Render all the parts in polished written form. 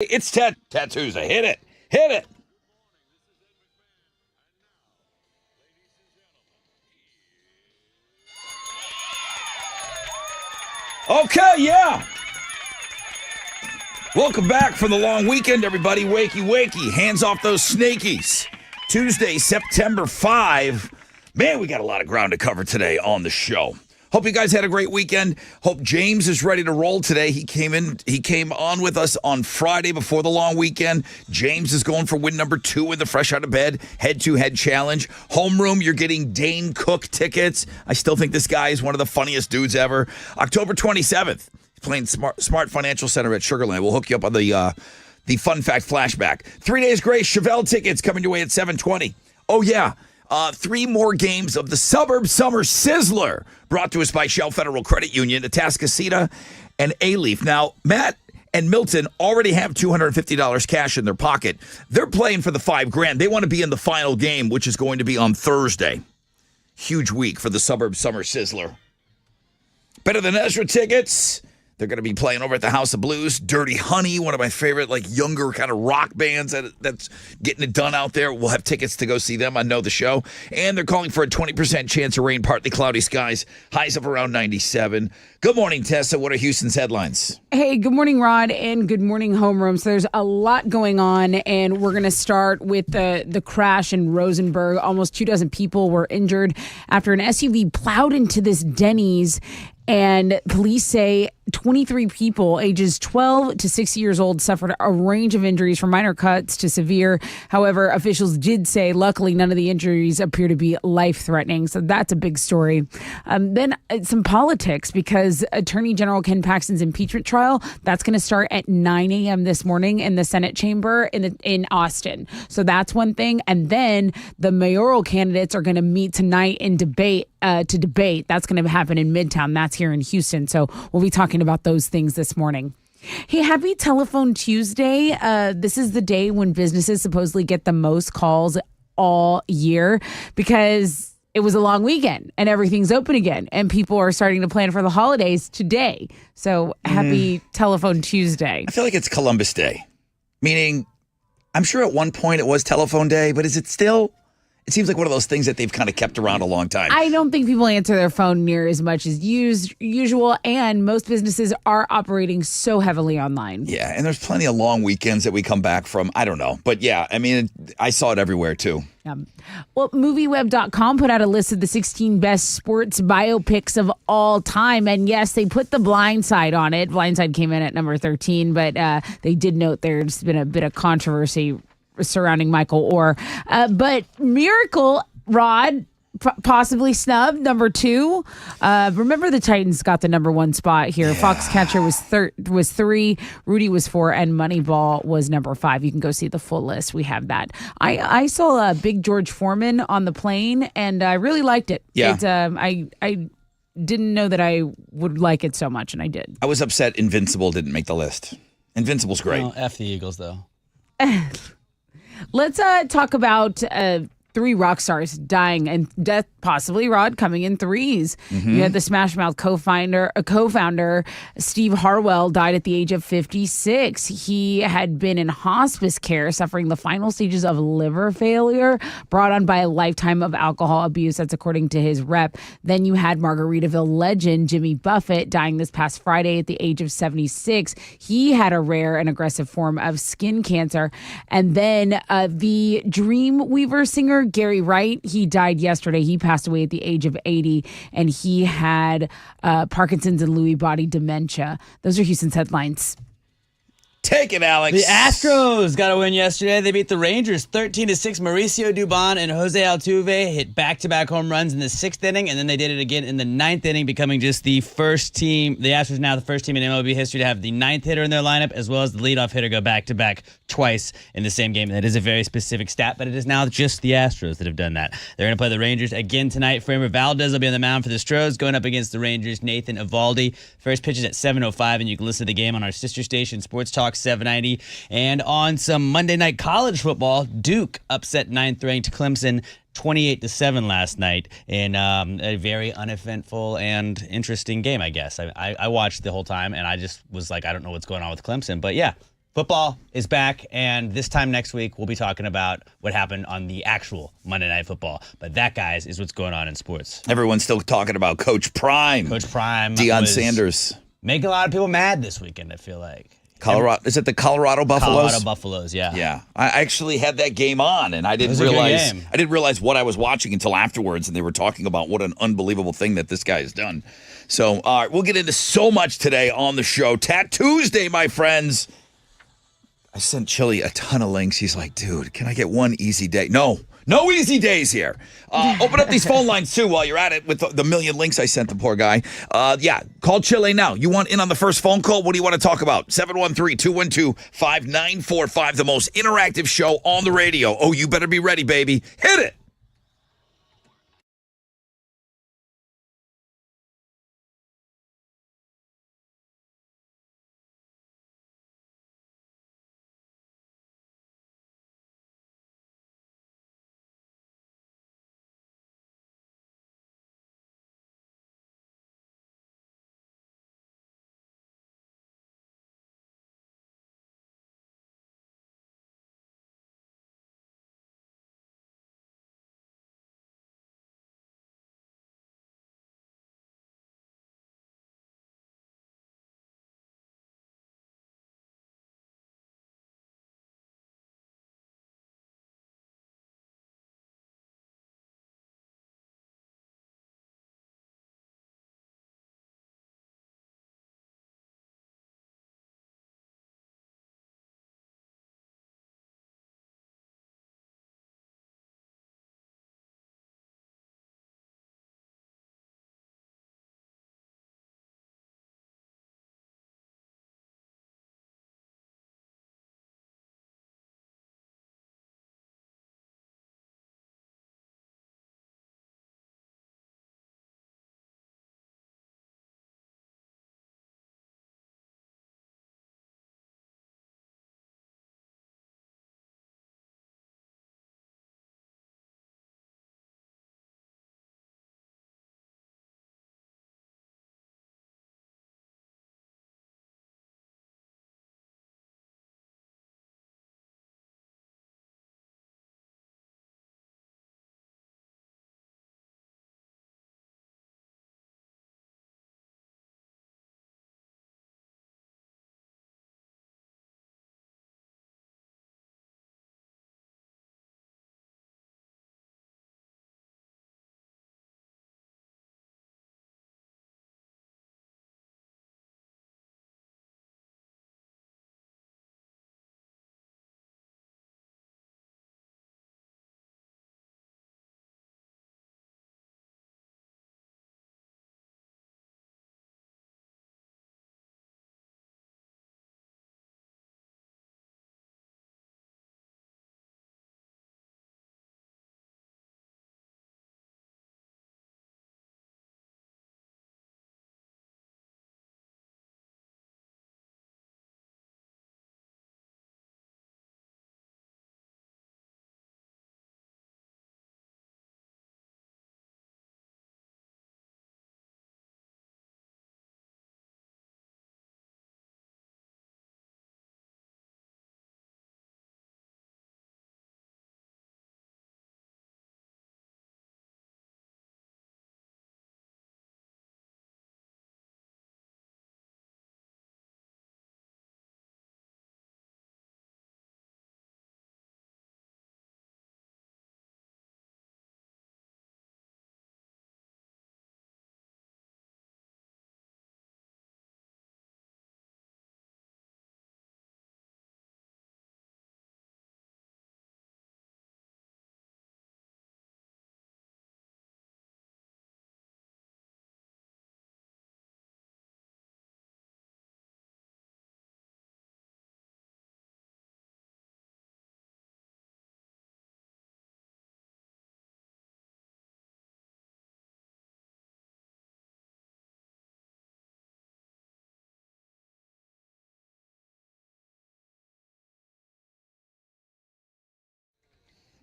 It's Tattoos. Hit it. Hit it. Okay, yeah. Welcome back from the long weekend, everybody. Wakey, wakey. Hands off those snakies. Tuesday, September 5. Man, we got a lot of ground to cover today on the show. Hope you guys had a great weekend. Hope James is ready to roll today. He came on with us on Friday before the long weekend. James is going for win number 2 in the Fresh Out of Bed head-to-head challenge. Homeroom, you're getting Dane Cook tickets. I still think this guy is one of the funniest dudes ever. October 27th, playing Smart Financial Center at Sugar Land. We'll hook you up on the Fun Fact Flashback. 3 Days Grace Chevelle tickets coming your way at 7:20. Oh, yeah. 3 more games of the Suburb Summer Sizzler, brought to us by Shell Federal Credit Union, Atascocita, and A-Leaf. Now, Matt and Milton already have $250 cash in their pocket. They're playing for the $5,000. They want to be in the final game, which is going to be on Thursday. Huge week for the Suburb Summer Sizzler. Better Than Ezra tickets. They're going to be playing over at the House of Blues. Dirty Honey, one of my favorite, younger kind of rock bands that's getting it done out there. We'll have tickets to go see them on Know the Show. And they're calling for a 20% chance of rain, partly cloudy skies, highs of around 97. Good morning, Tessa. What are Houston's headlines? Hey, good morning, Rod, and good morning, Homeroom. So there's a lot going on, and we're going to start with the crash in Rosenberg. Almost 24 people were injured after an SUV plowed into this Denny's. And police say 23 people ages 12 to 60 years old suffered a range of injuries from minor cuts to severe. However, officials did say, luckily, none of the injuries appear to be life-threatening. So that's a big story. Then some politics, because Attorney General Ken Paxton's impeachment trial, that's going to start at 9 a.m. this morning in the Senate chamber in Austin. So that's one thing. And then the mayoral candidates are going to meet tonight in debate. That's going to happen in Midtown. That's here in Houston. So we'll be talking about those things this morning. Hey, happy Telephone Tuesday. This is the day when businesses supposedly get the most calls all year because it was a long weekend and everything's open again and people are starting to plan for the holidays today. So happy Telephone Tuesday. I feel like it's Columbus Day, meaning I'm sure at one point it was Telephone Day, but is it still? It seems like one of those things that they've kind of kept around a long time. I don't think people answer their phone near as much as usual, and most businesses are operating so heavily online. Yeah, and there's plenty of long weekends that we come back from. I don't know. But yeah, I mean, I saw it everywhere too. Yeah. Well, MovieWeb.com put out a list of the 16 best sports biopics of all time. And yes, they put The Blind Side on it. Blind Side came in at number 13, but they did note there's been a bit of controversy surrounding Michael Orr. But Miracle, Rod, possibly snubbed, number 2. Remember the Titans got the number 1 spot here. Yeah. Foxcatcher was 3, Rudy was 4, and Moneyball was number 5. You can go see the full list. We have that. I saw Big George Foreman on the plane, and I really liked it. Yeah. I didn't know that I would like it so much, and I did. I was upset Invincible didn't make the list. Invincible's great. Well, F the Eagles, though. Let's talk about 3 rock stars dying and death, possibly, Rod, coming in threes. Mm-hmm. You had the Smash Mouth co-founder Steve Harwell died at the age of 56. He had been in hospice care, suffering the final stages of liver failure, brought on by a lifetime of alcohol abuse. That's according to his rep. Then you had Margaritaville legend Jimmy Buffett dying this past Friday at the age of 76. He had a rare and aggressive form of skin cancer. And then the Dreamweaver singer Gary Wright, he died yesterday. He passed away at the age of 80, and he had Parkinson's and Lewy body dementia. Those are Houston's headlines. Take it, Alex. The Astros got a win yesterday. They beat the Rangers 13-6. Mauricio Dubon and Jose Altuve hit back-to-back home runs in the 6th inning, and then they did it again in the 9th inning, becoming just the first team. The Astros now the first team in MLB history to have the 9th hitter in their lineup, as well as the leadoff hitter go back-to-back twice in the same game. That is a very specific stat, but it is now just the Astros that have done that. They're going to play the Rangers again tonight. Framber Valdez will be on the mound for the Stros, going up against the Rangers' Nathan Eovaldi. First pitch is at 7:05, and you can listen to the game on our sister station, Sports Talk 790. And on some Monday night college football, Duke upset 9th-ranked Clemson 28-7 last night in a very uneventful and interesting game, I guess. I watched the whole time, and I just was like, I don't know what's going on with Clemson. But yeah, Football is back, and this time next week, we'll be talking about what happened on the actual Monday Night Football. But that, guys, is what's going on in sports. Everyone's still talking about Coach Prime. Coach Prime. Deion Sanders. Making a lot of people mad this weekend, I feel like. Colorado. Is it the Colorado Buffaloes? Colorado Buffaloes, yeah. Yeah. I actually had that game on, and I didn't realize what I was watching until afterwards, and they were talking about what an unbelievable thing that this guy has done. So, all right, we'll get into so much today on the show. Tuesday, my friends. I sent Chili a ton of links. He's like, dude, can I get one easy day? No easy days here. Open up these phone lines, too, while you're at it with the million links I sent the poor guy. Call Chili now. You want in on the first phone call? What do you want to talk about? 713-212-5945, the most interactive show on the radio. Oh, you better be ready, baby. Hit it.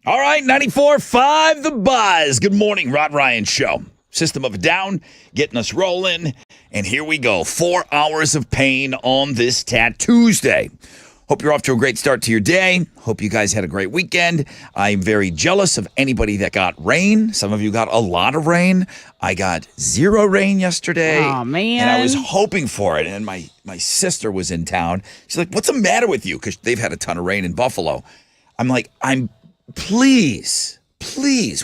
All right, 94.5 The Buzz. Good morning, Rod Ryan Show. System of a Down, getting us rolling. And here we go. 4 hours of pain on this Tuesday. Hope you're off to a great start to your day. Hope you guys had a great weekend. I'm very jealous of anybody that got rain. Some of you got a lot of rain. I got 0 rain yesterday. Oh, man. And I was hoping for it. And my sister was in town. She's like, what's the matter with you? Because they've had a ton of rain in Buffalo. I'm like, please,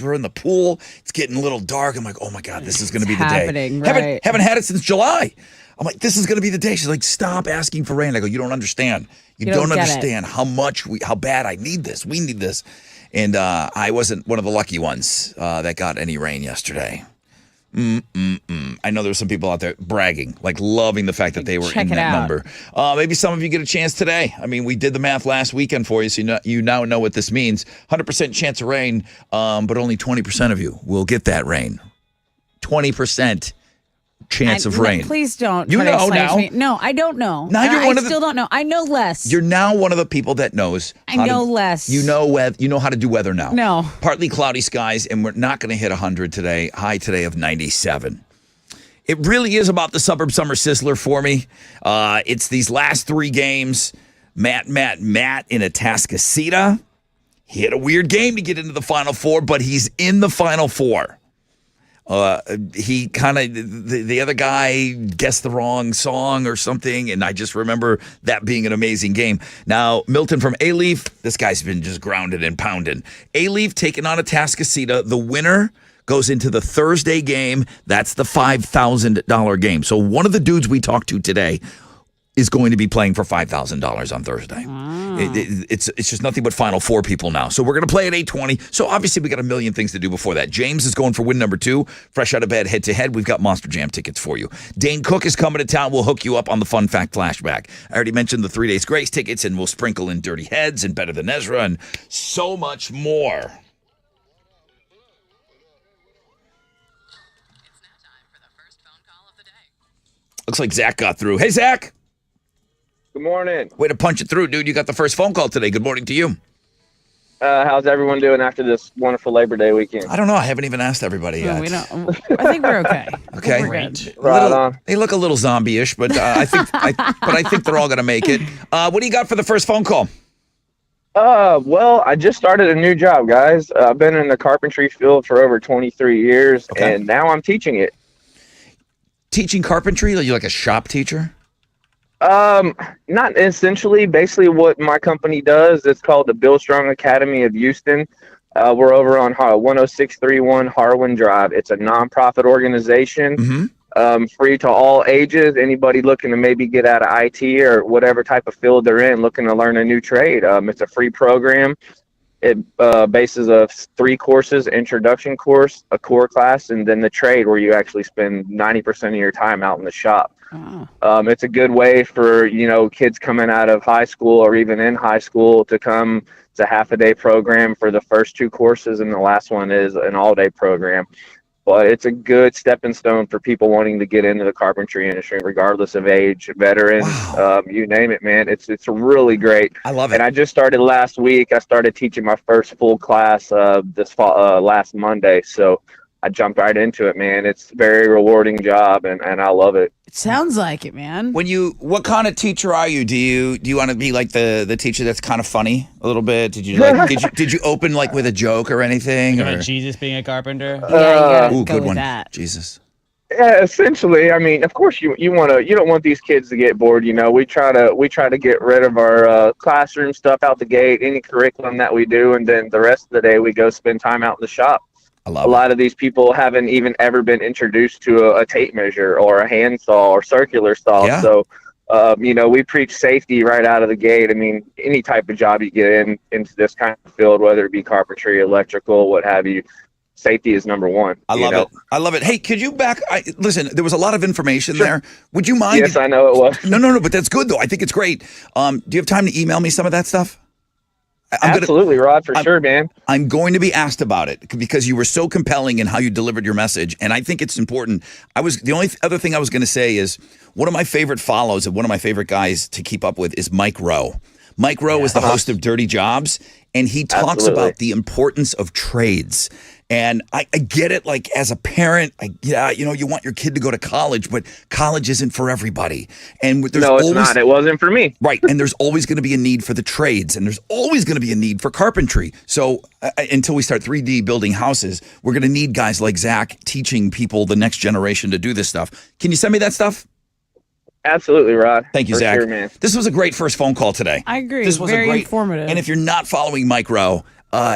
we're in the pool. It's getting a little dark. I'm like, oh my God, this is going to be the happening, day. right. Haven't had it since July. I'm like, this is going to be the day. She's like, stop asking for rain. I go, you don't understand. You don't get understand how bad I need this. We need this. And I wasn't one of the lucky ones that got any rain yesterday. I know there's some people out there bragging, like loving the fact that they were in that number. Maybe some of you get a chance today. I mean, we did the math last weekend for you, so you now know what this means. 100% chance of rain, but only 20% of you will get that rain. 20% chance of rain. Please don't. You try to know explain it now. to me. No, I don't know. Now you're one of the- still don't know. I know less. You're now one of the people that knows. I know less. You know how to do weather now. No. Partly cloudy skies, and we're not going to hit 100 today. High today of 97. It really is about the Suburb Summer Sizzler for me. It's these last 3 games. Matt in Atascocita. He had a weird game to get into the Final Four, but he's in the Final Four. He kind of, the other guy guessed the wrong song or something, and I just remember that being an amazing game. Now, Milton from A-Leaf, this guy's been just grounded and pounding. A-Leaf taking on Atascocita. The winner goes into the Thursday game. That's the $5,000 game. So one of the dudes we talked to today is going to be playing for $5,000 on Thursday. It's just nothing but Final Four people now. So we're going to play at 8:20. So obviously we got a million things to do before that. James is going for win number 2. Fresh out of bed, head to head. We've got Monster Jam tickets for you. Dane Cook is coming to town. We'll hook you up on the Fun Fact Flashback. I already mentioned the 3 Days Grace tickets, and we'll sprinkle in Dirty Heads and Better Than Ezra and so much more. Looks like Zach got through. Hey, Zach. Good morning. Way to punch it through, dude. You got the first phone call today. Good morning to you. How's everyone doing after this wonderful Labor Day weekend? I don't know. I haven't even asked everybody yet. We don't. I think we're okay. Okay. We're good. Right on. They look a little zombie-ish, but I think they're all going to make it. What do you got for the first phone call? Well, I just started a new job, guys. I've been in the carpentry field for over 23 years, Okay. and now I'm teaching it. Teaching carpentry? Are you like a shop teacher? Not essentially. Basically, what my company does, it's called the Bill Strong Academy of Houston. We're over on 10631 Harwin Drive. It's a nonprofit organization, free to all ages. Anybody looking to maybe get out of IT or whatever type of field they're in, looking to learn a new trade. It's a free program. It bases of 3 courses: introduction course, a core class, and then the trade, where you actually spend 90% of your time out in the shop. Oh. It's a good way for, kids coming out of high school or even in high school to come. It's a half-a-day program for the first 2 courses, and the last one is an all-day program. But it's a good stepping stone for people wanting to get into the carpentry industry, regardless of age, veterans, Wow. you name it, man. It's really great. I love it. And I just started last week. I started teaching my first full class this fall, last Monday. So I jumped right into it, man. It's a very rewarding job, and I love it. It sounds like it, man. What kind of teacher are you? Do you want to be like the teacher that's kind of funny a little bit? Did you open like with a joke or anything? About Or? Jesus being a carpenter. Yeah, you gotta Ooh, go good with one. that. Jesus. Yeah, essentially. I mean, of course, you don't want these kids to get bored. We try to get rid of our classroom stuff out the gate, any curriculum that we do, and then the rest of the day we go spend time out in the shop. I A love it. lot of these people haven't even ever been introduced to a tape measure or a handsaw or circular saw. Yeah. So, we preach safety right out of the gate. I mean, any type of job you get into this kind of field, whether it be carpentry, electrical, what have you, safety is number one. I love it. I love it. Hey, could you listen, there was a lot of information there. Would you mind? Yes, I know it was. No, but that's good though. I think it's great. Do you have time to email me some of that stuff? Absolutely, Rod, for sure, man. I'm going to be asked about it because you were so compelling in how you delivered your message, and I think it's important. The only other thing I was going to say is one of my favorite follows and one of my favorite guys to keep up with is Mike Rowe. Mike Rowe is the host of Dirty Jobs, and he talks Absolutely. about the importance of trades And I get it. Like as a parent, you want your kid to go to college, but college isn't for everybody. And there's No, it's always, not. It wasn't for me. right. And there's always going to be a need for the trades, and there's always going to be a need for carpentry. So until we start 3D building houses, we're going to need guys like Zach teaching people, the next generation, to do this stuff. Can you send me that stuff? Absolutely, Rod. Thank you, For Zach. sure, man. This was a great first phone call today. I agree. This was Very a great, informative. And if you're not following Mike Rowe,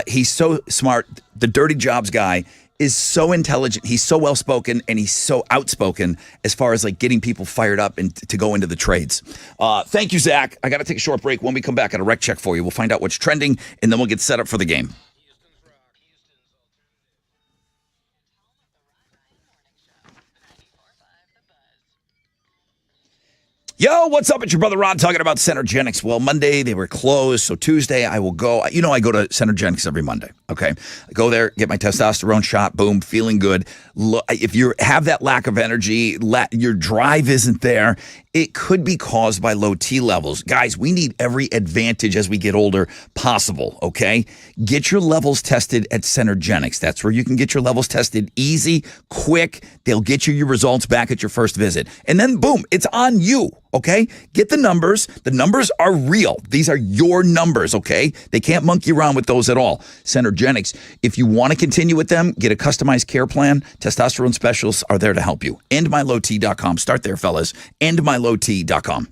he's so smart. The Dirty Jobs guy is so intelligent. He's so well spoken, and he's so outspoken as far as like getting people fired up and to go into the trades. Thank you, Zach. I got to take a short break. When we come back, I got a rec check for you. We'll find out what's trending, and then we'll get set up for the game. Yo, what's up? It's your brother Ron talking about Centergenics. Well, Monday they were closed, so Tuesday I will go. You know, I go to Centergenics every Monday. Okay, I go there, get my testosterone shot. Boom, feeling good. If you have that lack of energy, your drive isn't there, it could be caused by low T levels. Guys, we need every advantage as we get older possible. Okay, get your levels tested at Centergenics. That's where you can get your levels tested easy, quick. They'll get you your results back at your first visit, and then boom, it's on you. Okay, get the numbers. The numbers are real. These are your numbers, okay? They can't monkey around with those at all. Centergenics, if you want to continue with them, get a customized care plan. Testosterone specialists are there to help you. EndMyLowT.com. Start there, fellas. EndMyLowT.com.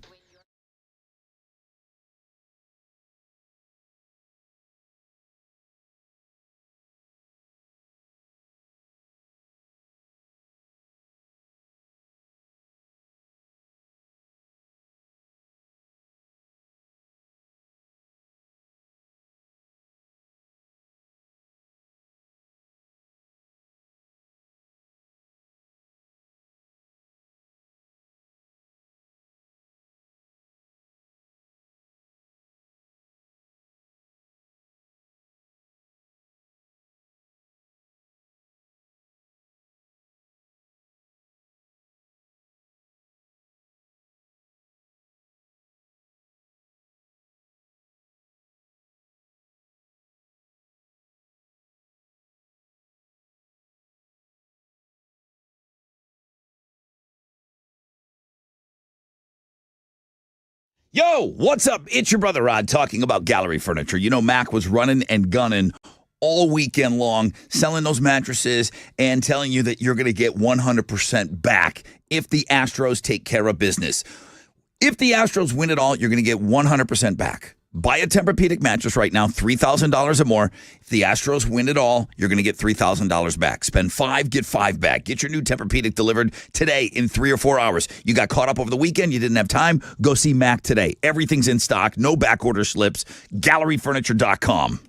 Yo, what's up? It's your brother Rod talking about Gallery Furniture. You know, Mac was running and gunning all weekend long, selling those mattresses and telling you that you're going to get 100% back if the Astros take care of business. If the Astros win it all, you're going to get 100% back. Buy a Tempur-Pedic mattress right now, $3,000 or more. If the Astros win it all, you're going to get $3,000 back. Spend $5, get $5 back. Get your new Tempur-Pedic delivered today in 3 or 4 hours. You got caught up over the weekend, you didn't have time, go see Mac today. Everything's in stock, no back order slips. GalleryFurniture.com.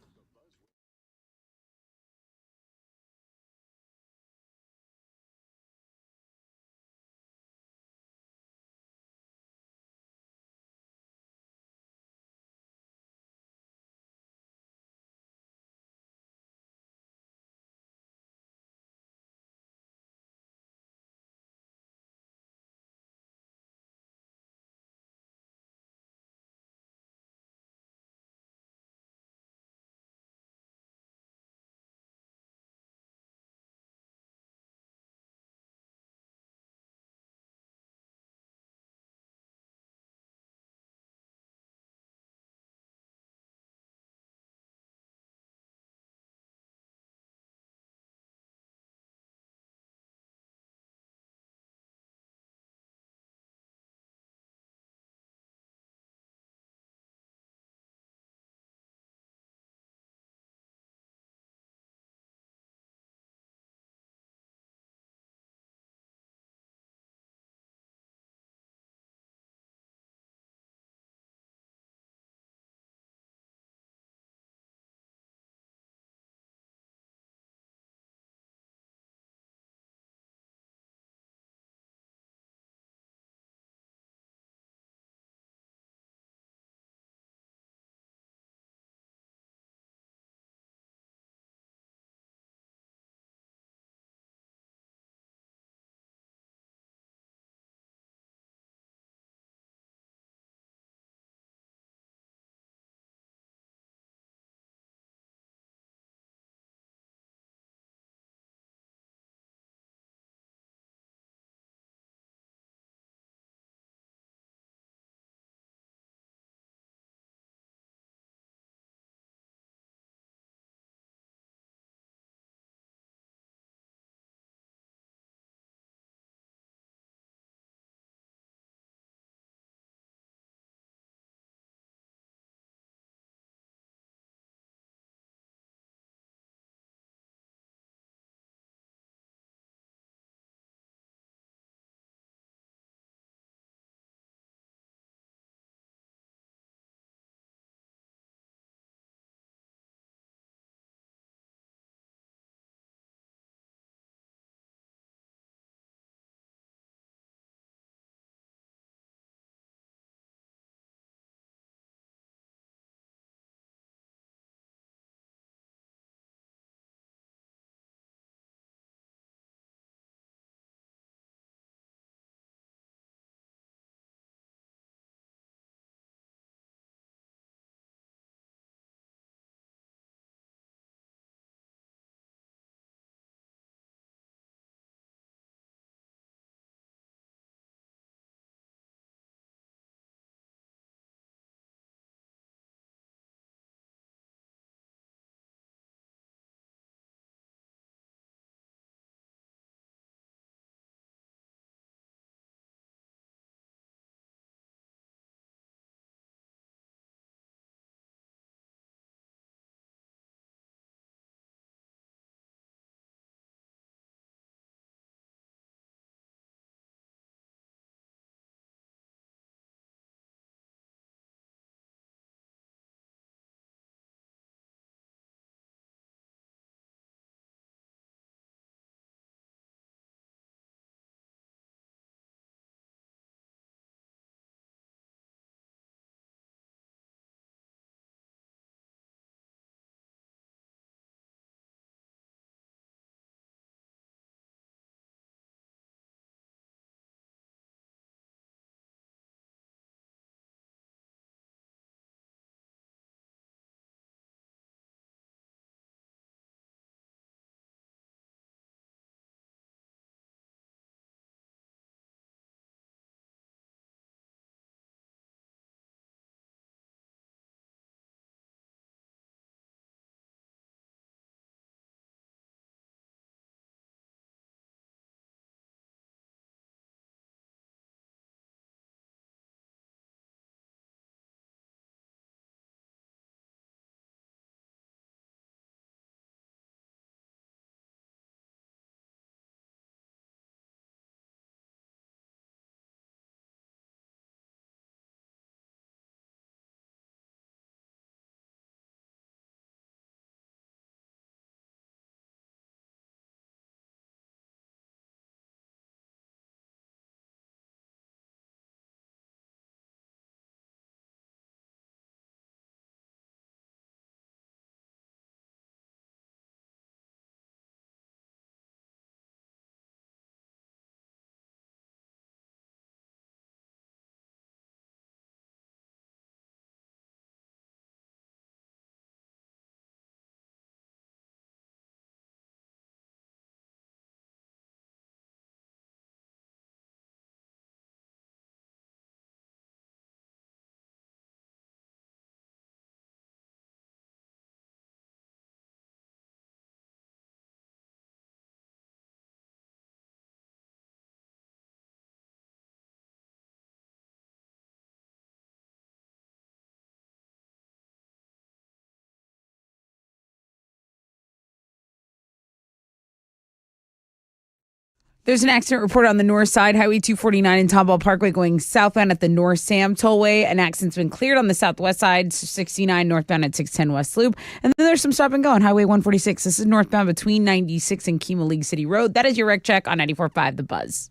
There's an accident reported on the north side, Highway 249 and Tomball Parkway going southbound at the North Sam Tollway. An accident's been cleared on the southwest side, 69 northbound at 610 West Loop. And then there's some stop and go on Highway 146. This is northbound between 96 and Kima League City Road. That is your wreck check on 94.5 The Buzz.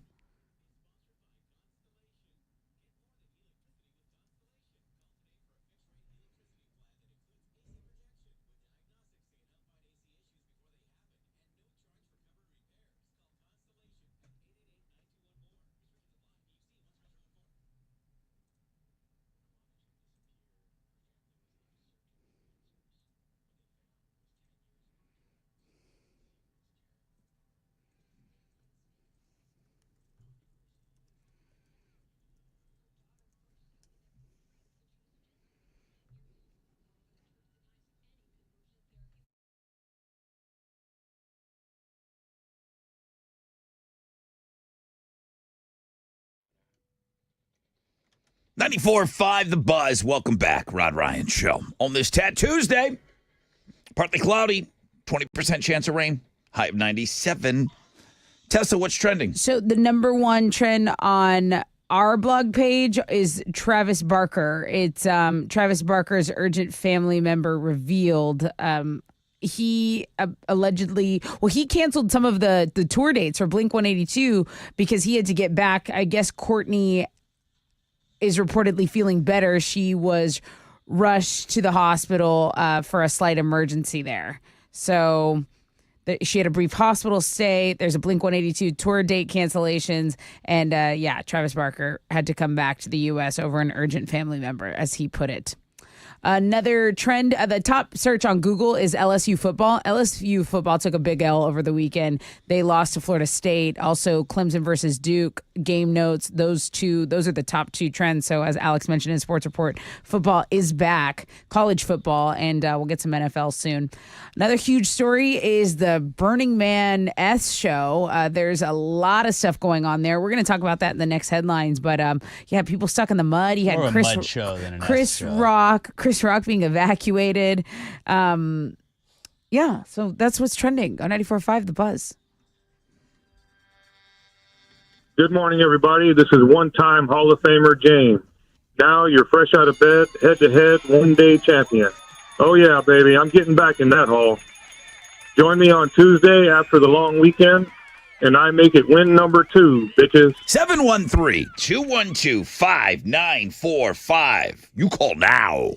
.94.5 The Buzz. Welcome back, Rod Ryan Show. On this Tuesday, partly cloudy, 20% chance of rain, high of 97. Tessa, what's trending? So the number one trend on our blog page is Travis Barker. It's Travis Barker's urgent family member revealed. He allegedly, he canceled some of the tour dates for Blink-182 because he had to get back. I guess Courtney is reportedly feeling better. She was rushed to the hospital for a slight emergency there. So she had a brief hospital stay. There's a Blink-182 tour date cancellations. And Travis Barker had to come back to the U.S. over an urgent family member, as he put it. Another trend, the top search on Google is LSU football. LSU football took a big L over the weekend. They lost to Florida State. Also, Clemson versus Duke, game notes. Those are the top two trends. So as Alex mentioned in Sports Report, football is back, college football, and we'll get some NFL soon. Another huge story is the Burning Man show. There's a lot of stuff going on there. We're going to talk about that in the next headlines. But people stuck in the mud. You had More a mud show than an Chris show. Chris Rock being evacuated. So that's what's trending on 94.5 The Buzz. Good morning, everybody. This is one-time Hall of Famer James. Now you're fresh out of bed, head-to-head, one-day champion. Oh, yeah, baby. I'm getting back in that hall. Join me on Tuesday after the long weekend, and I make it win number 2, bitches. 713-212-5945. You call now.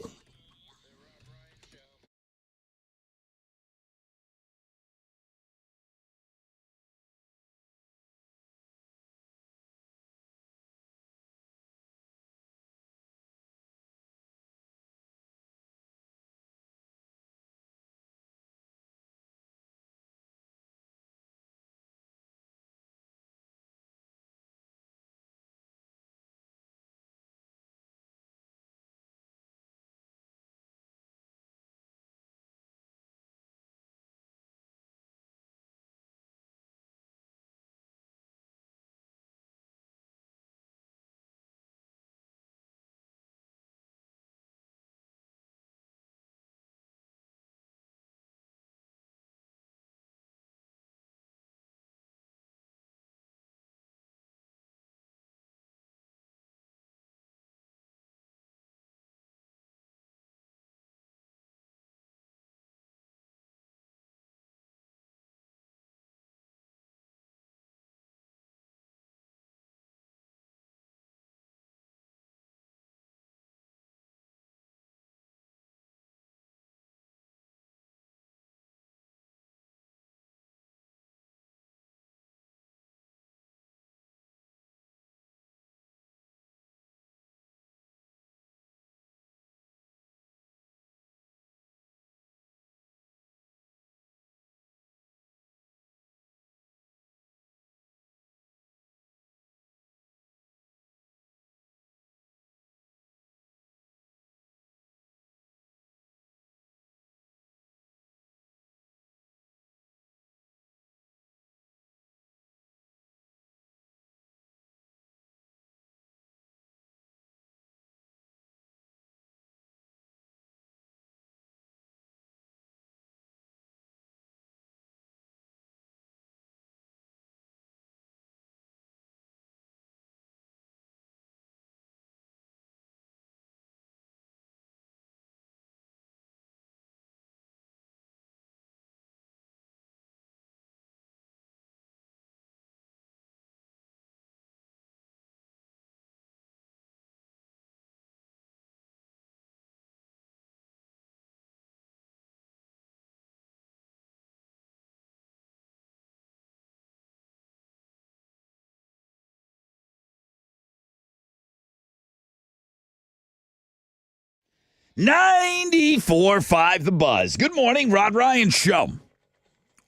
94.5 The Buzz. Good morning, Rod Ryan Show.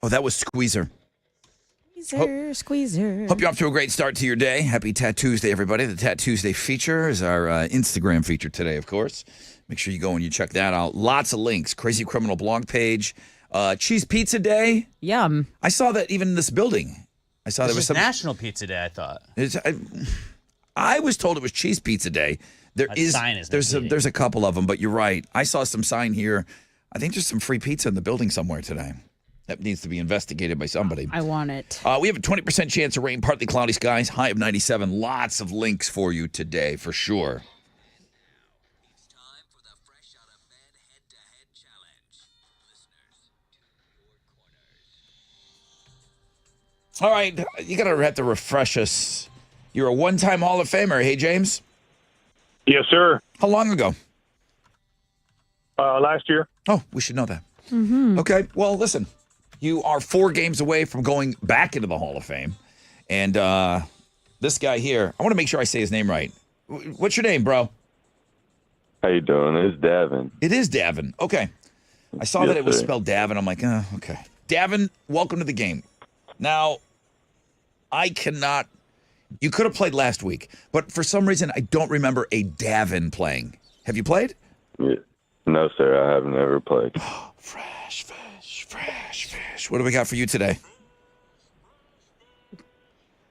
Oh, that was Squeezer. Squeezer. Hope you're off to a great start to your day. Happy Tat Tuesday, everybody. The Tat Tuesday feature is our Instagram feature today, of course. Make sure you go and you check that out. Lots of links. Crazy Criminal blog page. Cheese Pizza Day. Yum. I saw that even in this building. I saw there It's was just some. National Pizza Day, I thought. I was told it was Cheese Pizza Day. Sign is There's a, misleading. there's a couple of them, but you're right. I saw some sign here. I think there's some free pizza in the building somewhere today. That needs to be investigated by somebody. I want it. We have a 20% chance of rain, partly cloudy skies, high of 97. Lots of links for you today, for sure. It's time for the Fresh Out of Bed Head-to-Head Challenge. Listeners, to your corners. All right, you got to have to refresh us. You're a one-time Hall of Famer. Hey, James? Yes, sir. How long ago? Last year. Oh, we should know that. Okay, well, listen. You are 4 games away from going back into the Hall of Fame. And this guy here, I want to make sure I say his name right. What's your name, bro? How you doing? It's Davin. It is Davin. Okay. I saw Yes, that it was sir. spelled Davin. I'm like, okay. Davin, welcome to the game. Now, I cannot. You could have played last week, but for some reason, I don't remember a Davin playing. Have you played? Yeah. No, sir. I have never played. Fresh fish, fresh fish. What do we got for you today?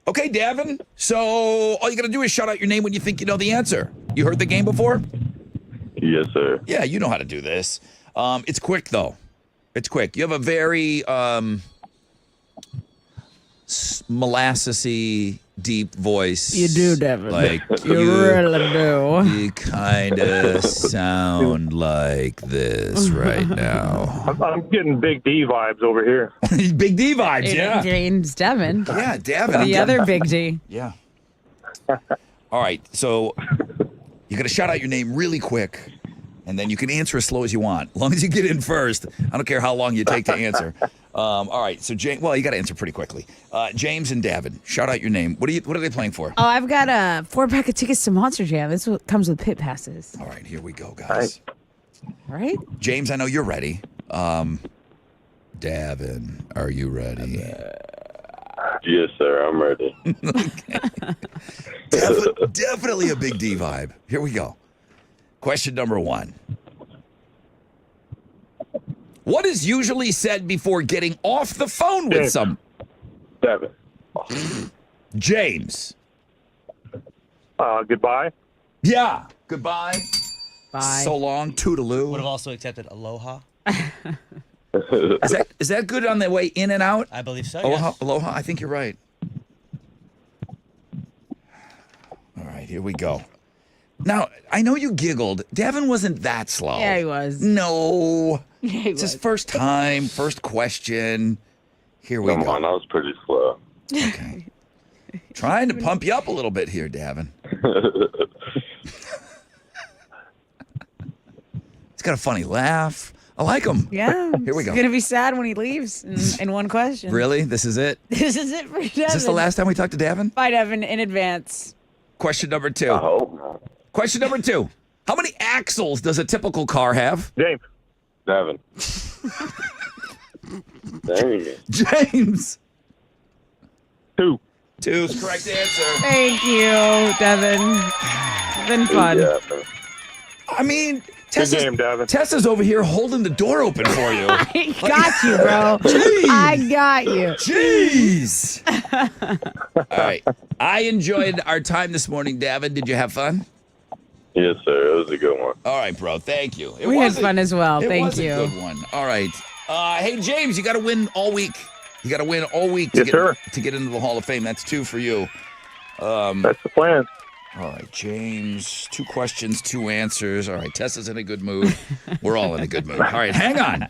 Okay, Davin. So all you got to do is shout out your name when you think you know the answer. You heard the game before? Yes, sir. Yeah, you know how to do this. It's quick, though. It's quick. You have a very molassesy, deep voice. You do, Devin. Like You really do. you kind of sound like this right now. I'm getting Big D vibes over here. Big D vibes, yeah. James Devin. Yeah, Davin. The other big D. Yeah. All right, so you got to shout out your name really quick, and then you can answer as slow as you want. As long as you get in first, I don't care how long you take to answer. All right, so James, well, you got to answer pretty quickly. James and Davin, shout out your name. What are they playing for? Oh, I've got a 4-pack of tickets to Monster Jam. This comes with pit passes. All right, here we go, guys. All right? James, I know you're ready. Davin, are you ready? Yes, sir. I'm ready. Definitely a big D vibe. Here we go. Question number 1. What is usually said before getting off the phone with James. some Davin. James? Goodbye. Yeah. Goodbye. Bye. So long. Would have Toodaloo. also accepted aloha. Is that good on the way in and out? I believe so. Aloha. Yes. Aloha. I think you're right. All right. Here we go. Now, I know you giggled. Davin wasn't that slow. Yeah, he was. No. Yeah, he It's his was. first time, first question. Here we Come go. on. I was pretty slow. Okay. Trying to pump you up a little bit here, Davin. He's got a funny laugh. I like him. Yeah. Here we go. He's going to be sad when he leaves in one question. Really? This is it? This is it for Devin. Is this the last time we talk to Davin? Bye, Devin, in advance. Question number 2. I hope not. Question number 2. How many axles does a typical car have? James. Davin. Dang it. James. 2. 2 is the correct answer. Thank you, Devin. It's been fun. Yeah. I mean, Good Tessa's, game, Davin. Tessa's over here holding the door open for you. I got you, bro. I got you. Jeez. All right. I enjoyed our time this morning, Davin. Did you have fun? Yes, sir. It was a good one. All right, bro. Thank you. It We had was a- fun as well. It Thank was you. a good one. All right. Hey, James, you got to win all week. You got to win all week to Yes, get sir. to get into the Hall of Fame. That's 2 for you. That's the plan. All right, James. 2 questions, 2 answers. All right, Tessa's in a good mood. We're all in a good mood. All right, hang on.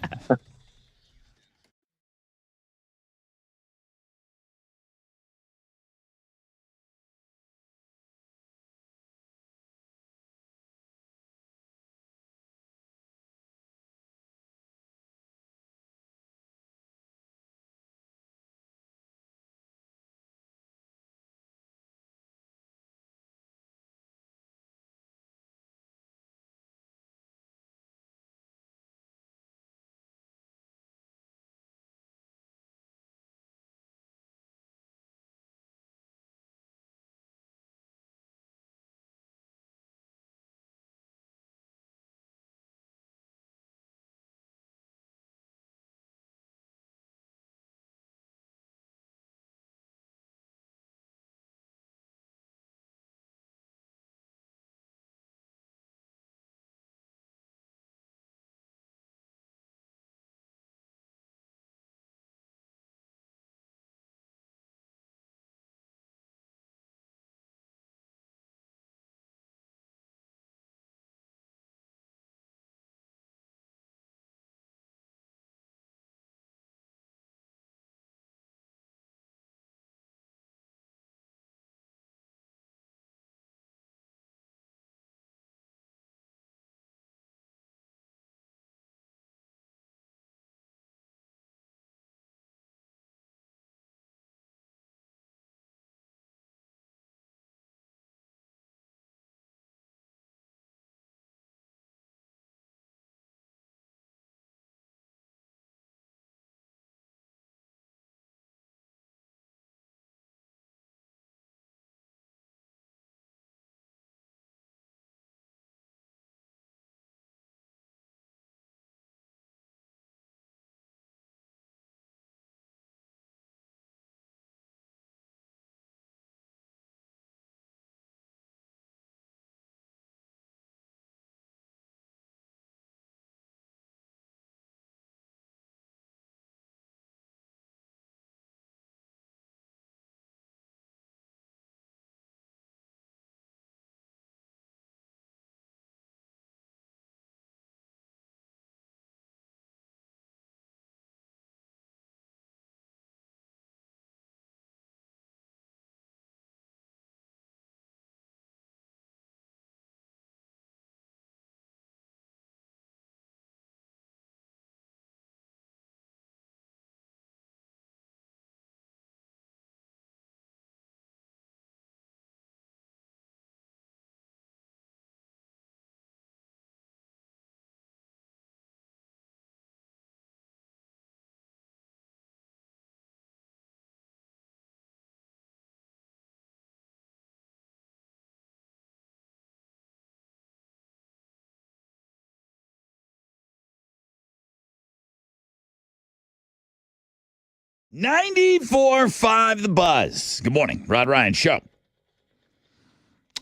94.5 The Buzz. Good morning, Rod Ryan Show.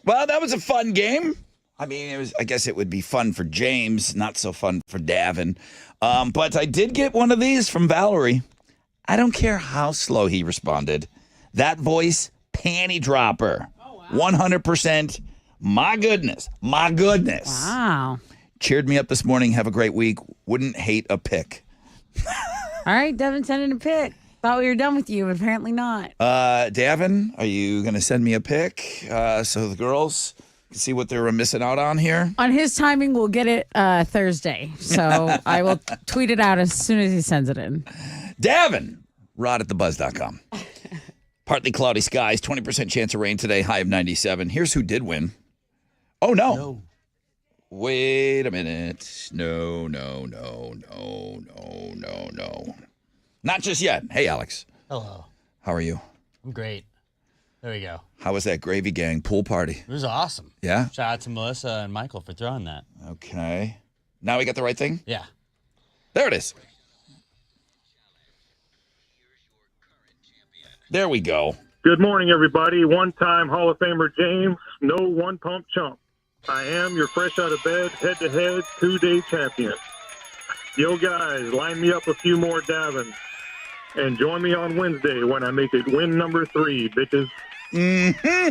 Well, that was a fun game. I mean, I guess it would be fun for James, not so fun for Davin. But I did get one of these from Valerie. I don't care how slow he responded. That voice, panty dropper. 100%. My goodness. Wow. Cheered me up this morning. Have a great week. Wouldn't hate a pick. All right, Devin sent in a pic. Thought we were done with you, but apparently not. Davin, are you going to send me a pic so the girls can see what they're missing out on here? On his timing, we'll get it Thursday. So I will tweet it out as soon as he sends it in. Davin, rod@thebuzz.com. Partly cloudy skies, 20% chance of rain today, high of 97. Here's who did win. Oh, no. Wait a minute. No. Not just yet. Hey, Alex. Hello. How are you? I'm great. There we go. How was that Gravy Gang pool party? It was awesome. Yeah? Shout out to Melissa and Michael for throwing that. Okay. Now we got the right thing? Yeah. There it is. There we go. Good morning, everybody. One-time Hall of Famer James, no one-pump chump. I am your fresh out of bed, head-to-head, 2-day champion. Yo, guys, line me up a few more Davin. And join me on Wednesday when I make it win number 3, bitches. Mm-hmm.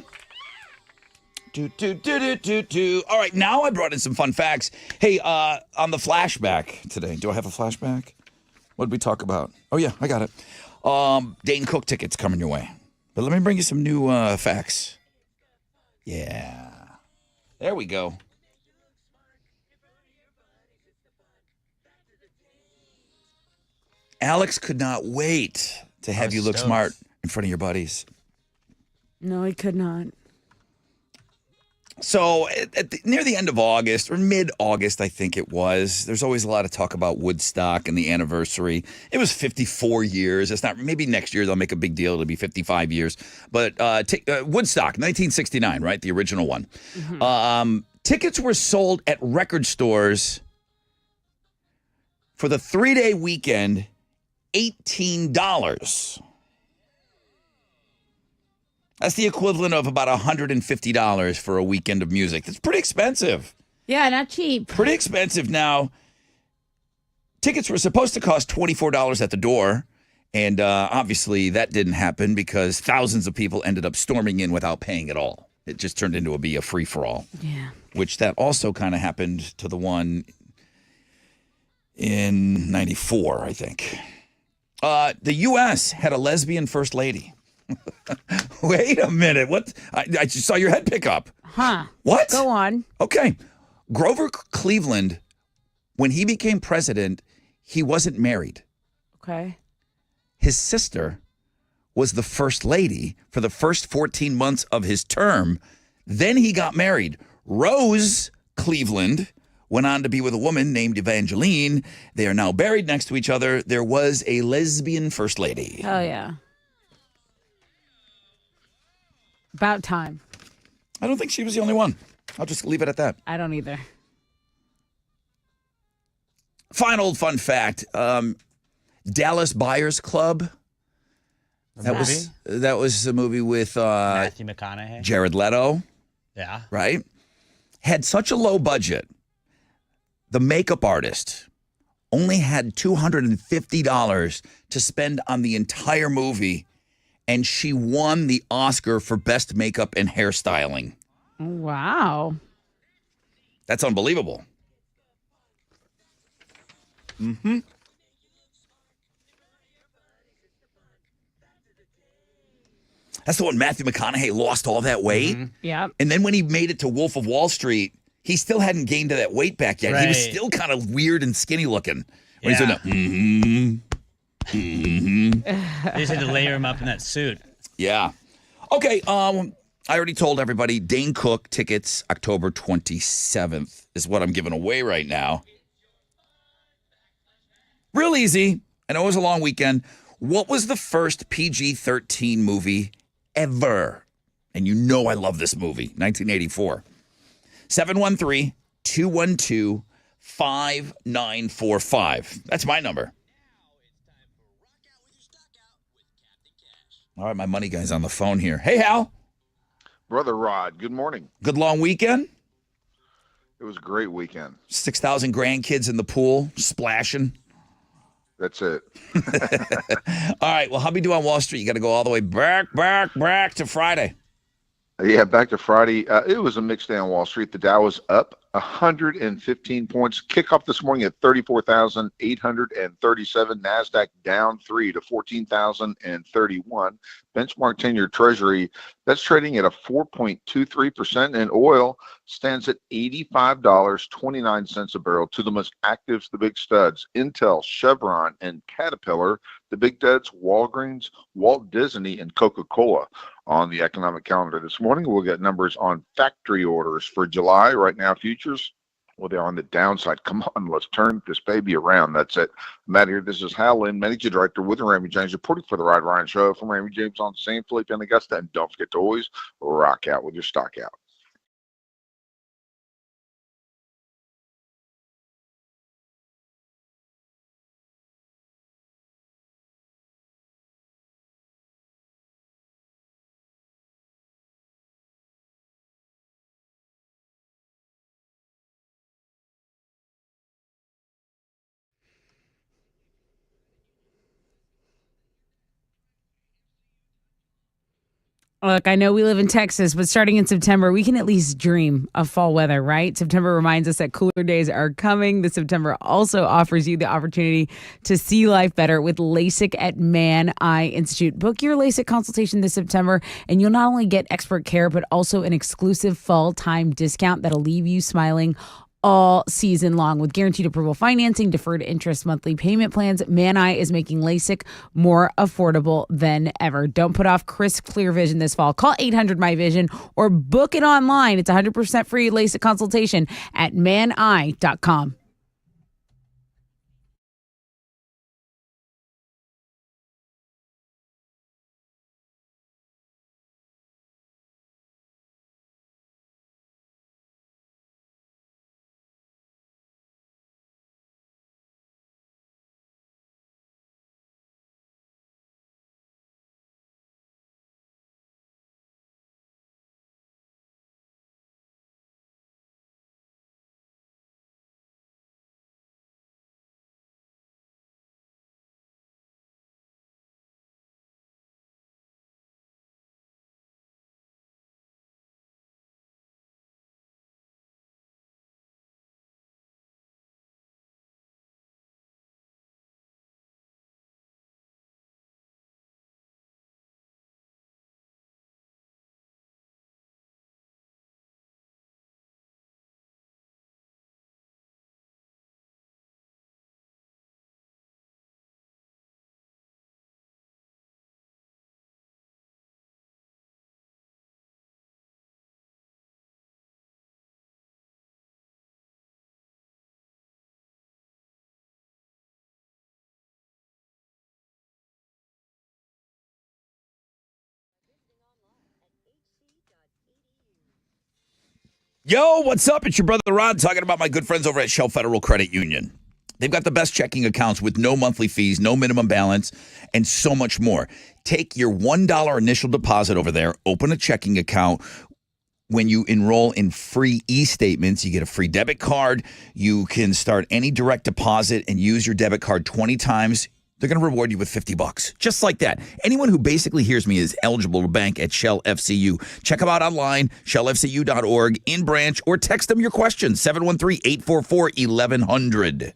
All right, now I brought in some fun facts. Hey, on the flashback today, do I have a flashback? What did we talk about? Oh, yeah, I got it. Dane Cook tickets coming your way. But let me bring you some new facts. Yeah. There we go. Alex could not wait to have you look stoked. smart in front of your buddies. No, he could not. So near the end of August, or mid-August, I think it was, there's always a lot of talk about Woodstock and the anniversary. It was 54 years. It's not. Maybe next year they'll make a big deal. It'll be 55 years. But Woodstock, 1969, right? The original one. Mm-hmm. Tickets were sold at record stores for the 3-day weekend, $18. That's the equivalent of about $150 for a weekend of music. That's pretty expensive. Yeah, not cheap. Pretty expensive. Now, tickets were supposed to cost $24 at the door, and obviously that didn't happen because thousands of people ended up storming in without paying at all. It just turned into a free-for-all. Yeah. Which that also kind of happened to the one in 94, I think. The U.S. had a lesbian first lady. Wait a minute. What? I just saw your head pick up. Huh. What? Go on. Okay. Grover Cleveland, when he became president, he wasn't married. Okay. His sister was the first lady for the first 14 months of his term. Then he got married. Rose Cleveland went on to be with a woman named Evangeline. They are now buried next to each other. There was a lesbian first lady. Oh, yeah. About time. I don't think she was the only one. I'll just leave it at that. I don't either. Final fun fact. Dallas Buyers Club. That was a movie with Matthew McConaughey. Jared Leto, Yeah. right? Had such a low budget. The makeup artist only had $250 to spend on the entire movie, and she won the Oscar for Best Makeup and Hairstyling. Wow. That's unbelievable. Mm-hmm. That's the one Matthew McConaughey lost all that weight. Mm-hmm. Yeah. And then when he made it to Wolf of Wall Street, he still hadn't gained that weight back yet. He was Right. still kind of weird and skinny looking. When he's Yeah. doing that, They just had to layer him up in that suit. yeah. Okay, I already told everybody Dane Cook tickets October 27th is what I'm giving away right now. Real easy. I know it was a long weekend. What was the first PG-13 movie ever? And you know I love this movie, 1984. 713-212-5945. That's my number. All right, my money guy's on the phone here. Hey, Hal. Brother Rod, good morning. Good long weekend. It was a great weekend. 6,000 grandkids in the pool splashing. That's it. All right, well, how we do on Wall Street? You got to go all the way back to Friday. Yeah, back to Friday. It was a mixed day on Wall Street. The Dow was up 115 points. Kickoff this morning at 34,837. NASDAQ down 3 to 14,031. Benchmark 10-year Treasury, that's trading at a 4.23%. And oil stands at $85.29 a barrel. To the most actives, the big studs, Intel, Chevron, and Caterpillar. The big duds, Walgreens, Walt Disney, and Coca-Cola. On the economic calendar this morning, we'll get numbers on factory orders for July. Right now, futures, well, they're on the downside. Come on, let's turn this baby around. That's it. Matt here. This is Hal Lynn, Managing Director with Raymond James, reporting for the Rod Ryan Show from Raymond James on St. Philip and Augusta. And don't forget to always rock out with your stock out. Look, I know we live in Texas, but starting in September, we can at least dream of fall weather, right? September reminds us that cooler days are coming. The September also offers you the opportunity to see life better with LASIK at Man Eye Institute. Book your LASIK consultation this September, and you'll not only get expert care, but also an exclusive fall time discount that'll leave you smiling all season long. With guaranteed approval financing, deferred interest monthly payment plans, Man Eye is making LASIK more affordable than ever. Don't put off crisp, clear vision this fall. Call 800-MY-VISION or book it online. It's 100% free LASIK consultation at maneye.com. Yo, what's up? It's your brother Rod talking about my good friends over at Shell Federal Credit Union. They've got the best checking accounts with no monthly fees, no minimum balance, and so much more. Take your $1 initial deposit over there, open a checking account. When you enroll in free e-statements, you get a free debit card. You can start any direct deposit and use your debit card 20 times. They're going to reward you with $50, just like that. Anyone who basically hears me is eligible to bank at Shell FCU. Check them out online, shellfcu.org, in branch, or text them your questions, 713-844-1100.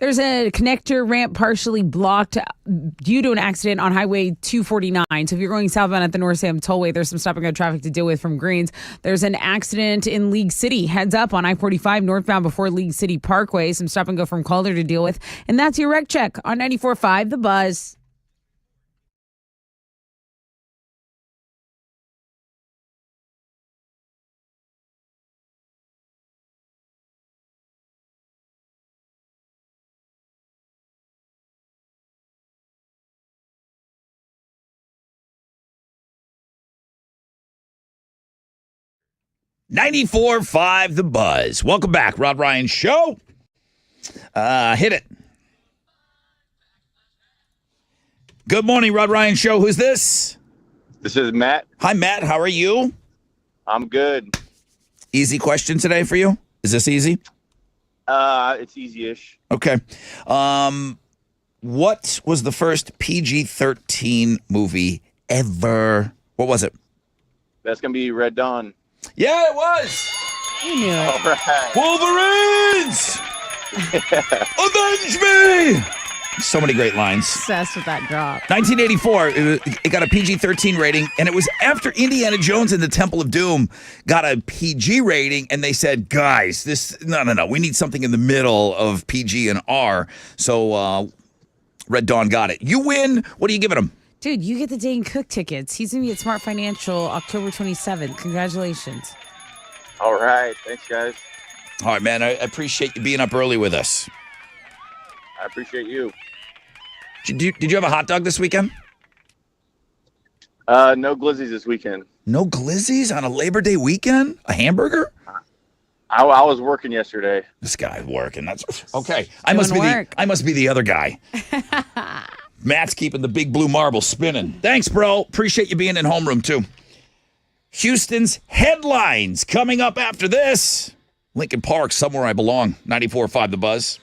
There's a connector ramp partially blocked due to an accident on Highway 249. So if you're going southbound at the North Salem Tollway, there's some stop and go traffic to deal with from Greens. There's an accident in League City. Heads up on I-45 northbound before League City Parkway. Some stop and go from Calder to deal with. And that's your wreck check on 94.5 The Buzz. .94.5 The Buzz. Welcome back, Rod Ryan Show. Hit it. Good morning, Rod Ryan Show. Who's this? This is Matt. Hi, Matt. How are you? I'm good. Easy question today for you. Is this easy? It's easy-ish. Okay. What was the first PG-13 movie ever? What was it? That's gonna be Red Dawn. Yeah, it was. You knew it. All right. Wolverines! Avenge me! So many great lines. Obsessed with that drop. 1984, it got a PG-13 rating, and it was after Indiana Jones and the Temple of Doom got a PG rating, and they said, guys, no, we need something in the middle of PG and R. So Red Dawn got it. You win. What are you giving him? Dude, you get the Dane Cook tickets. He's going to be at Smart Financial October 27th. Congratulations. All right. Thanks, guys. All right, man, I appreciate you being up early with us. I appreciate you. Did you have a hot dog this weekend? No glizzies this weekend. No glizzies on a Labor Day weekend? A hamburger? I was working yesterday. This guy's working. That's okay. Doing work. I must be the other guy. Matt's keeping the big blue marble spinning. Thanks, bro. Appreciate you being in homeroom too. Houston's headlines coming up after this. Lincoln Park, somewhere I belong. 94.5 The Buzz.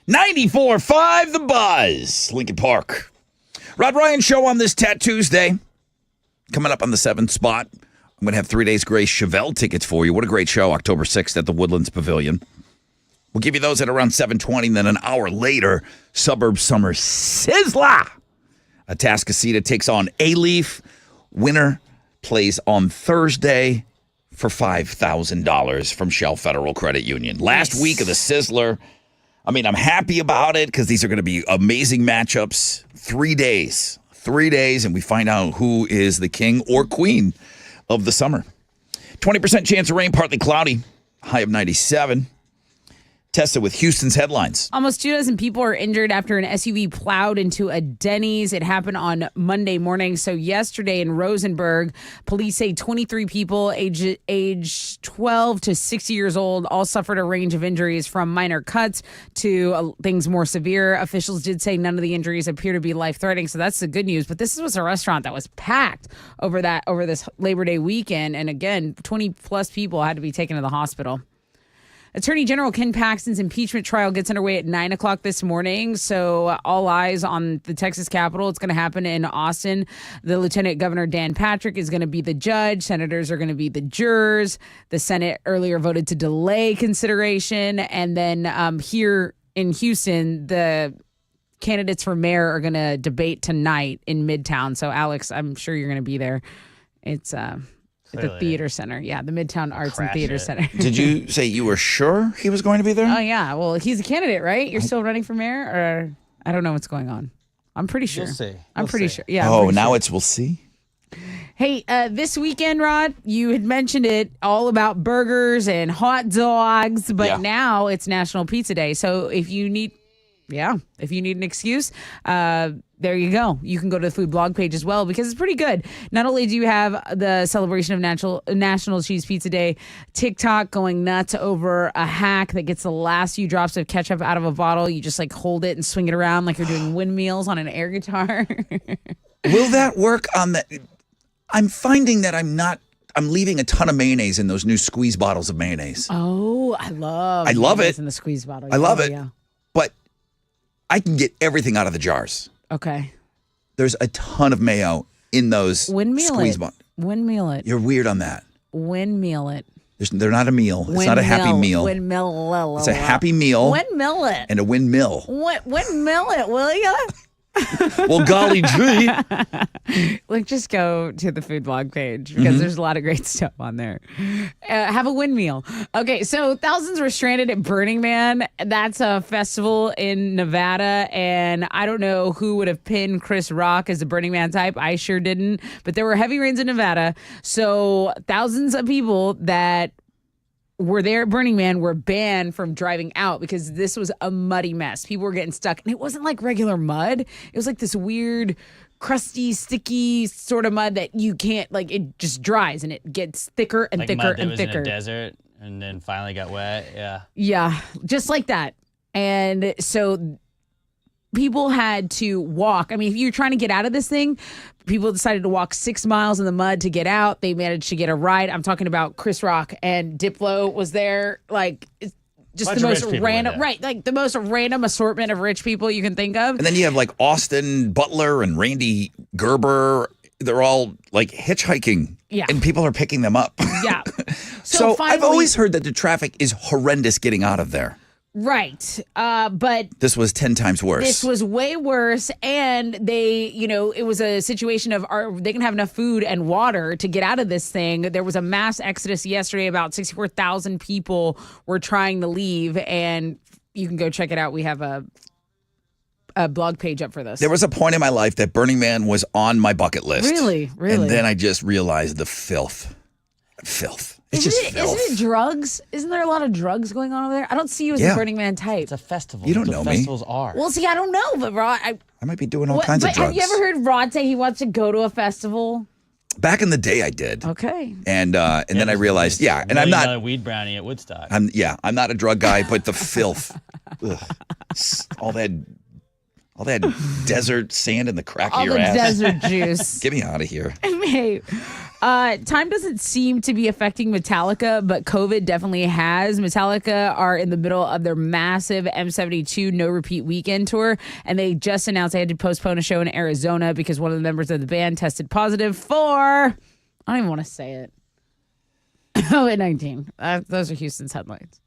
94.5 The Buzz, Lincoln Park. Rod Ryan Show on this Tuesday. Coming up on the 7th spot. I'm going to have 3 days Grace Chevelle tickets for you. What a great show, October 6th at the Woodlands Pavilion. We'll give you those at around 7:20, and then an hour later, Suburb Summer Sizzler. Atascocita takes on A-Leaf. Winner plays on Thursday for $5,000 from Shell Federal Credit Union. Last week of the Sizzler. I mean, I'm happy about it because these are going to be amazing matchups. 3 days. 3 days, and we find out who is the king or queen of the summer. 20% chance of rain, partly cloudy. High of 97. Tessa with Houston's headlines. Almost 24 people are injured after an SUV plowed into a Denny's. It happened on Monday morning. So yesterday in Rosenberg, police say 23 people age 12 to 60 years old all suffered a range of injuries from minor cuts to things more severe. Officials did say none of the injuries appear to be life-threatening. So that's the good news. But this was a restaurant that was packed over this Labor Day weekend. And again, 20 plus people had to be taken to the hospital. Attorney General Ken Paxton's impeachment trial gets underway at 9 o'clock this morning. So all eyes on the Texas Capitol. It's going to happen in Austin. The Lieutenant Governor Dan Patrick is going to be the judge. Senators are going to be the jurors. The Senate earlier voted to delay consideration. And then here in Houston, the candidates for mayor are going to debate tonight in Midtown. So, Alex, I'm sure you're going to be there. It's at the theater center. Yeah, the Midtown Arts and Theater Center. Did you say you were sure he was going to be there? Oh, yeah. Well, he's a candidate, right? You're still running for mayor? Or I don't know what's going on. I'm pretty sure. We'll see. I'm pretty sure. Yeah. Oh, now it's we'll see? Hey, this weekend, Rod, you had mentioned it all about burgers and hot dogs, but now it's National Pizza Day. So if you need an excuse, there you go. You can go to the food blog page as well because it's pretty good. Not only do you have the celebration of National Cheese Pizza Day, TikTok going nuts over a hack that gets the last few drops of ketchup out of a bottle. You just like hold it and swing it around like you're doing windmills on an air guitar. Will that work on the... I'm finding that I'm leaving a ton of mayonnaise in those new squeeze bottles of mayonnaise. Oh, I love it. In the squeeze bottle. I love it. Yeah. But I can get everything out of the jars. Okay. There's a ton of mayo in those squeeze bottles. Windmill it. You're weird on that. Windmill it. They're not a meal. It's not a happy meal. Windmill. It's a happy meal. Windmill it. And a windmill. Windmill it, will you? Well, golly gee. Like, just go to the food blog page because there's a lot of great stuff on there. Have a windmill. Okay, so thousands were stranded at Burning Man. That's a festival in Nevada, and I don't know who would have pinned Chris Rock as a Burning Man type. I sure didn't, but there were heavy rains in Nevada, so thousands of people that were there at Burning Man were banned from driving out because this was a muddy mess. People were getting stuck. And it wasn't like regular mud. It was like this weird, crusty, sticky sort of mud that you can't, like, it just dries and it gets thicker and like thicker mud that and was thicker. in a desert and then finally got wet. Yeah. Yeah, just like that. And so people had to walk. I mean, if you're trying to get out of this thing, people decided to walk 6 miles in the mud to get out. They managed to get a ride. I'm talking about Chris Rock and Diplo was there. Like, it's just Bunch the of most rich people random, were there. right? Like the most random assortment of rich people you can think of. And then you have like Austin Butler and Randy Gerber. They're all like hitchhiking. Yeah. And people are picking them up. Yeah. So I've finally- always heard that the traffic is horrendous getting out of there. Right. But This was 10 times worse. this was way worse. And they, it was a situation of are they can have enough food and water to get out of this thing. There was a mass exodus yesterday. About 64,000 people were trying to leave. And you can go check it out. We have a blog page up for this. There was a point in my life that Burning Man was on my bucket list. Really? And then I just realized the filth. It's just filth. Isn't it drugs? Isn't there a lot of drugs going on over there? I don't see you as Yeah. a Burning Man type. It's a festival. You don't That's what know me. festivals are. Well, see, I don't know, but Rod, I might be doing all kinds of but drugs. have you ever heard Rod say he wants to go to a festival? Back in the day, I did. Okay. And then I realized, and I'm not. Weed brownie at Woodstock. I'm not a drug guy, but the filth, ugh, all that desert sand in the crack All of your the ass. desert juice. Get me out of here. Hey, Time doesn't seem to be affecting Metallica, but COVID definitely has. Metallica are in the middle of their massive M72 No Repeat Weekend tour, and they just announced they had to postpone a show in Arizona because one of the members of the band tested positive for, I don't even want to say it, COVID-19. Those are Houston's headlines.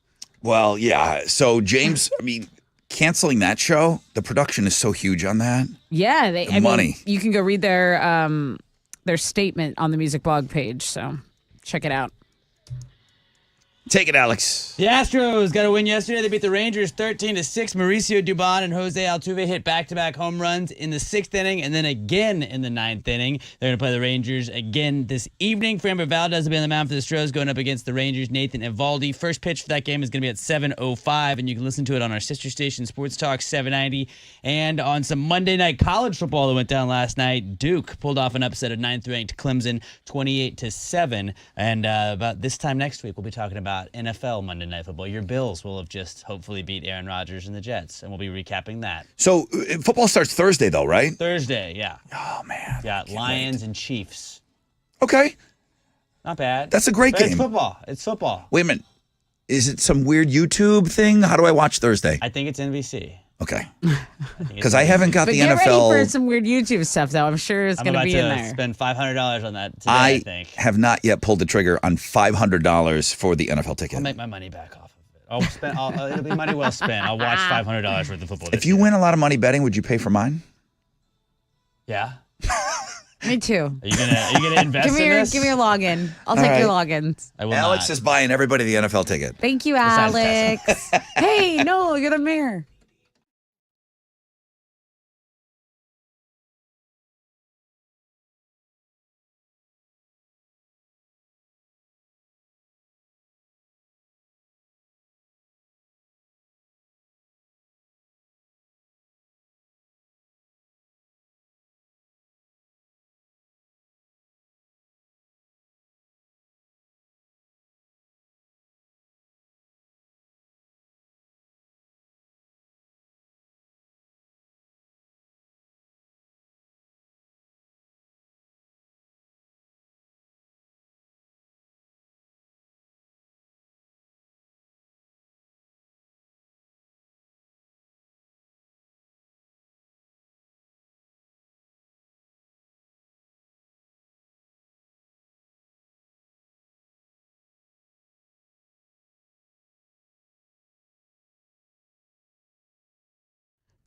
Well, yeah. So, James, I mean, canceling that show, the production is so huge on that. Yeah, The money. You can go read their statement on the music blog page, so check it out. Take it, Alex. The Astros got a win yesterday. They beat the Rangers 13-6. Mauricio Dubon and Jose Altuve hit back-to-back home runs in the 6th inning and then again in the 9th inning. They're going to play the Rangers again this evening. Framber Valdez will be on the mound for the Astros going up against the Rangers. Nathan Eovaldi. First pitch for that game is going to be at 7:05, and you can listen to it on our sister station, Sports Talk 790. And on some Monday night college football that went down last night, Duke pulled off an upset of 9th-ranked Clemson 28-7. And about this time next week, we'll be talking about NFL Monday Night Football. Your Bills will have just hopefully beat Aaron Rodgers and the Jets, and we'll be recapping that. So, football starts Thursday, though, right? Thursday, yeah. Oh, man. Got Lions and Chiefs. Okay. Not bad. That's a great But game. It's football. It's football. Wait a minute. Is it some weird YouTube thing? How do I watch Thursday? I think it's NBC. Okay. Because I haven't got But the get NFL. ready for some weird YouTube stuff, though. I'm sure it's I'm going to about be in to there. spend $500 on that today, I think. have not yet pulled the trigger on $500 for the NFL ticket. I'll make my money back off of it. It'll be money well spent. I'll watch $500 worth of football this If you year. win a lot of money betting, would you pay for mine? Yeah. Me too. Are you gonna invest in this? Give me your login. I'll All take your right. logins. I will Alex not. is buying everybody the NFL ticket. Thank you, Besides Alex. Hey, no, you're the mayor.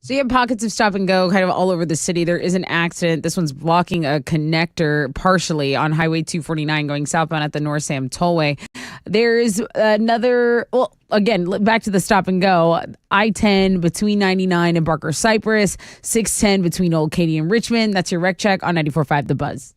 So you have pockets of stop and go kind of all over the city. There is an accident. This one's blocking a connector partially on Highway 249 going southbound at the North Sam Tollway. There's another, well, again, back to the stop and go. I-10 between 99 and Barker Cypress, 610 between Old Katy and Richmond. That's your rec check on 94.5 The Buzz.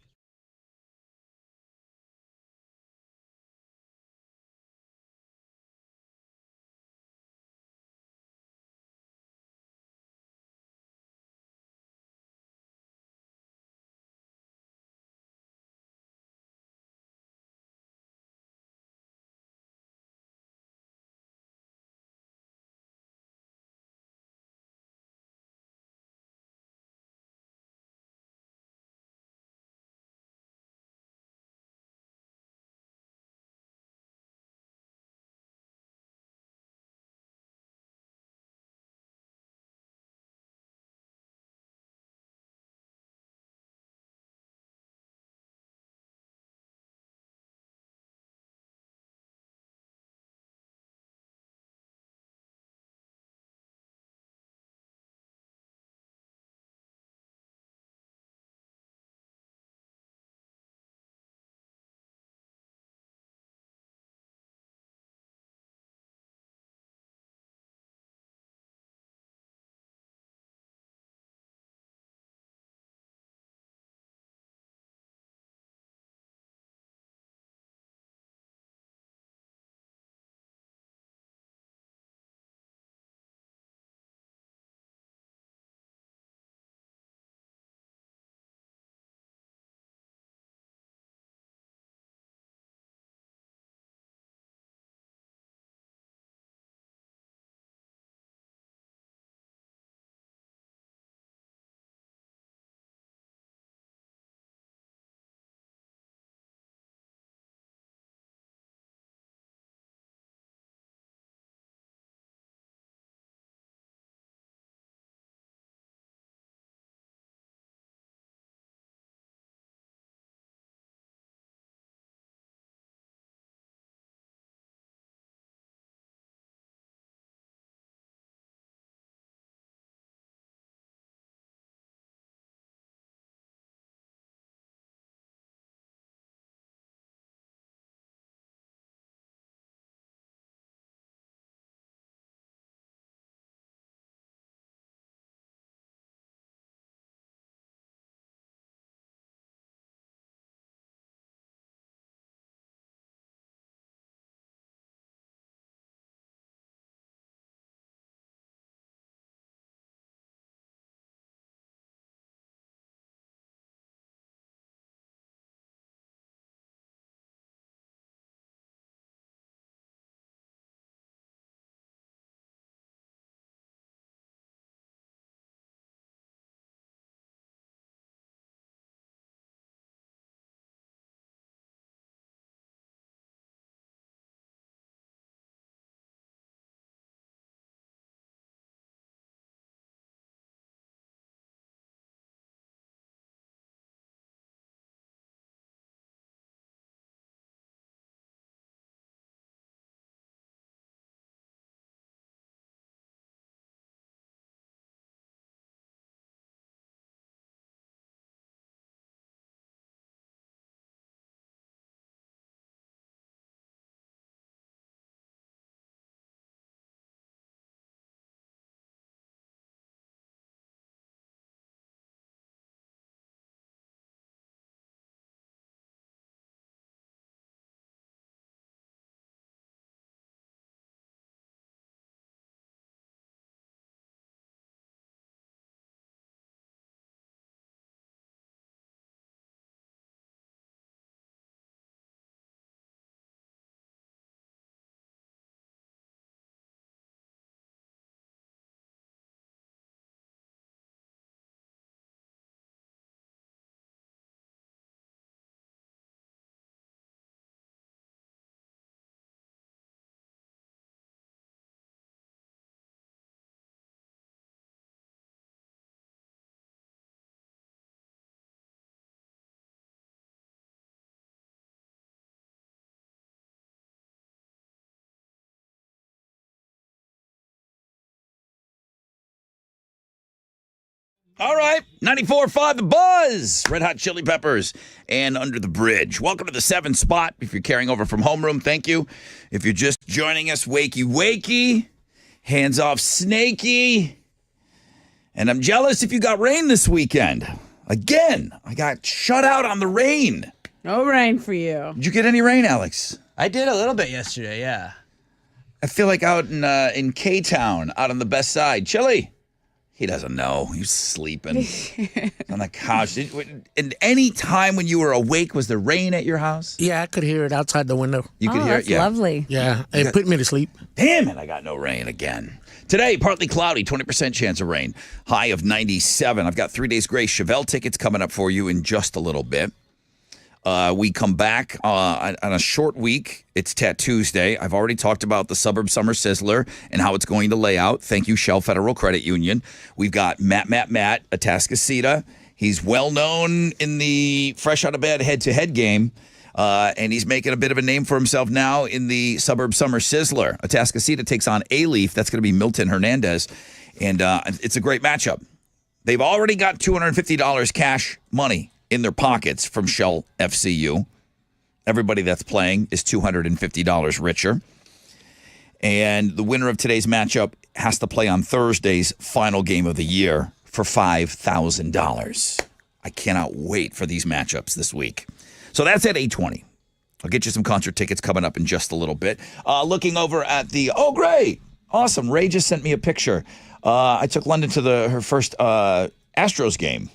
All right, 94.5 The Buzz, Red Hot Chili Peppers, and Under the Bridge. Welcome to the 7th spot. If you're carrying over from homeroom, thank you. If you're just joining us, wakey, hands off Snakey. And I'm jealous if you got rain this weekend. Again, I got shut out on the rain. No rain for you. Did you get any rain, Alex? I did a little bit yesterday, yeah. I feel like out in K-Town, out on the best side. Chili. He doesn't know. He's sleeping on the couch. And any time when you were awake, was there rain at your house? Yeah, I could hear it outside the window. You could hear that's it? Yeah. lovely. Yeah, it put me to sleep. Damn it, I got no rain again. Today, partly cloudy, 20% chance of rain. High of 97. I've got 3 days grace Chevelle tickets coming up for you in just a little bit. We come back on a short week. It's Tuesday. I've already talked about the Suburb Summer Sizzler and how it's going to lay out. Thank you, Shell Federal Credit Union. We've got Matt, Atascocita. He's well known in the fresh out of bed head-to-head game, and he's making a bit of a name for himself now in the Suburb Summer Sizzler. Atascocita takes on A-Leaf. That's going to be Milton Hernandez, and it's a great matchup. They've already got $250 cash money in their pockets from Shell FCU. Everybody that's playing is $250 richer. And the winner of today's matchup has to play on Thursday's final game of the year for $5,000. I cannot wait for these matchups this week. So that's at 8:20. I'll get you some concert tickets coming up in just a little bit. Looking over at the, oh, great. Awesome. Ray just sent me a picture. I took London to her first Astros game.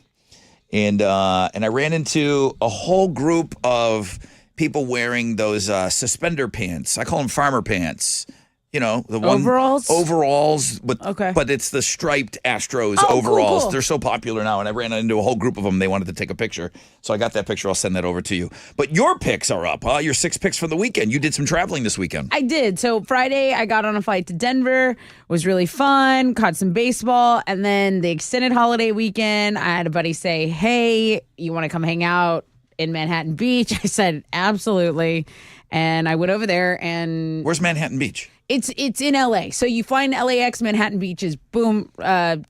And I ran into a whole group of people wearing those suspender pants. I call them farmer pants. You know, the overalls, but it's the striped Astros overalls. Cool. They're so popular now, and I ran into a whole group of them. They wanted to take a picture, so I got that picture. I'll send that over to you. But your picks are up, huh? Your 6 picks for the weekend. You did some traveling this weekend. I did. So Friday, I got on a flight to Denver. It was really fun. Caught some baseball. And then the extended holiday weekend, I had a buddy say, hey, you want to come hang out in Manhattan Beach? I said, absolutely. And I went over there and... Where's Manhattan Beach? It's in LA. So you fly in LAX, Manhattan Beach is, boom, 10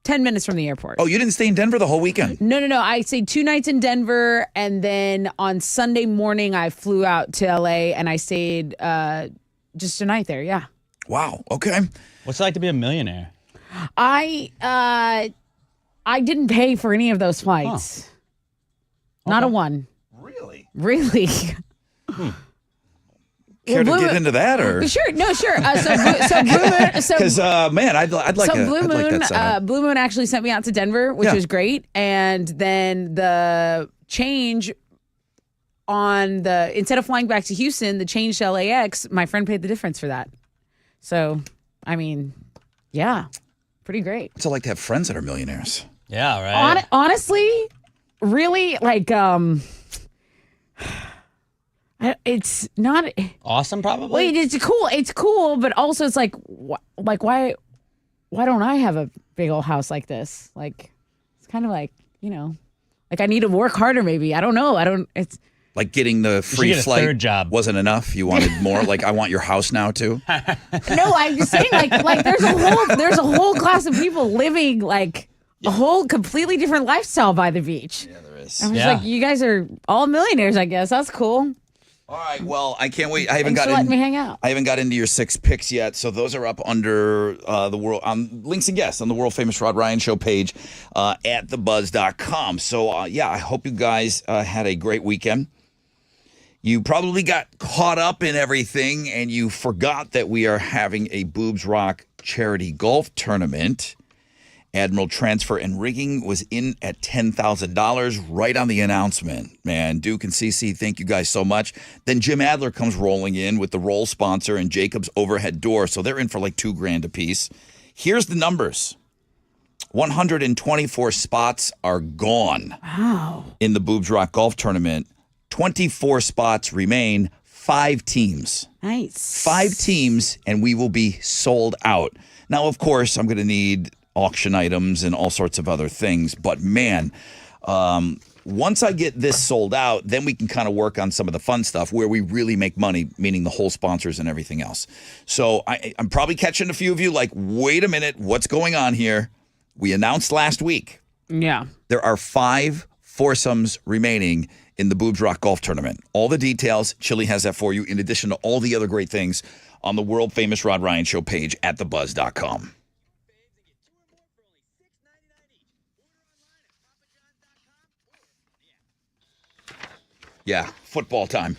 minutes from the airport. Oh, you didn't stay in Denver the whole weekend? No. I stayed 2 nights in Denver, and then on Sunday morning I flew out to LA and I stayed just a night there. Yeah. Wow. Okay. What's it like to be a millionaire? I didn't pay for any of those flights. Huh. Not a one. Really? Care to get into that, or sure? No, sure. So Blue Moon. Because man, I'd like Blue I'd Moon. like that setup. Blue Moon actually sent me out to Denver, which was great. And then the change on instead of flying back to Houston, the change to LAX, my friend paid the difference for that. So, I mean, yeah, pretty great. What's it like to have friends that are millionaires? Yeah, right. Honestly, really, like it's not awesome. Probably. Wait, it's cool. It's cool, but also it's like why don't I have a big old house like this? Like, it's kind of like, you know, like I need to work harder. Maybe I don't know. It's like getting the free flight third job wasn't enough. You wanted more. Like, I want your house now too. No, I'm just saying like there's a whole class of people living like a whole completely different lifestyle by the beach. Yeah, there is. I'm just like, you guys are all millionaires, I guess. That's cool. All right, well, I can't wait. I Thanks for letting me hang out. I haven't got into your 6 picks yet, so those are up under the world on links and guests on the world famous Rod Ryan Show page at thebuzz.com. So I hope you guys had a great weekend. You probably got caught up in everything, and you forgot that we are having a Boobs Rock charity golf tournament. Admiral Transfer and Rigging was in at $10,000 right on the announcement. Man, Duke and CC, thank you guys so much. Then Jim Adler comes rolling in with the roll sponsor and Jacob's Overhead Door. So they're in for like $2,000 a piece. Here's the numbers. 124 spots are gone. Wow. In the Boobs Rock Golf Tournament. 24 spots remain. 5 teams. Nice. 5 teams, and we will be sold out. Now, of course, I'm going to need auction items and all sorts of other things. But man, once I get this sold out, then we can kind of work on some of the fun stuff where we really make money, meaning the whole sponsors and everything else. So I'm probably catching a few of you like, wait a minute, what's going on here? We announced last week Yeah. There are 5 foursomes remaining in the Boobs Rock Golf Tournament. All the details, Chili has that for you, in addition to all the other great things on the world famous Rod Ryan Show page at thebuzz.com. Yeah, football time.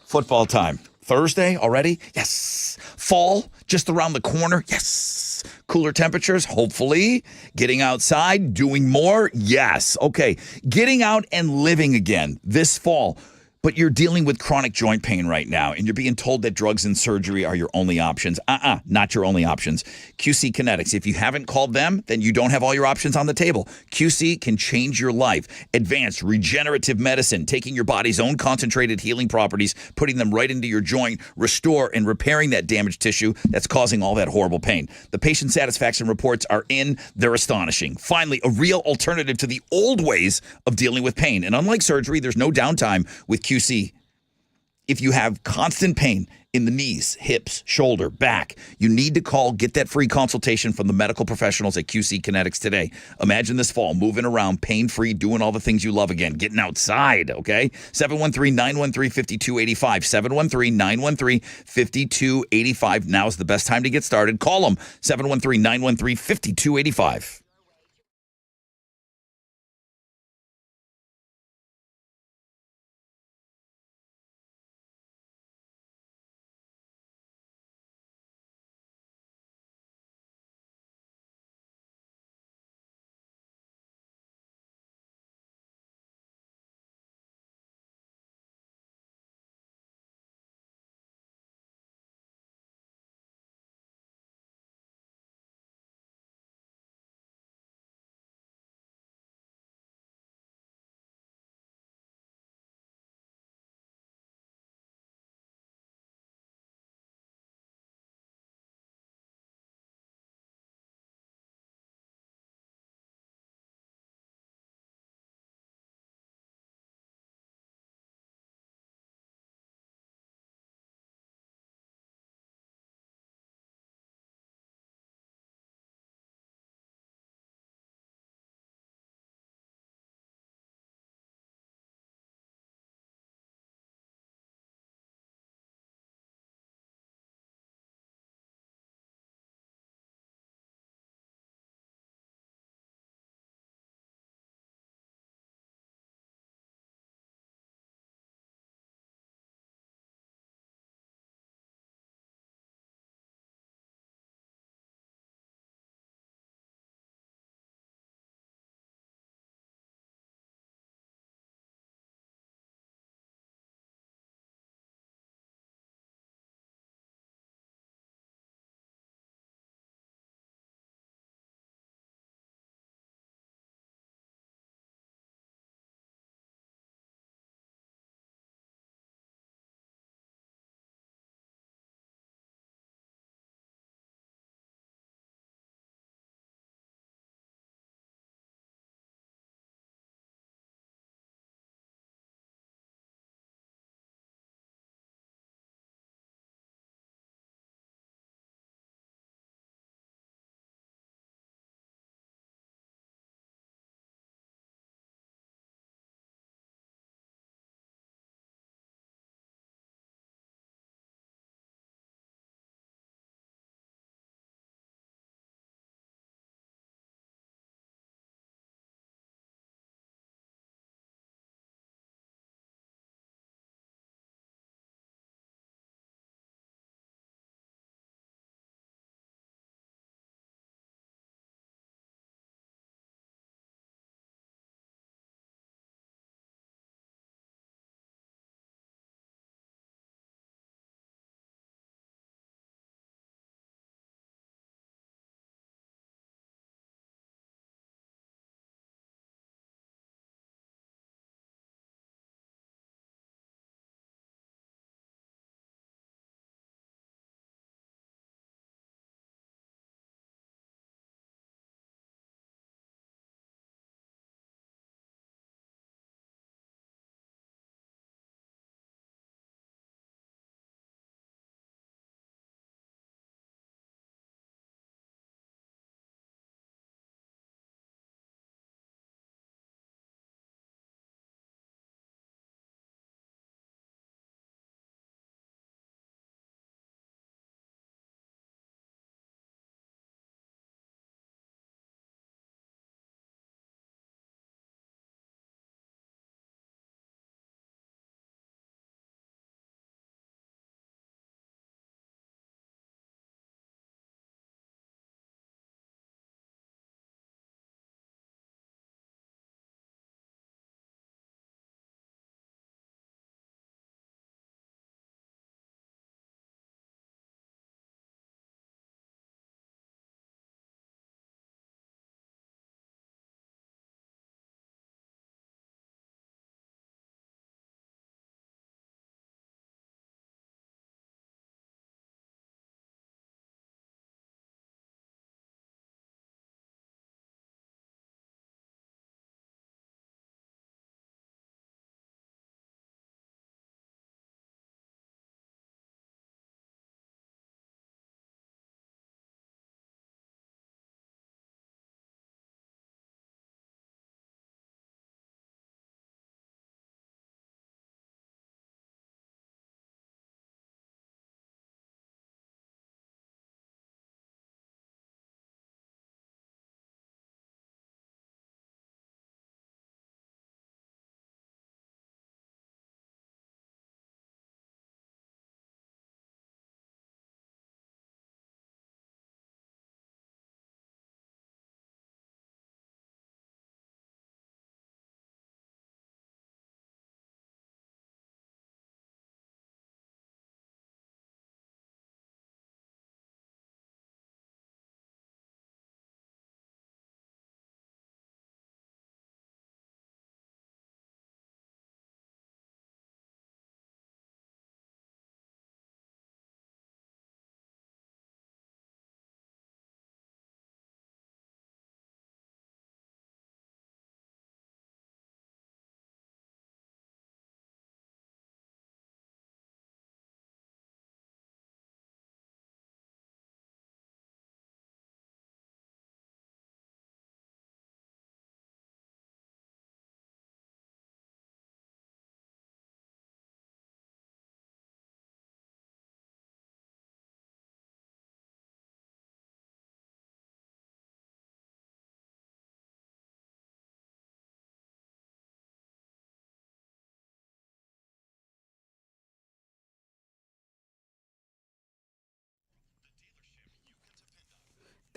Football time. Thursday already? Yes. Fall just around the corner? Yes. Cooler temperatures? Hopefully. Getting outside, doing more? Yes. Okay. Getting out and living again this fall. But you're dealing with chronic joint pain right now, and you're being told that drugs and surgery are your only options. Not your only options. QC Kinetics. If you haven't called them, then you don't have all your options on the table. QC can change your life. Advanced regenerative medicine, taking your body's own concentrated healing properties, putting them right into your joint, restore and repairing that damaged tissue that's causing all that horrible pain. The patient satisfaction reports are in. They're astonishing. Finally, a real alternative to the old ways of dealing with pain. And unlike surgery, there's no downtime with QC. If you have constant pain in the knees, hips, shoulder, back, you need to call, get that free consultation from the medical professionals at QC Kinetics today. Imagine this fall, moving around, pain-free, doing all the things you love again, getting outside, okay? 713-913-5285, 713-913-5285. Now is the best time to get started. Call them, 713-913-5285.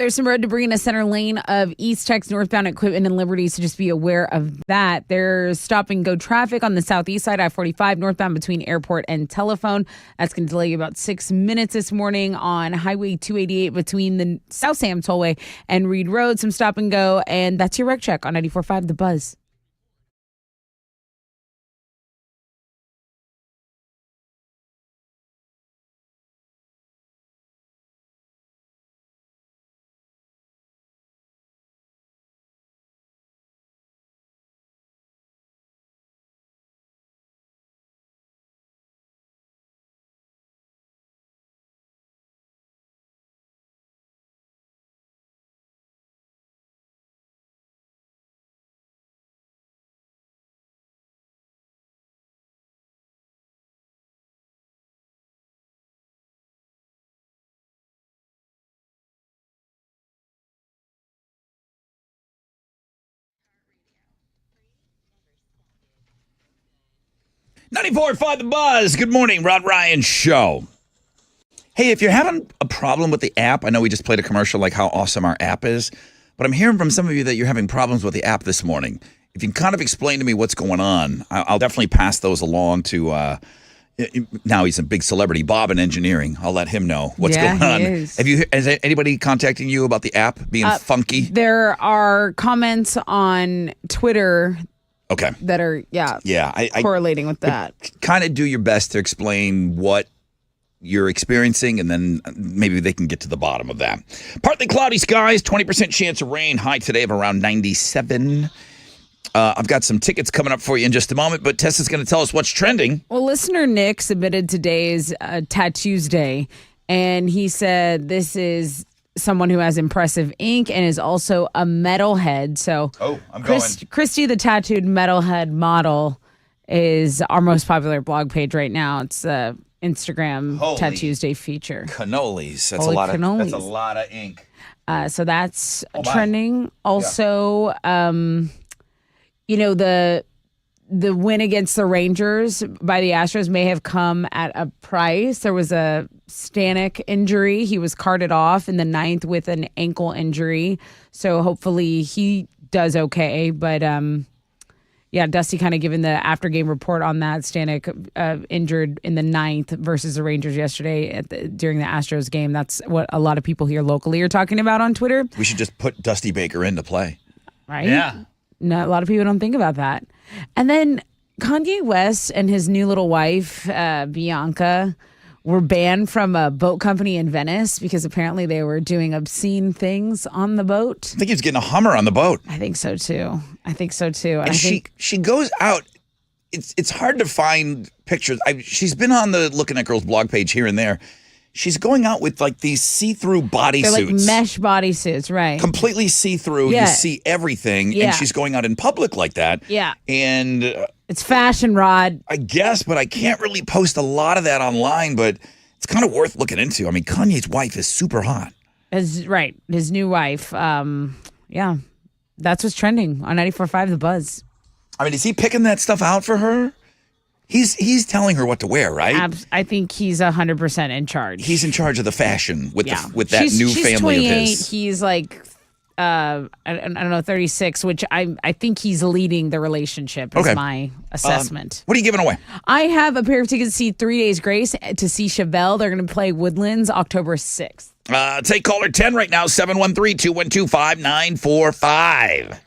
There's some road debris in the center lane of East Tex northbound at Quitman and Liberty, so just be aware of that. There's stop and go traffic on the southeast side, I-45 northbound between Airport and Telephone. That's going to delay you about 6 minutes this morning on Highway 288 between the South Sam Tollway and Reed Road. Some stop and go, and that's your wreck check on 94.5 The Buzz. .94.5 The Buzz. Good morning, Rod Ryan Show. Hey, if you're having a problem with the app, I know we just played a commercial like how awesome our app is, but I'm hearing from some of you that you're having problems with the app this morning. If you can kind of explain to me what's going on, I'll definitely pass those along to, now he's a big celebrity, Bob in engineering. I'll let him know what's going on. Has anybody contacting you about the app being funky? There are comments on Twitter that are, I correlating with that. Kind of do your best to explain what you're experiencing, and then maybe they can get to the bottom of that. Partly cloudy skies, 20% chance of rain, high today of around 97. I've got some tickets coming up for you in just a moment, but Tessa's going to tell us what's trending. Well, listener Nick submitted today's Tattoos Day, and he said this is someone who has impressive ink and is also a metalhead. So, I'm going. Christy, the tattooed metalhead model, is our most popular blog page right now. It's Instagram Holy Tattoos Day feature. Cannolis. That's Holy a lot cannolis. of. That's a lot of ink. So that's trending. Also, you know, the win against the Rangers by the Astros may have come at a price. There was a Stanek injury. He was carted off in the 9th with an ankle injury. So hopefully he does okay. But Dusty kind of giving the after game report on that. Stanek injured in the 9th versus the Rangers yesterday during the Astros game. That's what a lot of people here locally are talking about on Twitter. We should just put Dusty Baker into play. Right? Yeah. No, a lot of people don't think about that. And then Kanye West and his new little wife, Bianca, were banned from a boat company in Venice because apparently they were doing obscene things on the boat. I think he was getting a Hummer on the boat. I think so too. And she goes out. It's hard to find pictures. She's been on the Looking at Girls blog page here and there. She's going out with like these see-through bodysuits. They're like mesh bodysuits, right? Completely see-through. Yeah. You see everything. Yeah. And she's going out in public like that. Yeah. And it's fashion, Rod. I guess, but I can't really post a lot of that online, but it's kind of worth looking into. I mean, Kanye's wife is super hot. His new wife. Yeah. That's what's trending on 94.5 The Buzz. I mean, is he picking that stuff out for her? He's telling her what to wear, right? I think he's 100% in charge. He's in charge of the fashion with that new she's family 28, of his. He's like, I don't know, 36, which I think he's leading the relationship is my assessment. What are you giving away? I have a pair of tickets to see 3 Days Grace to see Chevelle. They're going to play Woodlands October 6th. Take caller 10 right now, 713-212-5945.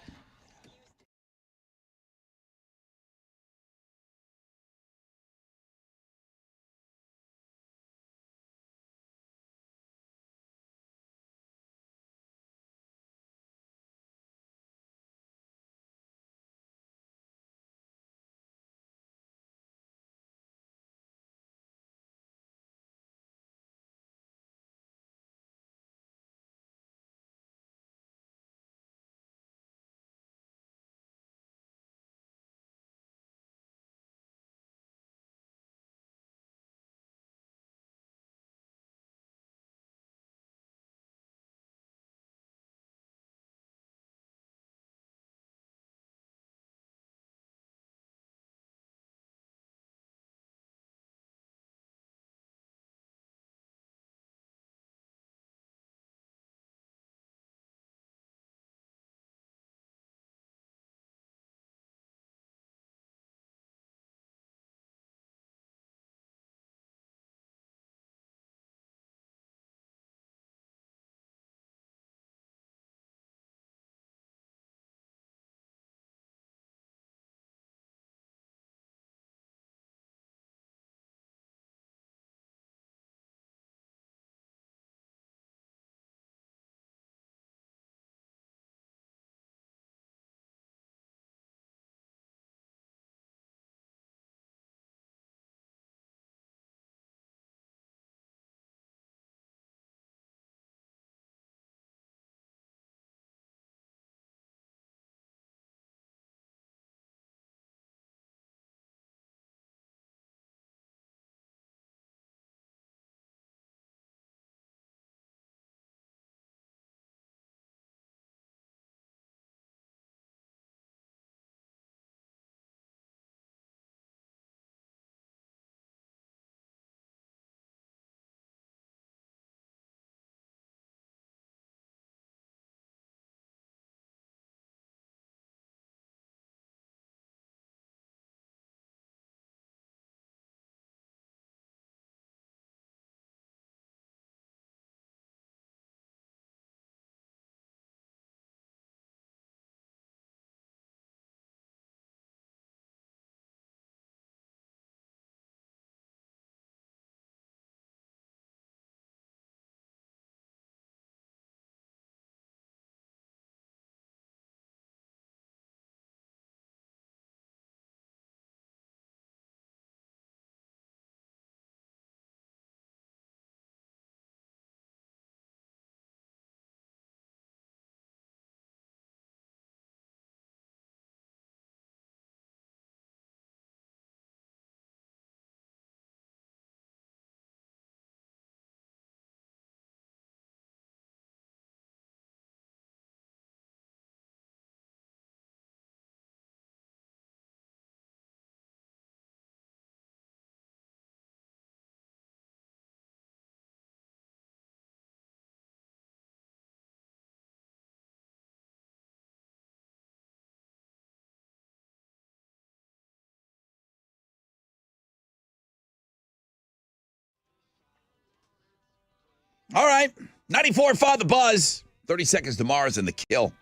All right. 94.5 The Buzz. 30 Seconds to Mars and The Kill.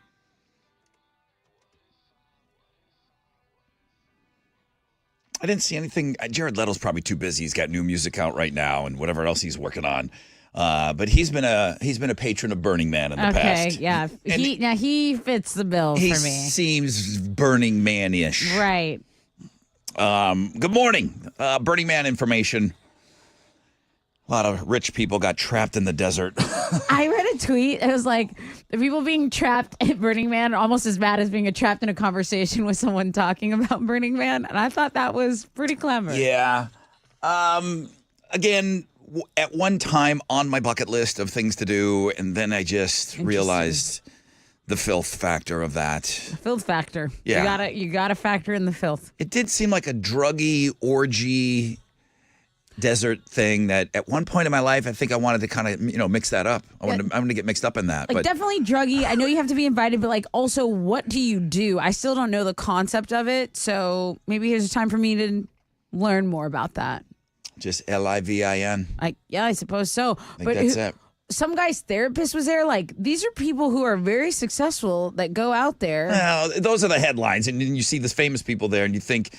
I didn't see anything. Jared Leto's probably too busy. He's got new music out right now and whatever else he's working on. But he's been a patron of Burning Man in the past. Okay, yeah. And He fits the bill he for me. seems Burning Man-ish. Right. Good morning. Burning Man information. A lot of rich people got trapped in the desert. I read a tweet. It was like the people being trapped at Burning Man are almost as bad as being trapped in a conversation with someone talking about Burning Man. And I thought that was pretty clever. Yeah. Again, at one time on my bucket list of things to do, and then I just realized the filth factor of that. Filth factor. Yeah. You gotta factor in the filth. It did seem like a druggy orgy desert thing that at one point in my life I think I wanted to kind of mix that up. I wanted to get mixed up in that. Like but definitely druggy. I know you have to be invited, but like also what do you do? I still don't know the concept of it. So maybe here's a time for me to learn more about that. just LIVIN. Yeah, I suppose so. I think that's it. Some guy's therapist was there. Like, these are people who are very successful that go out there. Well, those are the headlines, and then you see the famous people there, and you think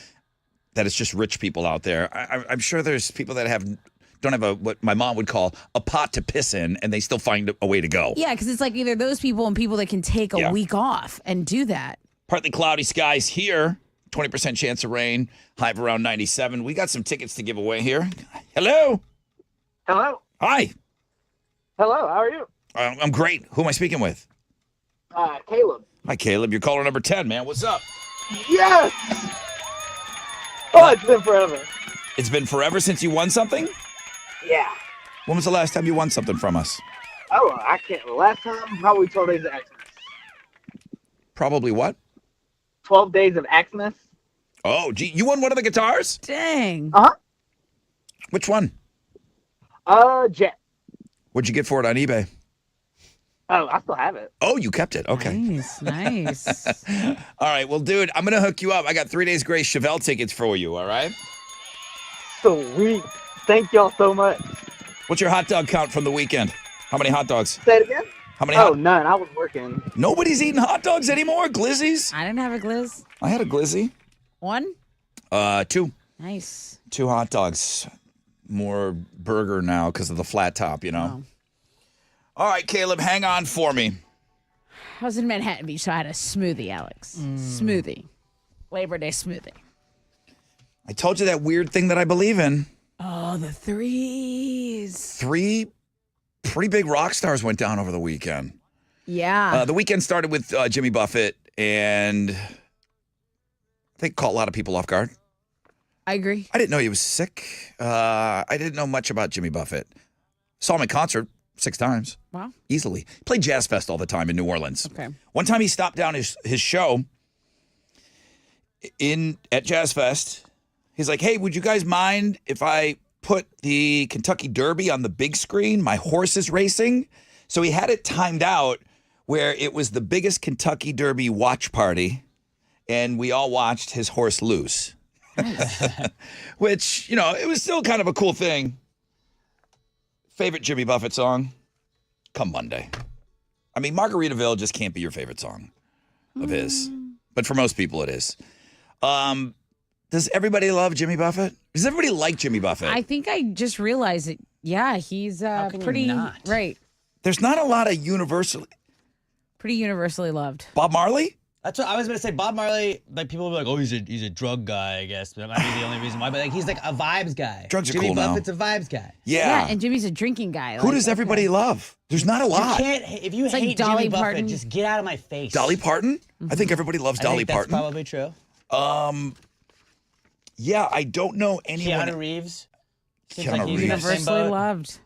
that it's just rich people out there. I'm sure there's people that don't have what my mom would call a pot to piss in, and they still find a way to go. Yeah, because it's like either those people and people that can take a week off and do that. Partly cloudy skies here. 20% chance of rain. High of around 97. We got some tickets to give away here. Hello. Hello. Hi. Hello. How are you? I'm great. Who am I speaking with? Caleb. Hi, Caleb. You're caller number 10, man. What's up? Yes. Oh, it's been forever. It's been forever since you won something? Yeah. When was the last time you won something from us? Oh, I can't. Last time, probably 12 days of Xmas. Probably what? 12 days of Xmas. Oh, gee. You won one of the guitars? Dang. Uh-huh. Which one? Jet. What'd you get for it on eBay? Oh, I still have it. Oh, you kept it. Okay. Nice. All right. Well, dude, I'm going to hook you up. I got 3 days Grace Chevelle tickets for you. All right. Sweet. Thank y'all so much. What's your hot dog count from the weekend? How many hot dogs? Say it again? How many? None. I was working. Nobody's eating hot dogs anymore? Glizzies? I didn't have a glizz. I had a glizzy. One? 2. Nice. 2 hot dogs. More burger now because of the flat top, you know. Oh. All right, Caleb, hang on for me. I was in Manhattan Beach, so I had a smoothie, Alex. Smoothie. Labor Day smoothie. I told you that weird thing that I believe in. Oh, the threes. 3 pretty big rock stars went down over the weekend. Yeah. The weekend started with Jimmy Buffett, and I think caught a lot of people off guard. I agree. I didn't know he was sick. I didn't know much about Jimmy Buffett. Saw him in concert 6 times. Wow. Easily. Played Jazz Fest all the time in New Orleans. Okay. One time he stopped down his show at Jazz Fest. He's like, hey, would you guys mind if I put the Kentucky Derby on the big screen? My horse is racing. So he had it timed out where it was the biggest Kentucky Derby watch party, and we all watched his horse lose. Which, it was still kind of a cool thing. Favorite Jimmy Buffett song? Come Monday. I mean, Margaritaville just can't be your favorite song of his. But for most people, it is. Does everybody love Jimmy Buffett? Does everybody like Jimmy Buffett? I think I just realized it. Yeah, he's pretty not? right. There's not a lot of Pretty universally loved. Bob Marley? That's what I was going to say. Bob Marley, like people will be like, oh, he's a drug guy, I guess. But that might be the only reason why. But like, he's like a vibes guy. Drugs are Jimmy cool now. Buffett's a vibes guy. Yeah. And Jimmy's a drinking guy. Who does everybody love? There's not a lot. You can't. If you It's like hate Dolly Jimmy Parton. Buffett, just get out of my face. Dolly Parton? I think everybody loves I Dolly think that's Parton. probably true. Yeah, I don't know anyone. Keanu Reeves. Seems Keanu like he's in the same Universally boat. loved.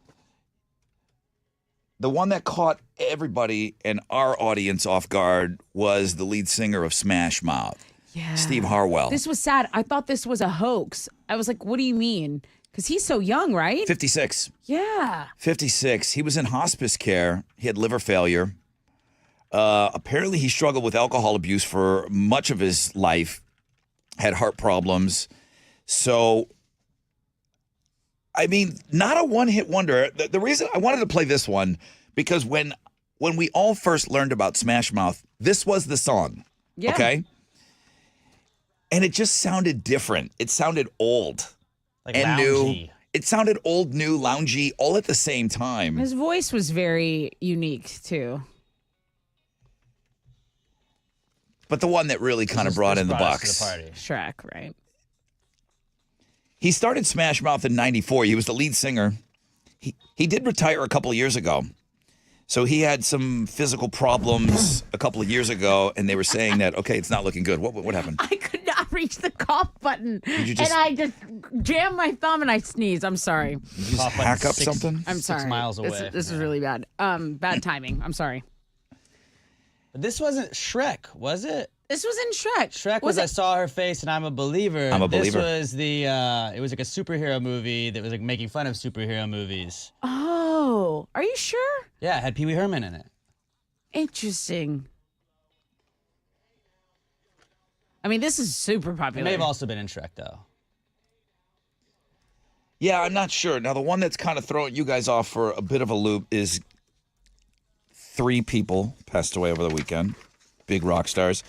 The one that caught everybody and our audience off guard was the lead singer of Smash Mouth, Yeah. Steve Harwell. This was sad. I thought this was a hoax. I was like, what do you mean? Because he's so young, right? 56. Yeah. 56. He was in hospice care. He had liver failure. Apparently, he struggled with alcohol abuse for much of his life, had heart problems. So I mean, not a one-hit wonder. The reason I wanted to play this one because when we all first learned about Smash Mouth, this was the song. Yeah. Okay? And it just sounded different. It sounded old Like and loungy. new. It sounded old, new, loungy, all at the same time. His voice was very unique too. But the one that really kind of brought in the brought us to bucks. the party. Shrek, right? He started Smash Mouth in 94. He was the lead singer. He did retire a couple of years ago. So he had some physical problems a couple of years ago, and they were saying that, okay, it's not looking good. What happened? I could not reach the cough button. you just- and I just jammed my thumb and I sneezed. I'm sorry. Did you just Pop hack up six- something? I'm sorry. 6 miles away. This is really bad. Bad timing. I'm sorry. But this wasn't Shrek, was it? This was in Shrek. Shrek was I Saw Her Face and I'm a Believer. I'm a Believer. This was it was like a superhero movie that was like making fun of superhero movies. Oh, are you sure? Yeah, it had Pee Wee Herman in it. Interesting. I mean, this is super It popular. may have also been in Shrek though. Yeah, I'm not sure. Now, the one that's kind of throwing you guys off for a bit of a loop is 3 people passed away over the weekend. Big rock stars.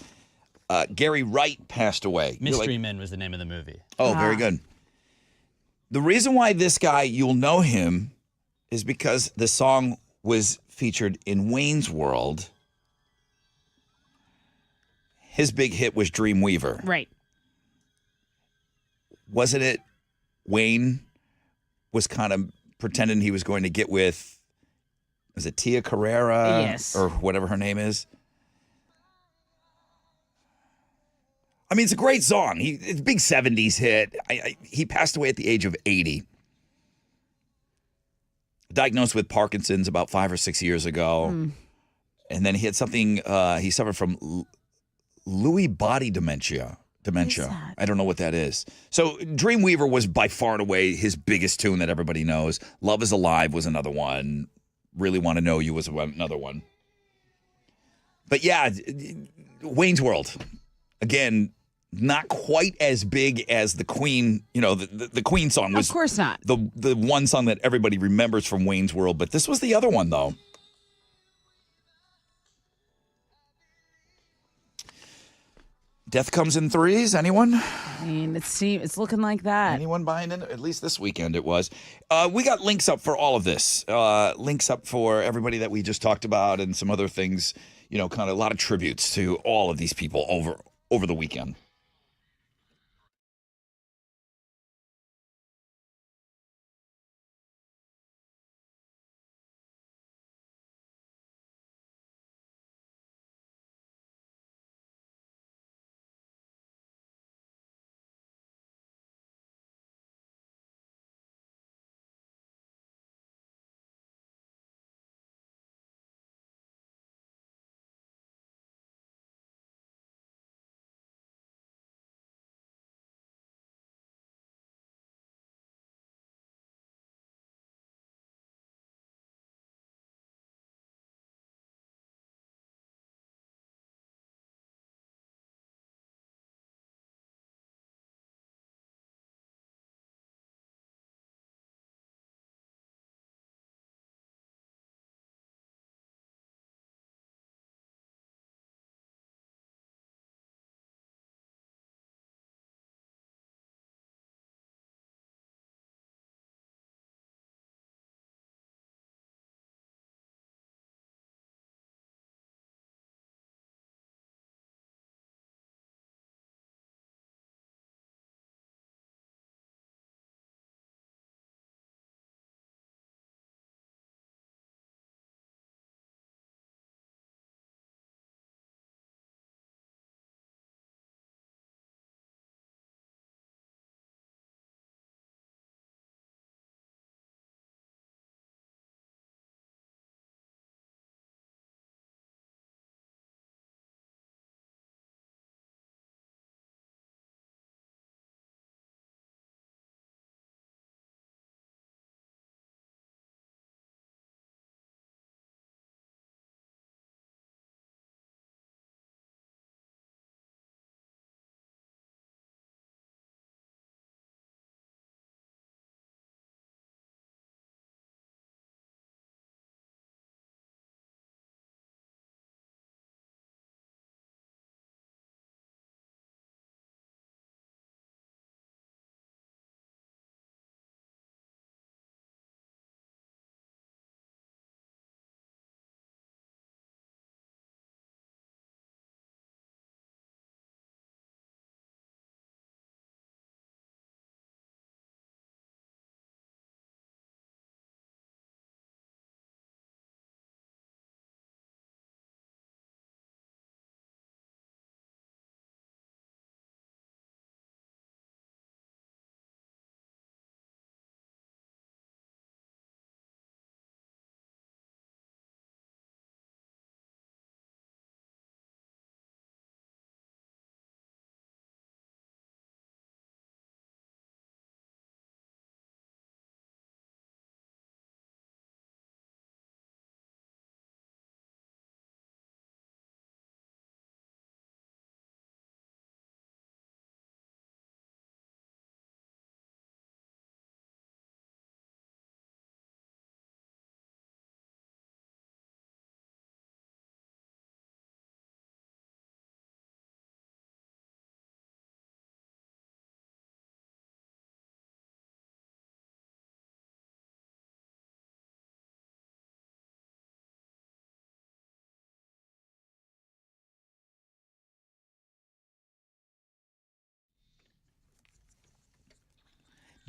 Gary Wright passed away. You're Mystery like, Men was the name of the movie. oh, very good. The reason why this guy, you'll know him, is because the song was featured in Wayne's World. His big hit was Dreamweaver. Right. Wasn't it Wayne was kind of pretending he was going to get with, is it Tia Carrera? Yes. Or whatever her name is? I mean, it's a great song. It's a big 70s hit. He passed away at the age of 80. Diagnosed with Parkinson's about 5 or 6 years ago. And then he had something, he suffered from Lewy body dementia. that? I don't know what that is. So Dreamweaver was by far and away his biggest tune that everybody knows. Love is Alive was another one. Really Want to Know You was another one. But yeah, Wayne's World. Again, not quite as big as the Queen, the Queen song was. Of course not. The one song that everybody remembers from Wayne's World, but this was the other one though. Death comes in threes. Anyone? I mean, it's looking like that. Anyone buying in? At least this weekend it was. We got links up for all of this. Links up for everybody that we just talked about and some other things. Kind of a lot of tributes to all of these people over the weekend.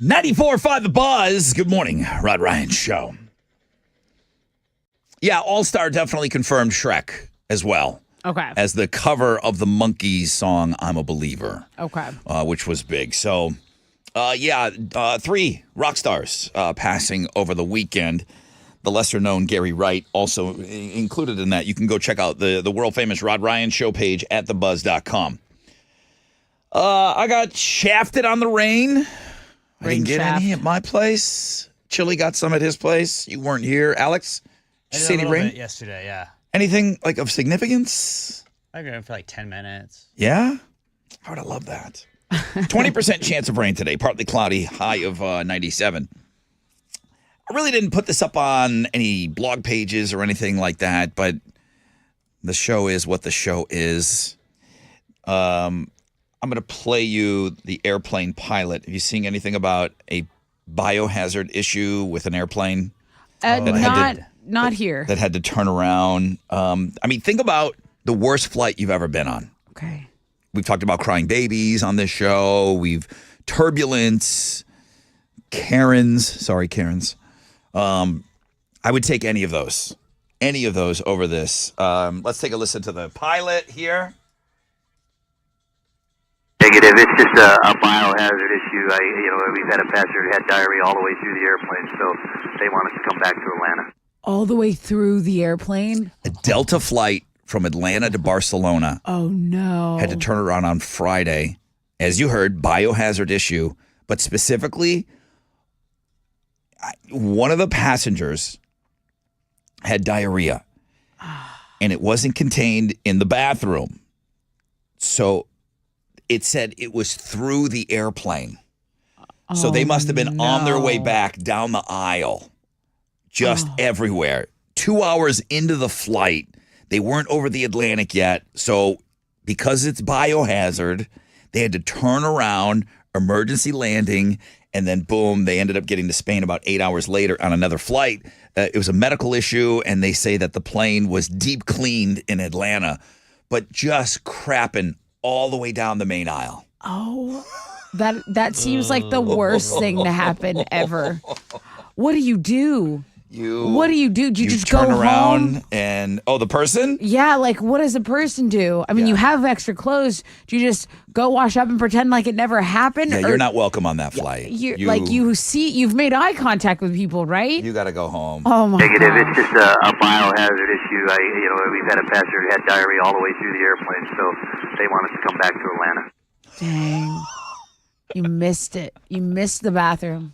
94.5 The Buzz. Good morning, Rod Ryan Show. Yeah, All-Star definitely confirmed Shrek as well. Okay. As the cover of the Monkees song, I'm a Believer. Okay. Which was big. So, 3 rock stars passing over the weekend. The lesser-known Gary Wright also included in that. You can go check out the world-famous Rod Ryan Show page at thebuzz.com. I got shafted on the rain. I didn't get any at my place. Chili got some at his place. You weren't here. Alex, did you see any rain? Yesterday, yeah. Anything like of significance? I got for like 10 minutes. Yeah? I would have loved that. 20% chance of rain today, partly cloudy, high of 97. I really didn't put this up on any blog pages or anything like that, but the show is what the show is. I'm going to play you the airplane pilot. Have you seen anything about a biohazard issue with an airplane? Not here. That had to turn around. Think about the worst flight you've ever been on. Okay. We've talked about crying babies on this show. We've turbulence, Karens. I would take any of those over this. Let's take a listen to the pilot here. Negative. It's just a biohazard issue. We've had a passenger who had diarrhea all the way through the airplane, so they want us to come back to Atlanta. All the way through the airplane? A Delta flight from Atlanta to Barcelona. Oh, no. Had to turn around on Friday. As you heard, biohazard issue. But specifically, one of the passengers had diarrhea. And it wasn't contained in the bathroom. So it said it was through the airplane. So they must have been on their way back down the aisle, just everywhere. 2 hours into the flight, they weren't over the Atlantic yet. So because it's biohazard, they had to turn around, emergency landing, and then boom, they ended up getting to Spain about 8 hours later on another flight. It was a medical issue, and they say that the plane was deep cleaned in Atlanta, but just crapping all the way down the main aisle. Oh, that seems like the worst thing to happen ever. What do you do? What do you do? Do you just turn go around home? and the person? Yeah, like what does a person do? I mean, you have extra clothes. Do you just go wash up and pretend like it never happened? Yeah, you're not welcome on that flight. You've made eye contact with people, right? You got to go home. Oh my Negative. God. It's just a biohazard issue. We've had a passenger who had diarrhea all the way through the airplane, so they want us to come back to Atlanta. Dang. You missed it. You missed the bathroom.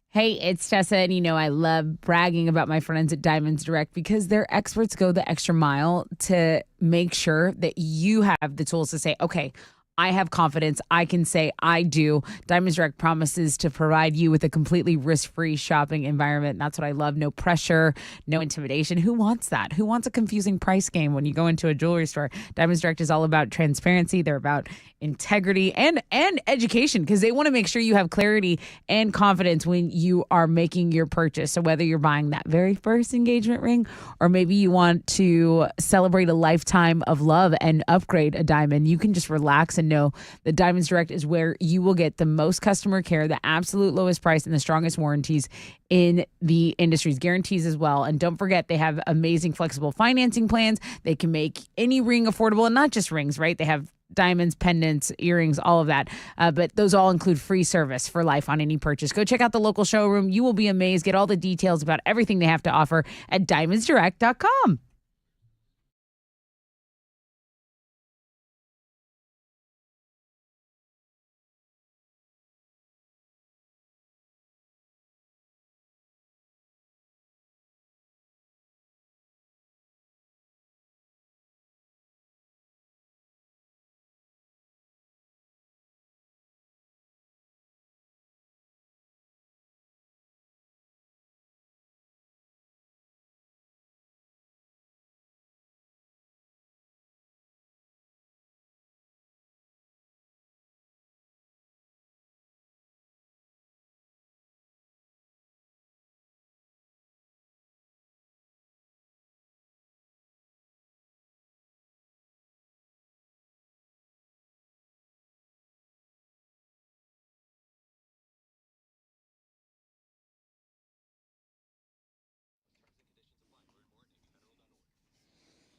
Hey, it's Tessa, and I love bragging about my friends at Diamonds Direct because their experts go the extra mile to make sure that you have the tools to say, okay, I have confidence. I can say I do. Diamonds Direct promises to provide you with a completely risk-free shopping environment. And that's what I love. No pressure, no intimidation. Who wants that? Who wants a confusing price game when you go into a jewelry store? Diamonds Direct is all about transparency. They're about integrity and education because they want to make sure you have clarity and confidence when you are making your purchase. So whether you're buying that very first engagement ring or maybe you want to celebrate a lifetime of love and upgrade a diamond, you can just relax and know that Diamonds Direct is where you will get the most customer care, the absolute lowest price, and the strongest warranties in the industry's guarantees as well. And don't forget, they have amazing flexible financing plans. They can make any ring affordable, and not just rings, right? They have diamonds, pendants, earrings, all of that. But those all include free service for life on any purchase. Go check out the local showroom. You will be amazed. Get all the details about everything they have to offer at diamondsdirect.com.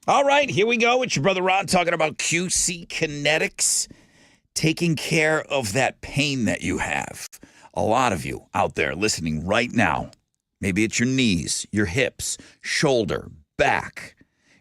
All right, here we go. It's your brother Ron talking about QC Kinetics, taking care of that pain that you have. A lot of you out there listening right now, maybe it's your knees, your hips, shoulder, back.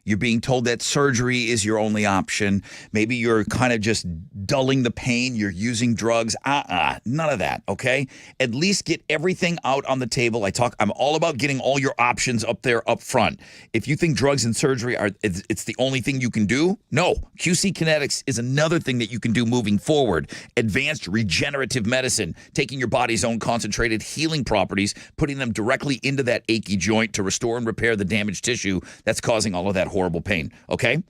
You're being told that surgery is your only option. Maybe you're kind of just dulling the pain. You're using drugs. None of that, okay? At least get everything out on the table. I'm all about getting all your options up there up front. If you think drugs and surgery it's the only thing you can do, no. QC Kinetics is another thing that you can do moving forward. Advanced regenerative medicine, taking your body's own concentrated healing properties, putting them directly into that achy joint to restore and repair the damaged tissue that's causing all of that horrible pain, okay?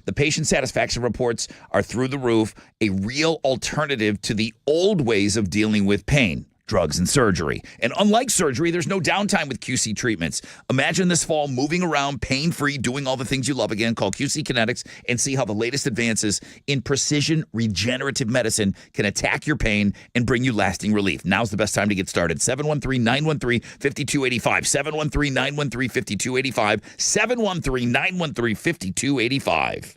The patient satisfaction reports are through the roof, a real alternative to the old ways of dealing with pain, drugs and surgery. And unlike surgery, there's no downtime with QC treatments. Imagine this fall moving around pain-free, doing all the things you love again. Call QC Kinetics and see how the latest advances in precision regenerative medicine can attack your pain and bring you lasting relief. Now's the best time to get started. 713-913-5285. 713-913-5285. 713-913-5285.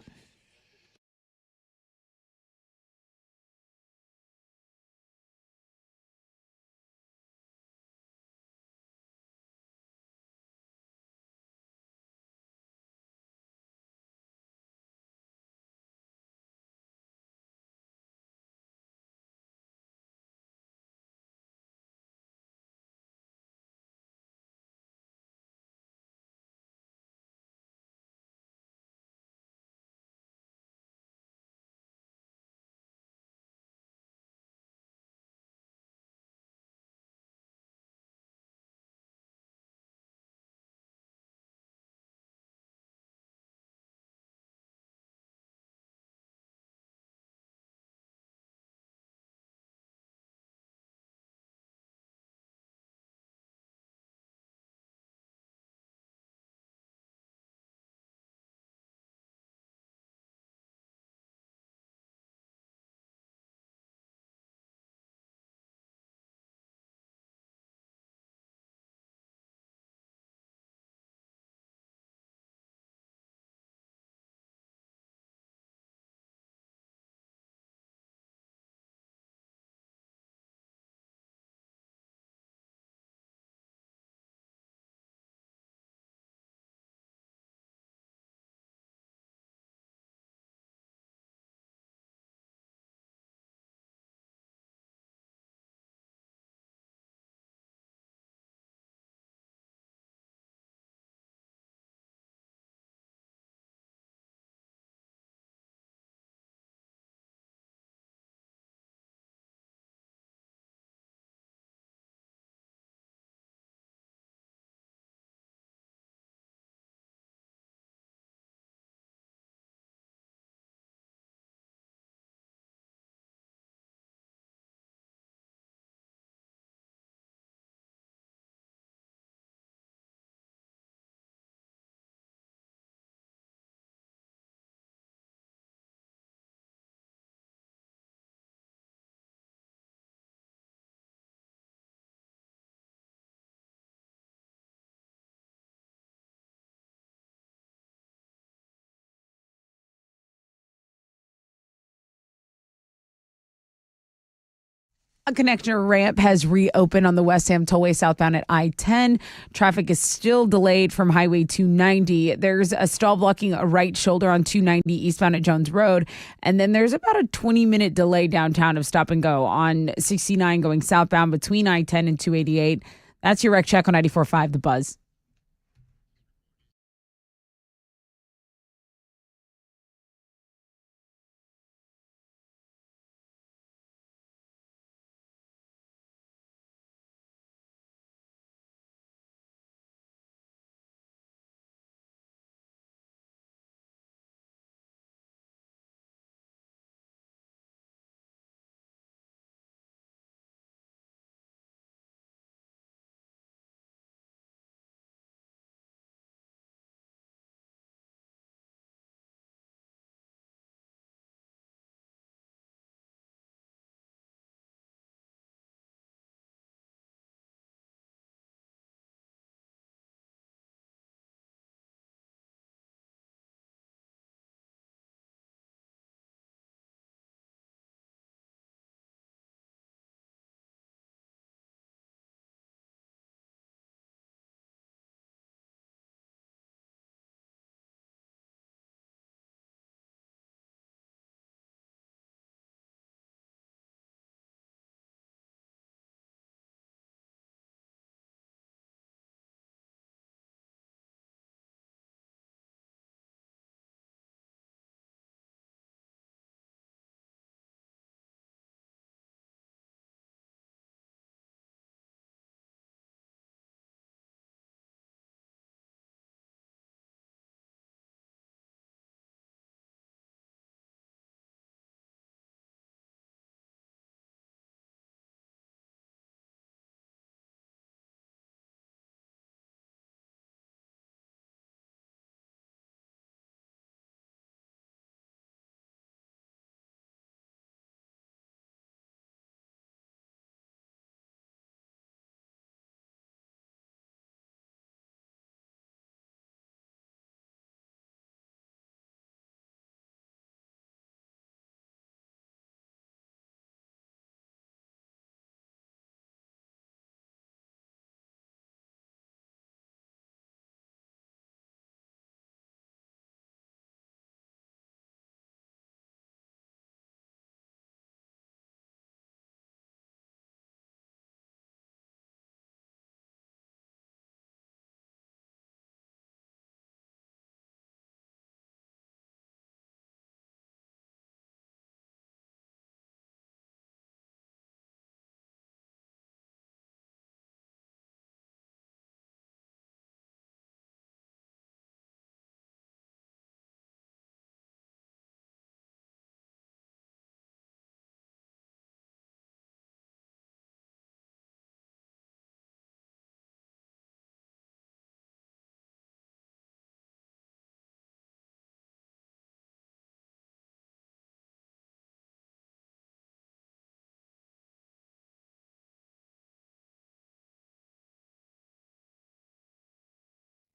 A connector ramp has reopened on the West Ham Tollway southbound at I-10. Traffic is still delayed from Highway 290. There's a stall blocking a right shoulder on 290 eastbound at Jones Road. And then there's about a 20-minute delay downtown of stop and go on 69 going southbound between I-10 and 288. That's your wreck check on 94.5 The Buzz.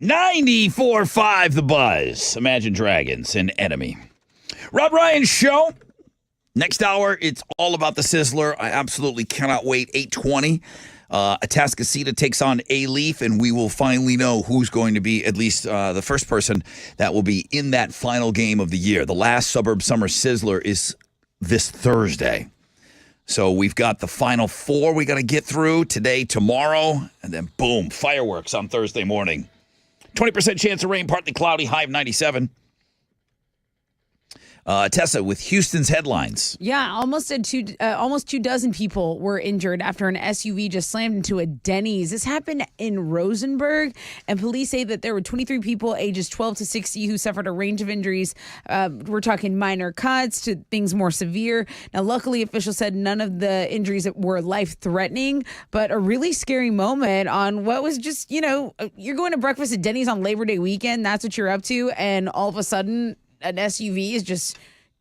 94.5 The Buzz. Imagine Dragons, an enemy. Rob Ryan Show. Next hour, it's all about the Sizzler. I absolutely cannot wait. 8:20. Atascocita takes on A-Leaf, and we will finally know who's going to be at least the first person that will be in that final game of the year. The last Suburb Summer Sizzler is this Thursday. So we've got the final four we got to get through today, tomorrow, and then boom, fireworks on Thursday morning. 20% chance of rain, partly cloudy, high of 97. Tessa with Houston's headlines. Yeah, almost 24 people were injured after an SUV just slammed into a Denny's. This happened in Rosenberg, and police say that there were 23 people ages 12 to 60 who suffered a range of injuries. We're talking minor cuts to things more severe. Now, luckily, officials said none of the injuries were life-threatening, but a really scary moment on what was just, you're going to breakfast at Denny's on Labor Day weekend. That's what you're up to, and all of a sudden, an SUV is just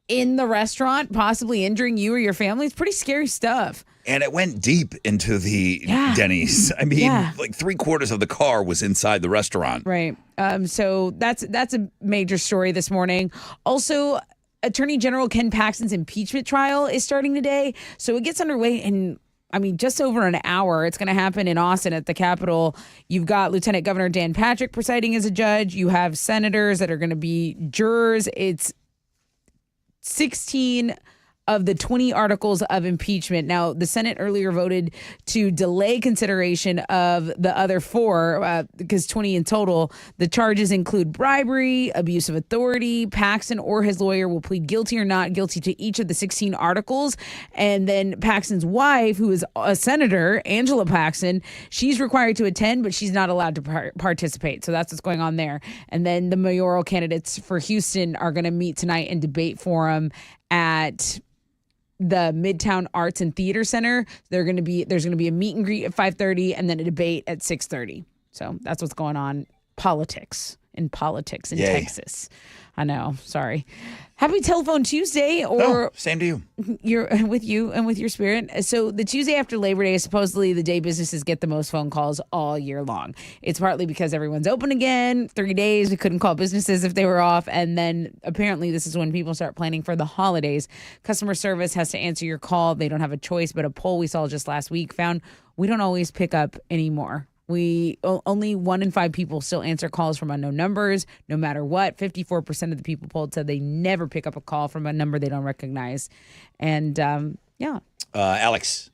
in the restaurant, possibly injuring you or your family. It's pretty scary stuff. And it went deep into the Denny's. I mean, like 3/4 of the car was inside the restaurant. Right. So that's a major story this morning. Also, Attorney General Ken Paxton's impeachment trial is starting today. So it gets underway in just over an hour. It's going to happen in Austin at the Capitol. You've got Lieutenant Governor Dan Patrick presiding as a judge. You have senators that are going to be jurors. It's 16 of the 20 articles of impeachment. Now, the Senate earlier voted to delay consideration of the other 4, because 20 in total. The charges include bribery, abuse of authority. Paxton or his lawyer will plead guilty or not guilty to each of the 16 articles. And then Paxton's wife, who is a senator, Angela Paxton, she's required to attend, but she's not allowed to participate. So that's what's going on there. And then the mayoral candidates for Houston are going to meet tonight in debate forum at the Midtown Arts and Theater Center. There's going to be a meet and greet at 5:30 and then a debate at 6:30. So that's what's going on. Politics in Yay. Texas. I know. Sorry. Happy Telephone Tuesday, or same to you. You're with you and with your spirit. So the Tuesday after Labor Day is supposedly the day businesses get the most phone calls all year long. It's partly because everyone's open again. 3 days we couldn't call businesses if they were off, and then apparently this is when people start planning for the holidays. Customer service has to answer your call. They don't have a choice, but a poll we saw just last week found we don't always pick up anymore. Only 1 in 5 people still answer calls from unknown numbers, no matter what. 54% of the people polled said they never pick up a call from a number they don't recognize. And Alex,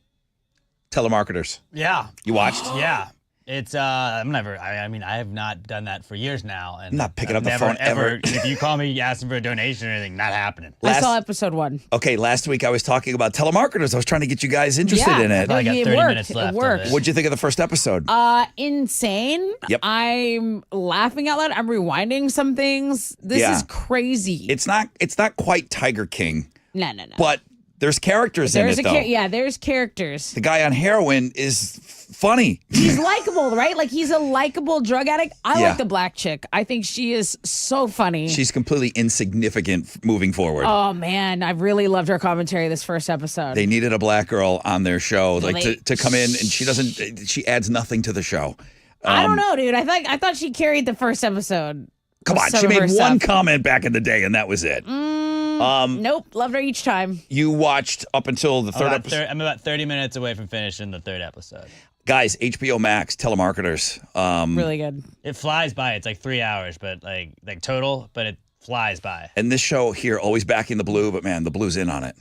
telemarketers. Yeah. You watched? Yeah. It's I have not done that for years now, and I'm not picking up the never, phone ever. If you call me asking for a donation or anything, not happening. I saw episode 1. Okay, last week I was talking about telemarketers. I was trying to get you guys interested in it. I got 30 minutes left. It worked. What'd you think of the first episode? Insane. Yep. I'm laughing out loud. I'm rewinding some things. This is crazy. It's not quite Tiger King. No. But there's characters in it, though. There's characters. The guy on heroin is funny. He's likable, right? Like, he's a likable drug addict. I like the black chick. I think she is so funny. She's completely insignificant moving forward. Oh, man. I really loved her commentary this first episode. They needed a black girl on their show to come in, and she adds nothing to the show. I don't know, dude. I thought she carried the first episode. Come on. She made one comment back in the day, and that was it. Nope. Loved her each time. You watched up until the third episode? I'm about 30 minutes away from finishing the 3rd episode. Guys, HBO Max, telemarketers. Really good. It flies by. It's like 3 hours, but like total, but it flies by. And this show here, always backing the blue, but man, the blue's in on it.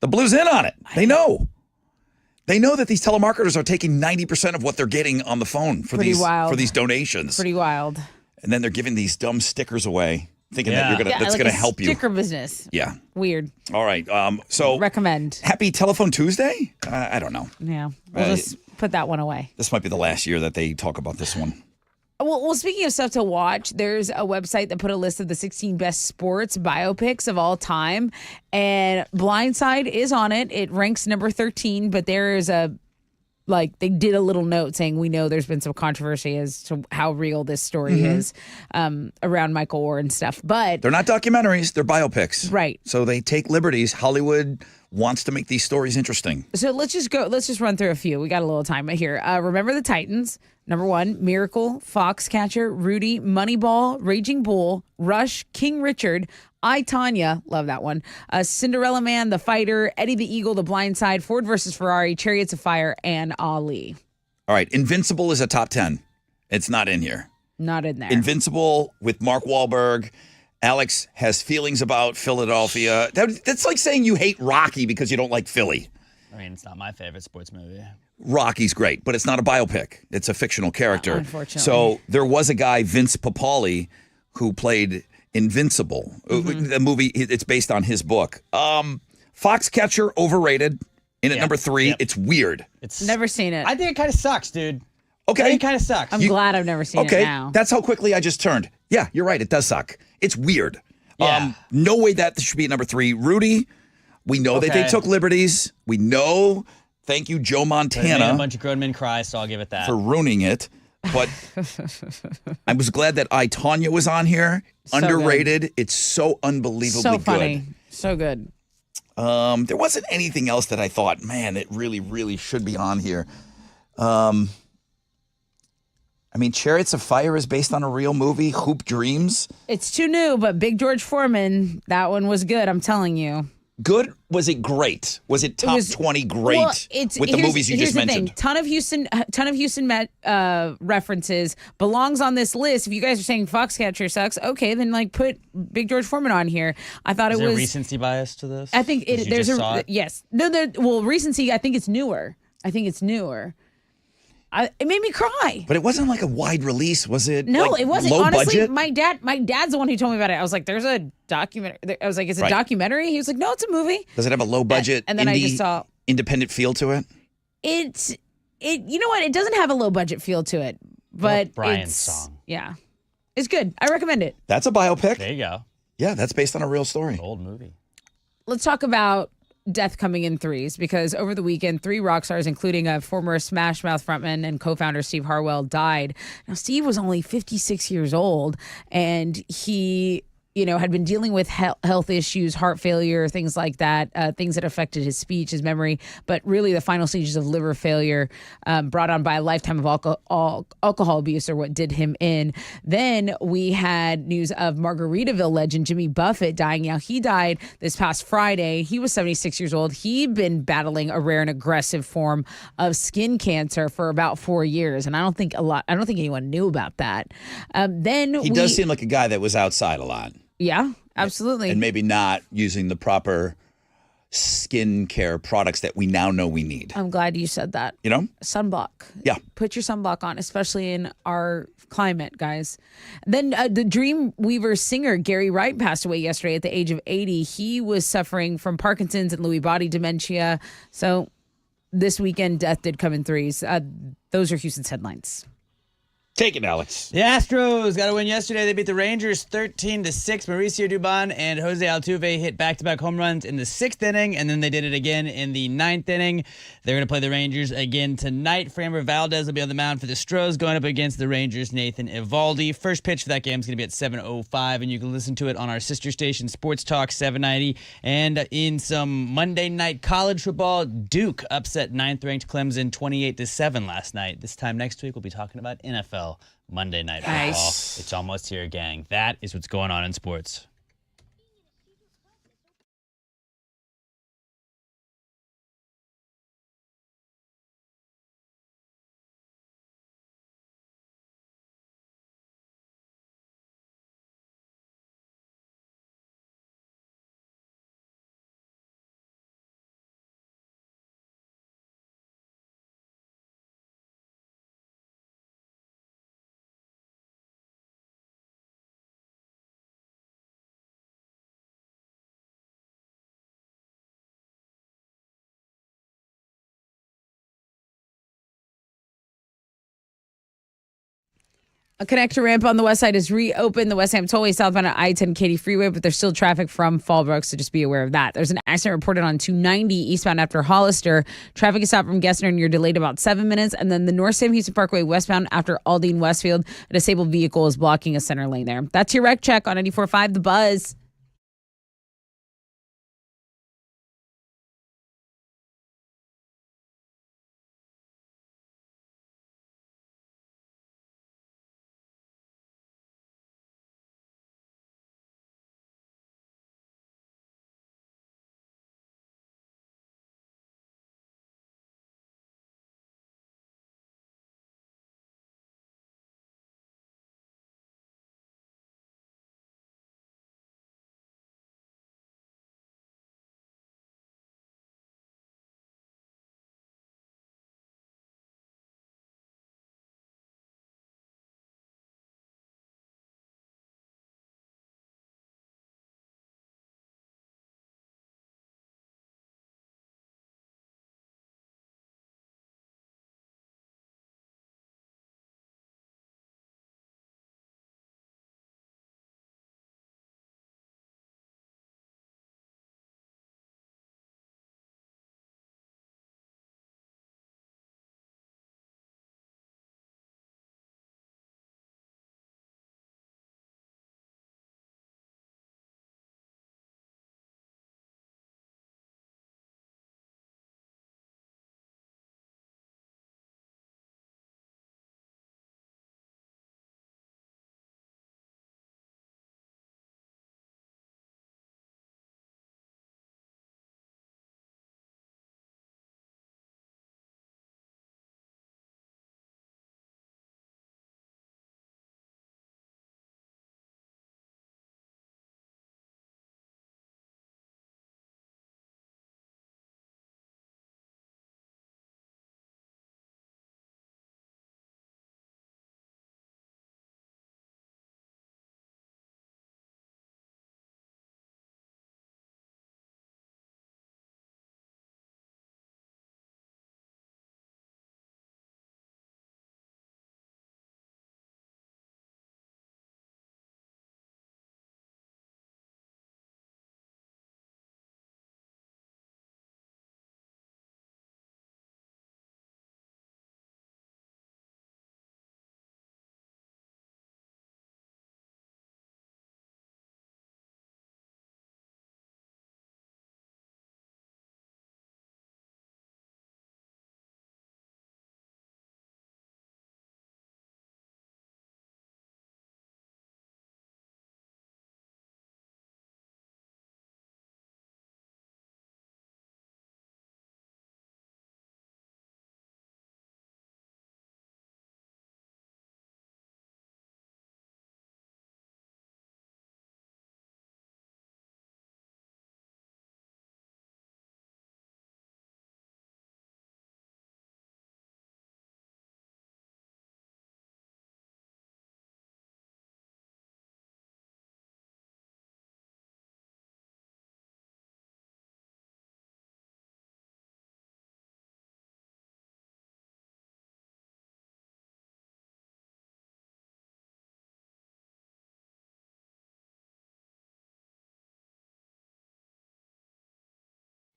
The blue's in on it. They know. They know that these telemarketers are taking 90% of what they're getting on the phone for these donations. Pretty wild. And then they're giving these dumb stickers away, thinking that that's like going to help you. Sticker business. Yeah. Weird. All right. So recommend. Happy Telephone Tuesday? I don't know. Yeah. We'll just put that one away. This might be the last year that they talk about this one. Well, speaking of stuff to watch, there's a website that put a list of the 16 best sports biopics of all time, and Blindside is on it. It ranks number 13, but there is they did a little note saying, we know there's been some controversy as to how real this story is around Michael Oher and stuff. But they're not documentaries, they're biopics. Right. So they take liberties. Hollywood wants to make these stories interesting. So let's just run through a few. We got a little time here. Remember the Titans. Number 1, Miracle, Foxcatcher, Rudy, Moneyball, Raging Bull, Rush, King Richard, I, Tanya, love that one, Cinderella Man, The Fighter, Eddie the Eagle, The Blind Side, Ford versus Ferrari, Chariots of Fire, and Ali. All right, Invincible is a top 10. It's not in here. Not in there. Invincible with Mark Wahlberg. Alex has feelings about Philadelphia. That's like saying you hate Rocky because you don't like Philly. I mean, it's not my favorite sports movie. Rocky's great, but it's not a biopic. It's a fictional character. Unfortunately. So there was a guy, Vince Papale, who played Invincible. The movie, it's based on his book. Foxcatcher, overrated. In at number 3, it's weird. It's Never seen it. I think it kind of sucks, dude. Okay. I think it kind of sucks. I'm glad I've never seen it now. That's how quickly I just turned. Yeah, you're right. It does suck. It's weird. Yeah. No way that should be at number 3. Rudy, we know that they Okay. took liberties. We know. Thank you, Joe It made Montana, a bunch of grown men cry, so I'll give it that. for ruining it. But I was glad that I, Tanya was on here. So Underrated. It's so unbelievably So good. funny. So good. There wasn't anything else that I thought, man, it really, really should be on here. I mean, Chariots of Fire is based on a real movie, Hoop Dreams. It's too new, but Big George Foreman, that one was good, I'm telling you. Good? Was it great? Was it top 20 great Well, with the movies you here's just the mentioned? Thing. Ton of Houston references belongs on this list. If you guys are saying Foxcatcher sucks, okay, then like put Big George Foreman on here. I thought Is it there was recency bias to this? I think Because you there's just a saw it? yes. No, well, recency. I think it's newer. It made me cry. But it wasn't like a wide release, was it? No, Like, it wasn't. Low Honestly, budget? my dad's the one who told me about it. I was like, "There's a documentary." I was like, "It's a Right. documentary." He was like, "No, it's a movie." Does it have a low budget, and then I just saw independent feel to it? it. You know what? It doesn't have a low budget feel to it, but Brian's it's, song. Yeah, it's good. I recommend it. That's a biopic. There you go. Yeah, that's based on a real story. Old movie. Let's talk about death coming in threes, because over the weekend, 3 rock stars, including a former Smash Mouth frontman and co-founder Steve Harwell, died. Now, Steve was only 56 years old, and he, had been dealing with health issues, heart failure, things like that, things that affected his speech, his memory, but really the final stages of liver failure brought on by a lifetime of alcohol abuse are what did him in. Then we had news of Margaritaville legend Jimmy Buffett dying. Now, he died this past Friday. He was 76 years old. He'd been battling a rare and aggressive form of skin cancer for about 4 years, and I don't think anyone knew about that. He does seem like a guy that was outside a lot. Yeah, absolutely. And maybe not using the proper skincare products that we now know we need. I'm glad you said that. Sunblock. Yeah. Put your sunblock on, especially in our climate, guys. Then the Dreamweaver singer Gary Wright passed away yesterday at the age of 80. He was suffering from Parkinson's and Lewy body dementia. So this weekend, death did come in threes. Those are Houston's headlines. Take it, Alex. The Astros got a win yesterday. They beat the Rangers 13-6. Mauricio Dubon and Jose Altuve hit back-to-back home runs in the 6th inning, and then they did it again in the 9th inning. They're going to play the Rangers again tonight. Framber Valdez will be on the mound for the Stros, going up against the Rangers' Nathan Eovaldi. First pitch for that game is going to be at 7:05, and you can listen to it on our sister station, Sports Talk 790. And in some Monday night college football, Duke upset 9th-ranked Clemson 28-7 last night. This time next week, we'll be talking about NFL Monday Night Football. Nice. It's almost here, gang. That is what's going on in sports. A connector ramp on the west side is reopened. The West Ham Tollway southbound at I-10 Katy Freeway, but there's still traffic from Fallbrook, so just be aware of that. There's an accident reported on 290 eastbound after Hollister. Traffic is stopped from Gessner and you're delayed about 7 minutes. And then the North Sam Houston Parkway westbound after Aldine Westfield, a disabled vehicle is blocking a center lane there. That's your wreck check on 94.5 The Buzz.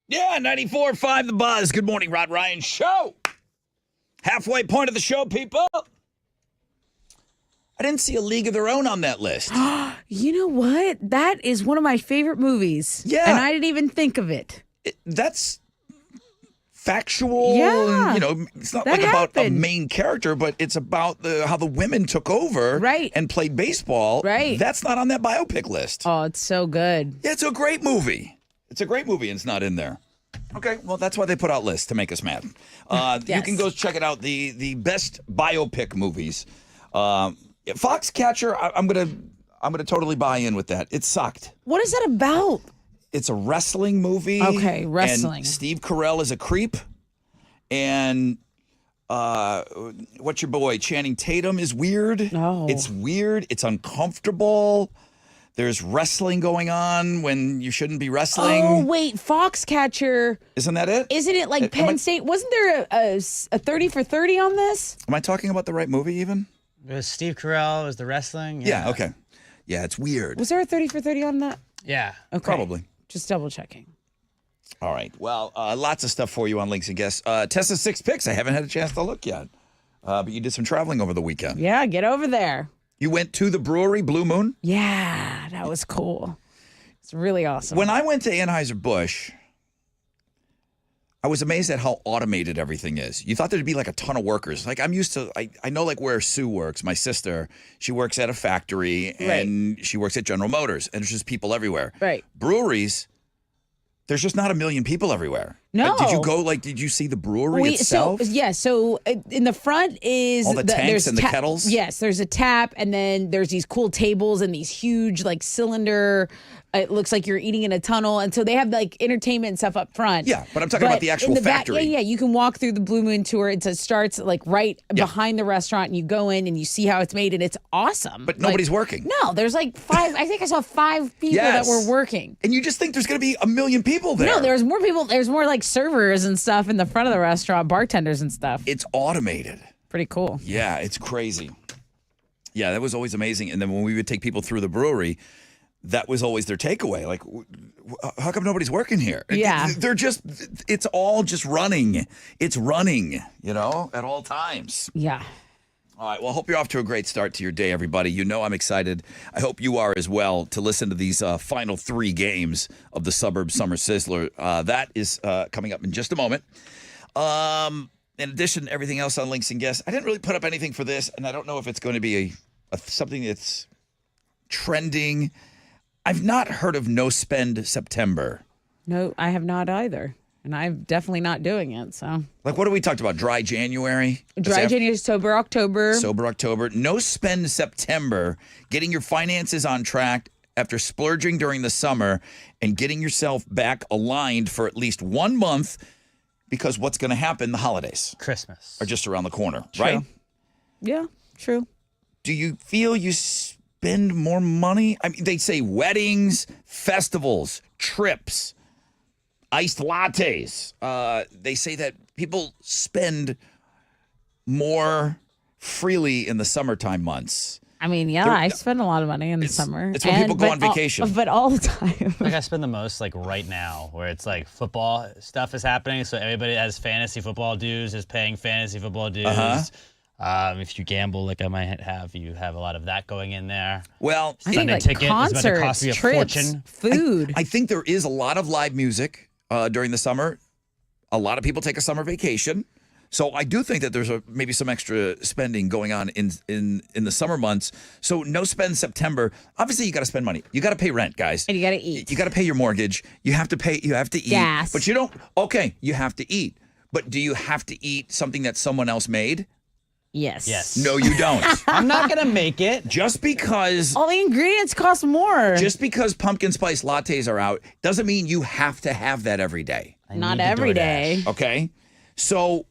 Yeah, 94.5 The Buzz. Good morning, Rod Ryan Show. Halfway point of the show, people. I didn't see A League of Their Own on that list. You know what? That is one of my favorite movies. Yeah. And I didn't even think of it. That's factual. Yeah. And, it's not That like about a happened. main character, but it's about how the women took over and played baseball. Right. That's not on that biopic list. Oh, it's so good. Yeah, it's a great movie. It's a great movie, and it's not in there. Okay, well, that's why they put out lists, to make us mad. You can go check it out, the best biopic movies. Foxcatcher, I'm gonna totally buy in with that. It sucked. What is that about? It's a wrestling movie. Okay, wrestling. And Steve Carell is a creep, and what's your boy Channing Tatum is weird. Oh. It's weird. It's uncomfortable. There's wrestling going on when you shouldn't be wrestling. Oh, wait, Foxcatcher. Isn't that it? Isn't it like Penn State? Wasn't there a 30 for 30 on this? Am I talking about the right movie even? It was Steve Carell. It was the wrestling. Yeah, okay. Yeah, it's weird. Was there a 30 for 30 on that? Yeah. Okay. Probably. Just double checking. All right. Well, lots of stuff for you on Links and Guests. Tessa's 6 picks. I haven't had a chance to look yet. But you did some traveling over the weekend. Yeah, get over there. You went to the brewery, Blue Moon? Yeah, that was cool. It's really awesome. When I went to Anheuser-Busch, I was amazed at how automated everything is. You thought there'd be like a ton of workers. Like I'm used to, I know like where Sue works, my sister. She works at a factory and she works at General Motors, and there's just people everywhere. Right. Breweries, there's just not a million people everywhere. No. Did you go, did you see the brewery itself? So in the front is all the tanks there's and the kettles? Yes, there's a tap, and then there's these cool tables and these huge like cylinder. It looks like you're eating in a tunnel, and so they have like entertainment and stuff up front. Yeah, but I'm talking about the actual in the factory. Back, yeah, you can walk through the Blue Moon tour. It starts like right behind the restaurant, and you go in and you see how it's made, and it's awesome. But nobody's working. No, there's like 5. I think I saw 5 people that were working. And you just think there's going to be a million people there. No, there's more people. There's more like servers and stuff in the front of the restaurant, bartenders and stuff. It's automated. Pretty cool. Yeah, it's crazy. Yeah, that was always amazing. And then when we would take people through the brewery, that was always their takeaway. Like, how come nobody's working here? Yeah. They're just, it's all just running. It's running, at all times. Yeah. All right. Well, I hope you're off to a great start to your day, everybody. I'm excited. I hope you are as well to listen to these final 3 games of the Suburb Summer Sizzler. That is coming up in just a moment. In addition to everything else on Links and Guests, I didn't really put up anything for this, and I don't know if it's going to be something that's trending. I've not heard of No Spend September. No, I have not either. And I'm definitely not doing it. So, like, what have we talked about? Dry January? Dry January, Sober October. Sober October. No Spend September. Getting your finances on track after splurging during the summer and getting yourself back aligned for at least 1 month, because what's going to happen? The holidays. Christmas. Are just around the corner, True. right? Yeah, true. Do you feel you spend more money? I mean, they say weddings, festivals, trips, iced lattes. They say that people spend more freely in the summertime months. I mean, yeah, I spend a lot of money in the summer. It's when people go on vacation. But all the time. Like I spend the most like right now, where it's like football stuff is happening. So everybody that has fantasy football dues is paying fantasy football dues. If you gamble, like I might have, you have a lot of that going in there. Well, Sunday ticket is about to cost me a fortune. Food. I think there is a lot of live music during the summer. A lot of people take a summer vacation. So I do think that there's maybe some extra spending going on in the summer months. So no spend September. Obviously, you got to spend money. You got to pay rent, guys. And you got to eat. You got to pay your mortgage. You have to pay. You have to eat. Gas. But you don't. Okay, you have to eat. But do you have to eat something that someone else made? Yes. No, you don't. I'm not gonna make it. Just because all the ingredients cost more. Just because pumpkin spice lattes are out doesn't mean you have to have that every day. Not every day. Okay. So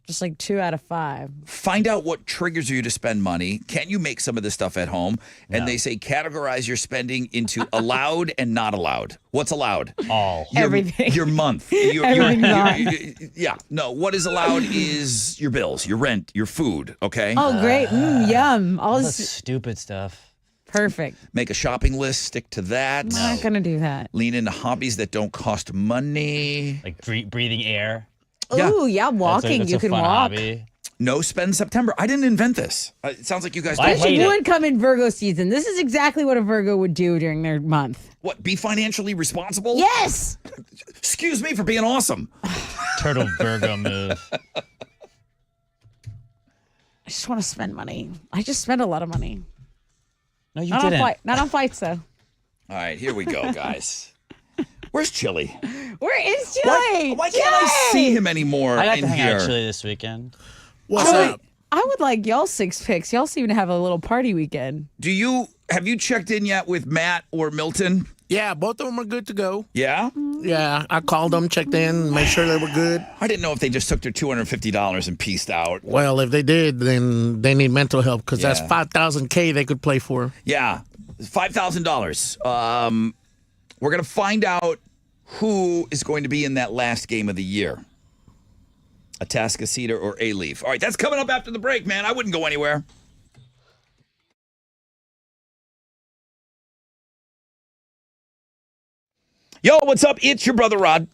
just like 2 out of 5. Find out what triggers you to spend money. Can you make some of this stuff at home? And they say categorize your spending into allowed and not allowed. What's allowed? All. Everything. Your month. Yeah. No, what is allowed is your bills, your rent, your food, okay? Oh, great. Yum. All the stupid stuff. Perfect. Make a shopping list, stick to that. I'm not going to do that. Lean into hobbies that don't cost money. Like breathing air. Yeah. Ooh, yeah, walking. That's You a can fun walk. hobby. No spend September. I didn't invent this. It sounds like you guys I don't. hate It it. would come in Virgo season. This is exactly what a Virgo would do during their month. What, be financially responsible? Yes. Excuse me for being awesome. Turtle Virgo move. I just want to spend money. I just spend a lot of money. No, you Not didn't. not on flights, though. All right, here we go, guys. Where's Chili? Where is Chili? Why can't I see him anymore I got in to hang here? out Chili this weekend. What's up? I would like y'all 6 picks. Y'all seem to have a little party weekend. Have you checked in yet with Matt or Milton? Yeah, both of them are good to go. Yeah? Yeah, I called them, checked in, made sure they were good. I didn't know if they just took their $250 and pieced out. Well, if they did, then they need mental help because that's Yeah. $5,000 they could play for. Yeah, $5,000. We're going to find out who is going to be in that last game of the year. Atascocita or A-Leaf. All right, that's coming up after the break, man. I wouldn't go anywhere. Yo, what's up? It's your brother Rod.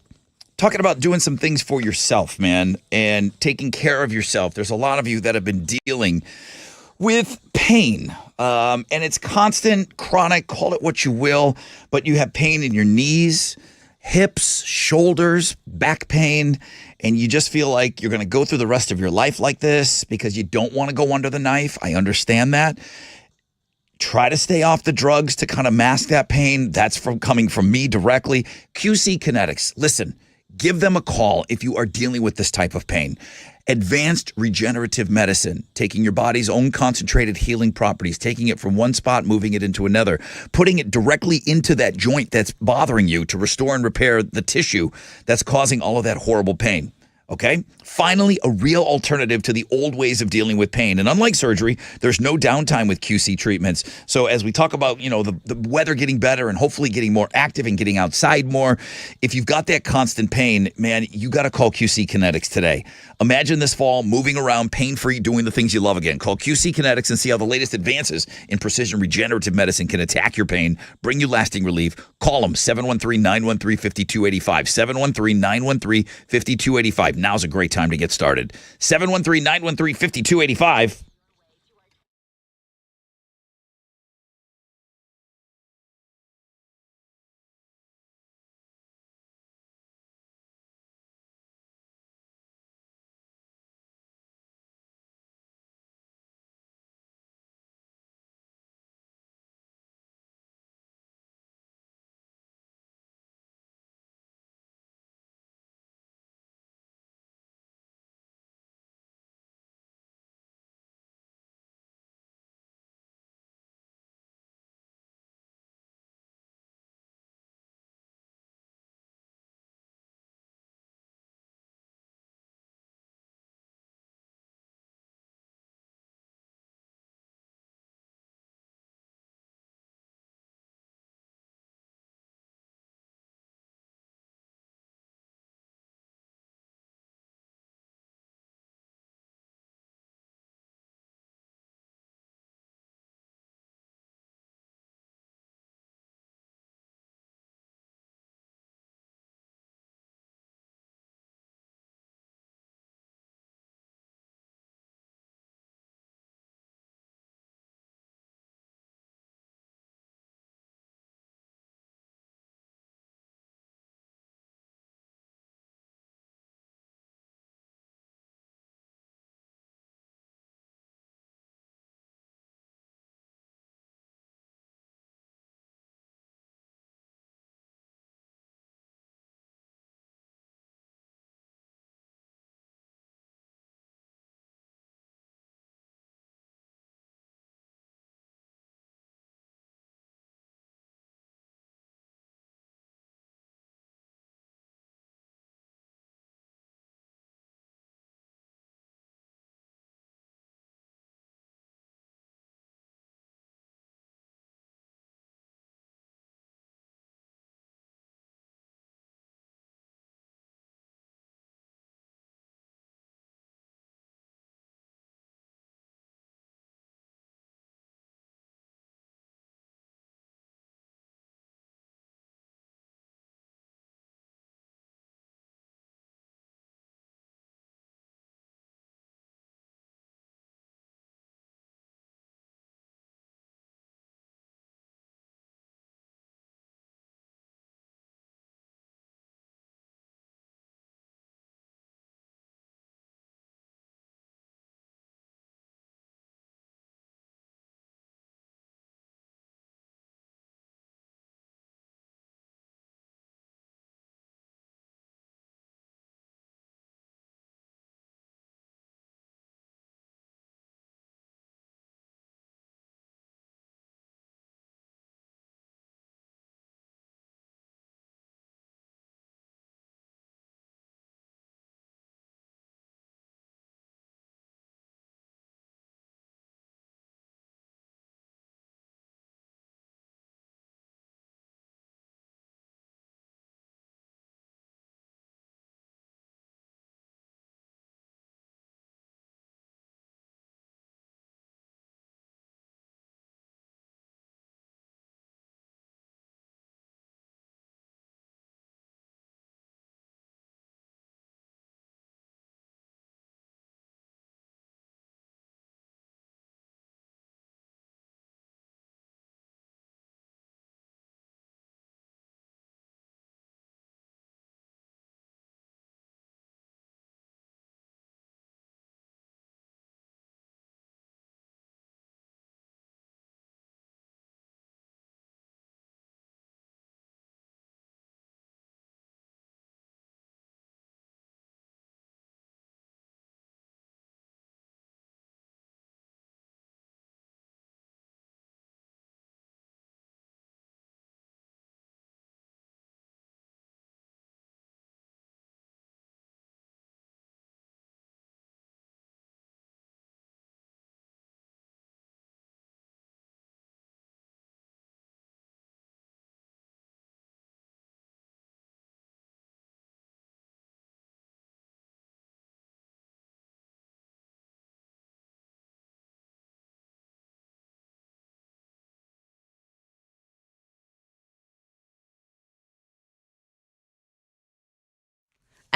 Talking about doing some things for yourself, man, and taking care of yourself. There's a lot of you that have been dealing with pain, and it's constant, chronic, call it what you will, but you have pain in your knees, hips, shoulders, back pain, and you just feel like you're going to go through the rest of your life like this because you don't want to go under the knife. I understand that. Try to stay off the drugs to kind of mask that pain. That's coming from me directly. QC Kinetics. Listen, give them a call if you are dealing with this type of pain. Advanced regenerative medicine, taking your body's own concentrated healing properties, taking it from one spot, moving it into another, putting it directly into that joint that's bothering you to restore and repair the tissue that's causing all of that horrible pain. Okay? Finally, a real alternative to the old ways of dealing with pain. And unlike surgery, there's no downtime with QC treatments. So as we talk about, the weather getting better and hopefully getting more active and getting outside more, if you've got that constant pain, man, you got to call QC Kinetics today. Imagine this fall moving around pain-free, doing the things you love again. Call QC Kinetics and see how the latest advances in precision regenerative medicine can attack your pain, bring you lasting relief. Call them, 713-913-5285. 713-913-5285. Now's a great time to get started. 713-913-5285.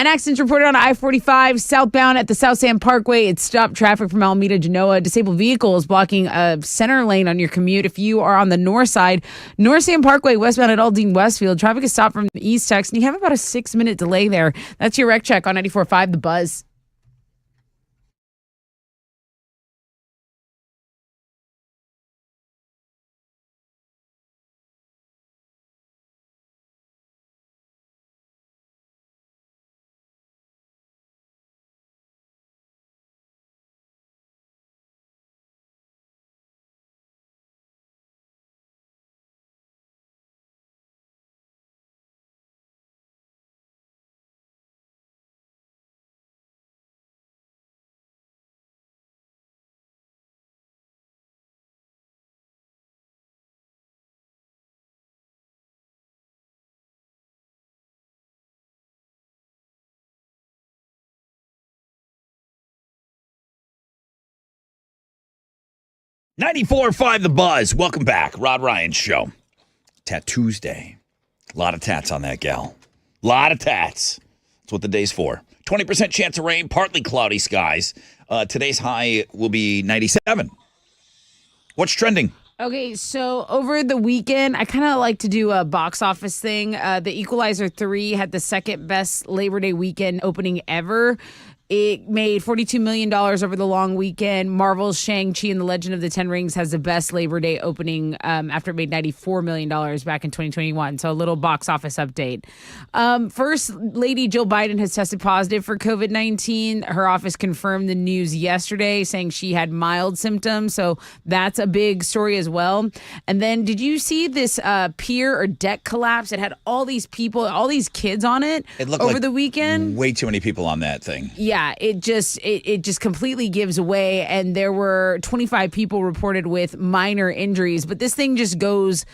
An accident reported on I-45 southbound at the South Sand Parkway. It stopped traffic from Alameda Genoa. Disabled vehicles blocking a center lane on your commute. If you are on the north side, North Sand Parkway, westbound at Aldine Westfield, traffic is stopped from the east text, and you have about a 6-minute delay there. That's your wreck check on 94.5 The Buzz. .5 The Buzz. Welcome back. Rod Ryan Show. Tattoos Day. A lot of tats on that gal. A lot of tats. That's what the day's for. 20% chance of rain, partly cloudy skies. Today's high will be 97. What's trending? Okay, so over the weekend, I kind of like to do a box office thing. The Equalizer 3 had the second best Labor Day weekend opening ever. It made $42 million over the long weekend. Marvel's Shang-Chi and the Legend of the Ten Rings has the best Labor Day opening after it made $94 million back in 2021. So a little box office update. First Lady Jill Biden has tested positive for COVID-19. Her office confirmed the news yesterday, saying she had mild symptoms. So that's a big story as well. And then did you see this pier or deck collapse? It had all these people, all these kids on it, looked over like the weekend. Way too many people on that thing. Yeah, it just completely gives away, and there were 25 people reported with minor injuries, but this thing just goes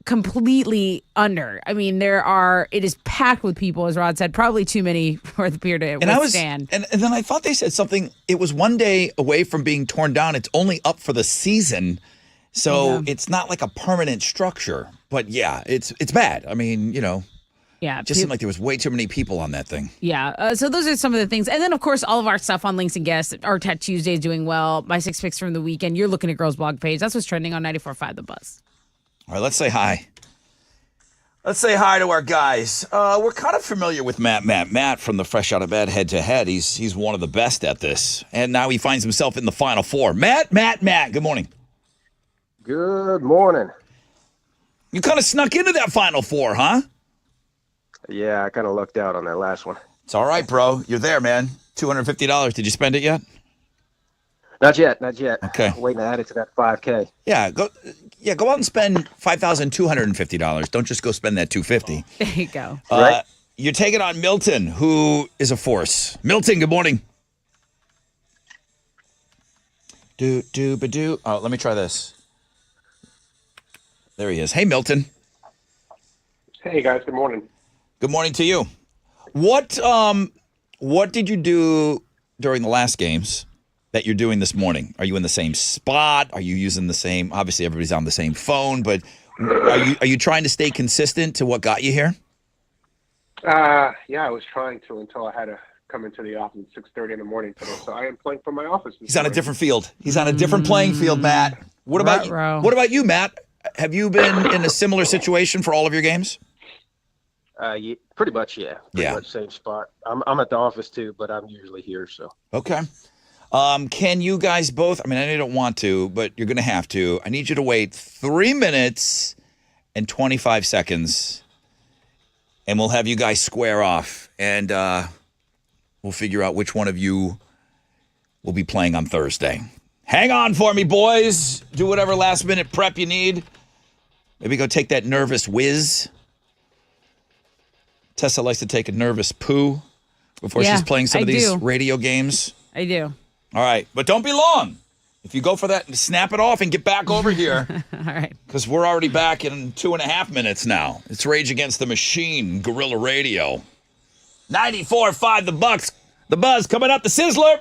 completely under. I mean, it is packed with people, as Rod said, probably too many for the pier to withstand. And then I thought they said something, it was one day away from being torn down. It's only up for the season, so it's not like a permanent structure. But yeah, it's bad. I mean, Yeah, just seemed like there was way too many people on that thing. Yeah, so those are some of the things. And then, of course, all of our stuff on Links and Guests. Our Tat Tuesday is doing well. My 6 picks from the weekend. You're looking at Girls Blog page. That's what's trending on 94.5 The Buzz. All right, let's say hi. Let's say hi to our guys. We're kind of familiar with Matt from the Fresh Out of Bed Head to Head. He's one of the best at this. And now he finds himself in the Final Four. Matt, good morning. Good morning. You kind of snuck into that Final Four, huh? Yeah, I kind of lucked out on that last one. It's all right, bro. You're there, man. $250. Did you spend it yet? Not yet. Okay. I'm waiting to add it to that $5K. Yeah, go out and spend $5,250. Don't just go spend that $250. There you go. Right. You're taking on Milton, who is a force. Milton, good morning. Oh, let me try this. There he is. Hey, Milton. Hey, guys. Good morning. Good morning to you. What did you do during the last games that you're doing this morning? Are you in the same spot? Are you using the same? Obviously, everybody's on the same phone, but are you trying to stay consistent to what got you here? Yeah, I was trying to until I had to come into the office at 6:30 in the morning today. So I am playing from my office. He's on a different field. He's on a different playing field, Matt. What about you? What about you, Matt? Have you been in a similar situation for all of your games? Yeah, pretty much, yeah. Pretty much same spot. I'm at the office too, but I'm usually here. So okay. Can you guys both? I mean, I know you don't want to, but you're going to have to. I need you to wait 3 minutes and 25 seconds, and we'll have you guys square off, and we'll figure out which one of you will be playing on Thursday. Hang on for me, boys. Do whatever last-minute prep you need. Maybe go take that nervous whiz. Tessa likes to take a nervous poo before she's playing some of these radio games. I do. All right, but don't be long. If you go for that, snap it off and get back over here. All right. Because we're already back in 2.5 minutes now. It's Rage Against the Machine, Guerrilla Radio. 94.5 The Buzz coming up, the Sizzler.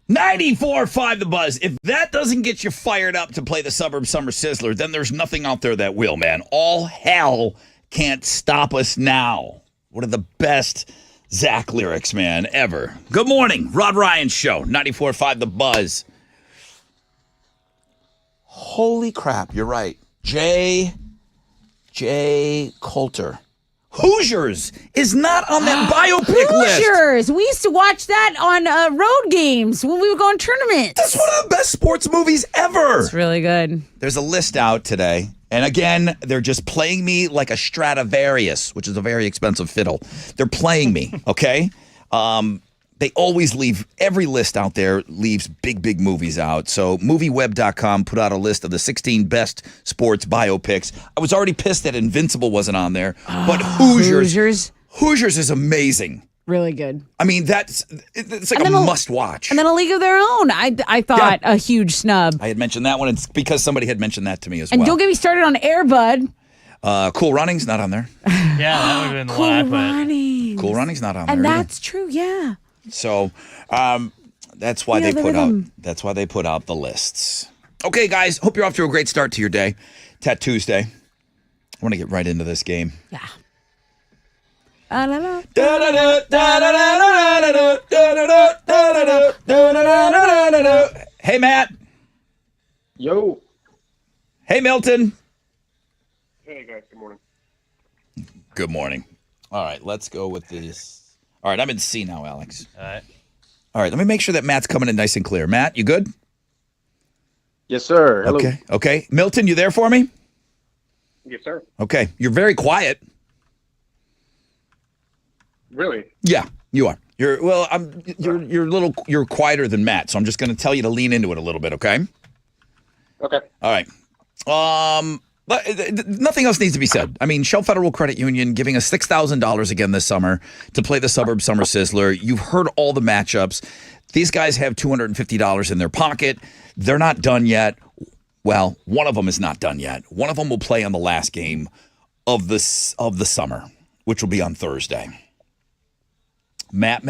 94.5 The Buzz. If that doesn't get you fired up to play the Suburb Summer Sizzler, then there's nothing out there that will, man. All hell can't stop us now. One of the best Zach lyrics, man, ever. Good morning. Rod Ryan Show, 94.5 The Buzz. Holy crap, you're right. J. Coulter. Hoosiers is not on that biopic list. Hoosiers. We used to watch that on road games when we would go on tournaments. That's one of the best sports movies ever. It's really good. There's a list out today. And again, they're just playing me like a Stradivarius, which is a very expensive fiddle. They're playing me, okay? They always leave, every list out there leaves big movies out. So MovieWeb.com put out a list of the 16 best sports biopics. I was already pissed that Invincible wasn't on there, but Hoosiers is amazing. Really good. I mean, it's like a must watch. And then A League of Their Own. I thought a huge snub. I had mentioned that one. It's because somebody had mentioned that to me as And well. don't get me started on Air Bud. Cool Runnings not on there. Yeah, that would have been the one I put. Runnings. Cool Runnings not on there. And either. that's true, yeah. So that's why they put out the lists. Okay, guys, hope you're off to a great start to your day. Tuesday. I want to get right into this game. Yeah. Hey, Matt. Yo. Hey, Milton. Hey, guys. Good morning. Good morning. All right, let's go with this. All right, I'm in C now, Alex. All right, let me make sure that Matt's coming in nice and clear. Matt, you good? Yes, sir. Hello. Okay. Milton, you there for me? Yes, sir. Okay, you're very quiet. Really? Yeah, you are. You're quieter than Matt, so I'm just going to tell you to lean into it a little bit, okay? Okay. All right. But nothing else needs to be said. I mean, Shell Federal Credit Union giving us $6,000 again this summer to play the Suburb Summer Sizzler. You've heard all the matchups. These guys have $250 in their pocket. They're not done yet. Well, one of them is not done yet. One of them will play on the last game of the summer, which will be on Thursday. Matt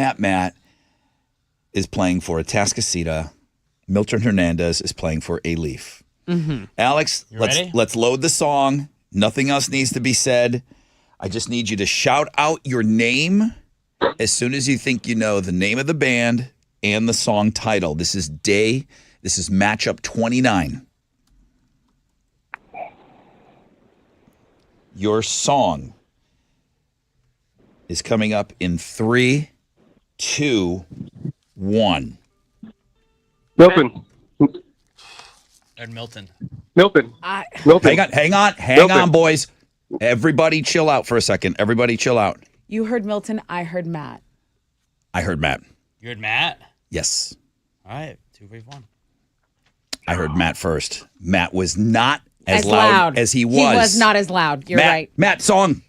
is playing for Atascocita. Milton Hernandez is playing for A Leaf. Mm-hmm. Alex, ready? let's load the song. Nothing else needs to be said. I just need you to shout out your name as soon as you think you know the name of the band and the song title. This is matchup 29. Your song is coming up in 3, 2, 1. Milton. Ed Milton. Milton. Milton. Hang on, boys. Everybody chill out for a second. Everybody chill out. You heard Milton. I heard Matt. I heard Matt. You heard Matt? Yes. All right, 2 v 1. I heard Matt first. Matt was not as loud as he was. He was not as loud. You're right. Matt, song,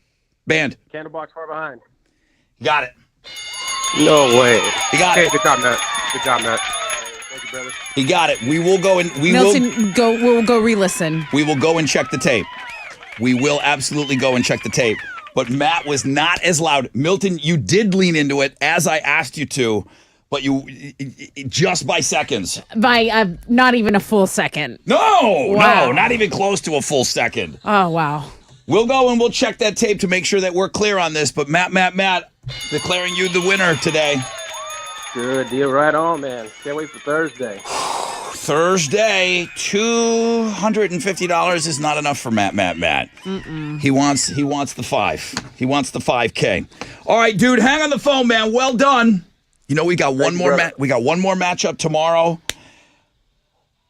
band. Candlebox Far Behind. Got it. No way. You got it. Good job, Matt. Good job, Matt. Thank you, brother. He got it. We will go and Milton, we'll go re-listen. We will go and check the tape. We will absolutely go and check the tape. But Matt was not as loud. Milton, you did lean into it as I asked you to, but you just by seconds. By not even a full second. No, Wow. not even close to a full second. Oh, wow. We'll go and we'll check that tape to make sure that we're clear on this. But Matt, declaring you the winner today. Good deal. Right on, man. Can't wait for Thursday. Thursday, $250 is not enough for Matt. Mm-mm. He wants the 5. He wants the 5K. All right, dude, hang on the phone, man. Well done. You know we got one more matchup tomorrow.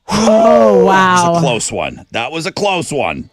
Oh, wow. That was a close one. That was a close one.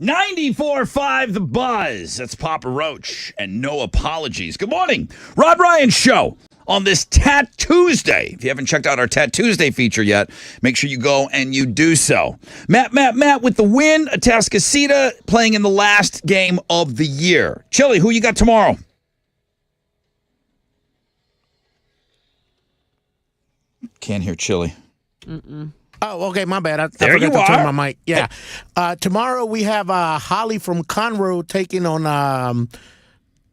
94.5 The Buzz. That's Papa Roach and no apologies. Good morning. Rod Ryan Show on this Tat Tuesday. If you haven't checked out our Tat Tuesday feature yet, make sure you go and you do so. Matt with the win. Atascocita playing in the last game of the year. Chili, who you got tomorrow? Can't hear Chili. Oh, okay, my bad. I There forgot you to are. turn my mic. Yeah. Tomorrow we have Holly from Conroe taking on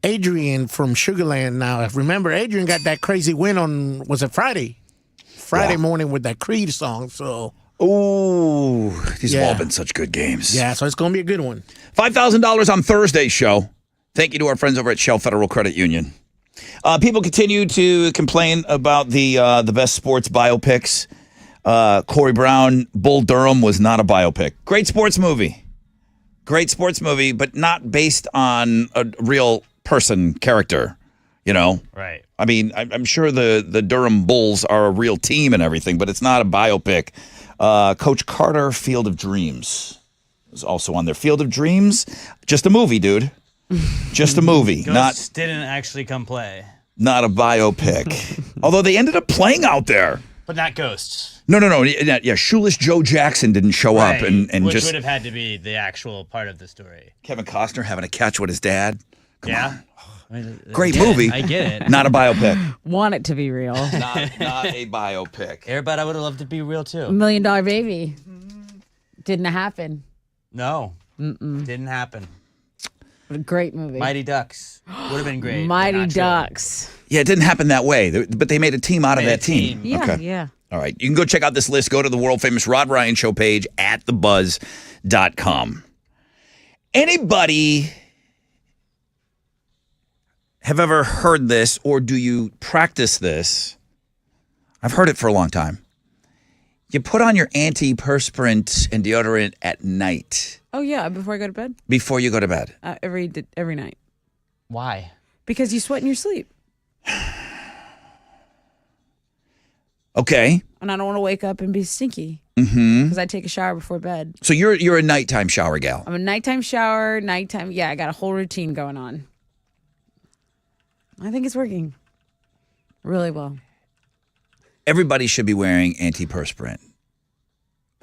Adrian from Sugarland. Now, remember, Adrian got that crazy win on, was it Friday? Friday morning with that Creed song. So, ooh, these have all been such good games. Yeah, so it's going to be a good one. $5,000 on Thursday's show. Thank you to our friends over at Shell Federal Credit Union. People continue to complain about the best sports biopics. Corey Brown, Bull Durham was not a biopic. Great sports movie, but not based on a real person character. You know, Right. I mean, I'm sure the Durham Bulls are a real team and everything, but it's not a biopic. Coach Carter, Field of Dreams, was also on there. Field of Dreams, just a movie, dude. Just a movie, Ghosts didn't actually come play. not a biopic. Although they ended up playing out there. But not Ghosts. No. Yeah, Shoeless Joe Jackson didn't show up and Which just would have had to be the actual part of the story. Kevin Costner having a catch with his dad. Come on. I mean, Great I get it. movie. I get it. Not a biopic. Want it to be real. Not a biopic. Everybody, I would have loved to be real too. $1 Million Baby. Didn't happen. No. Didn't happen. What a great movie. Mighty Ducks would have been great. but Mighty not true. Ducks. Yeah, it didn't happen that way, but they made a team out of Made a that team. team. Yeah, Okay. yeah. All right. You can go check out this list. Go to the world famous Rod Ryan Show page at thebuzz.com. Anybody have ever heard this, or do you practice this? I've heard it for a long time. You put on your antiperspirant and deodorant at night Oh, yeah, before I go to bed? before you go to bed. Every night. Why? Because you sweat in your sleep. Okay. And I don't want to wake up and be stinky. Mm-hmm. Because I take a shower before bed. So you're a nighttime shower gal. I'm a nighttime shower, nighttime. Yeah, I got a whole routine going on. I think it's working really well. Everybody should be wearing antiperspirant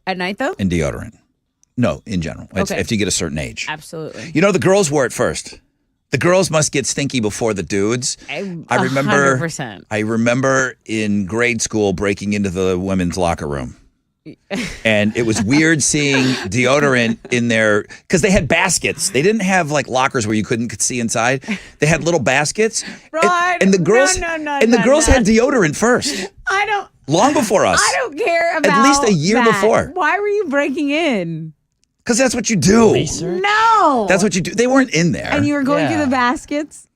At night, though? and deodorant. No, in general. It's Okay. if you get a certain age. Absolutely. You know, the girls wear it first. The girls must get stinky before the dudes. I remember 100%. I remember in grade school breaking into the women's locker room. And it was weird seeing deodorant in there because they had baskets. They didn't have like lockers where you couldn't see inside. They had little baskets. Rod, and the girls no, and the girls had deodorant first. I don't. Long before us. I don't care about At least a year that. before. Why were you breaking in? Because that's what you do. No. That's what you do. They weren't in there. And you were going through the baskets?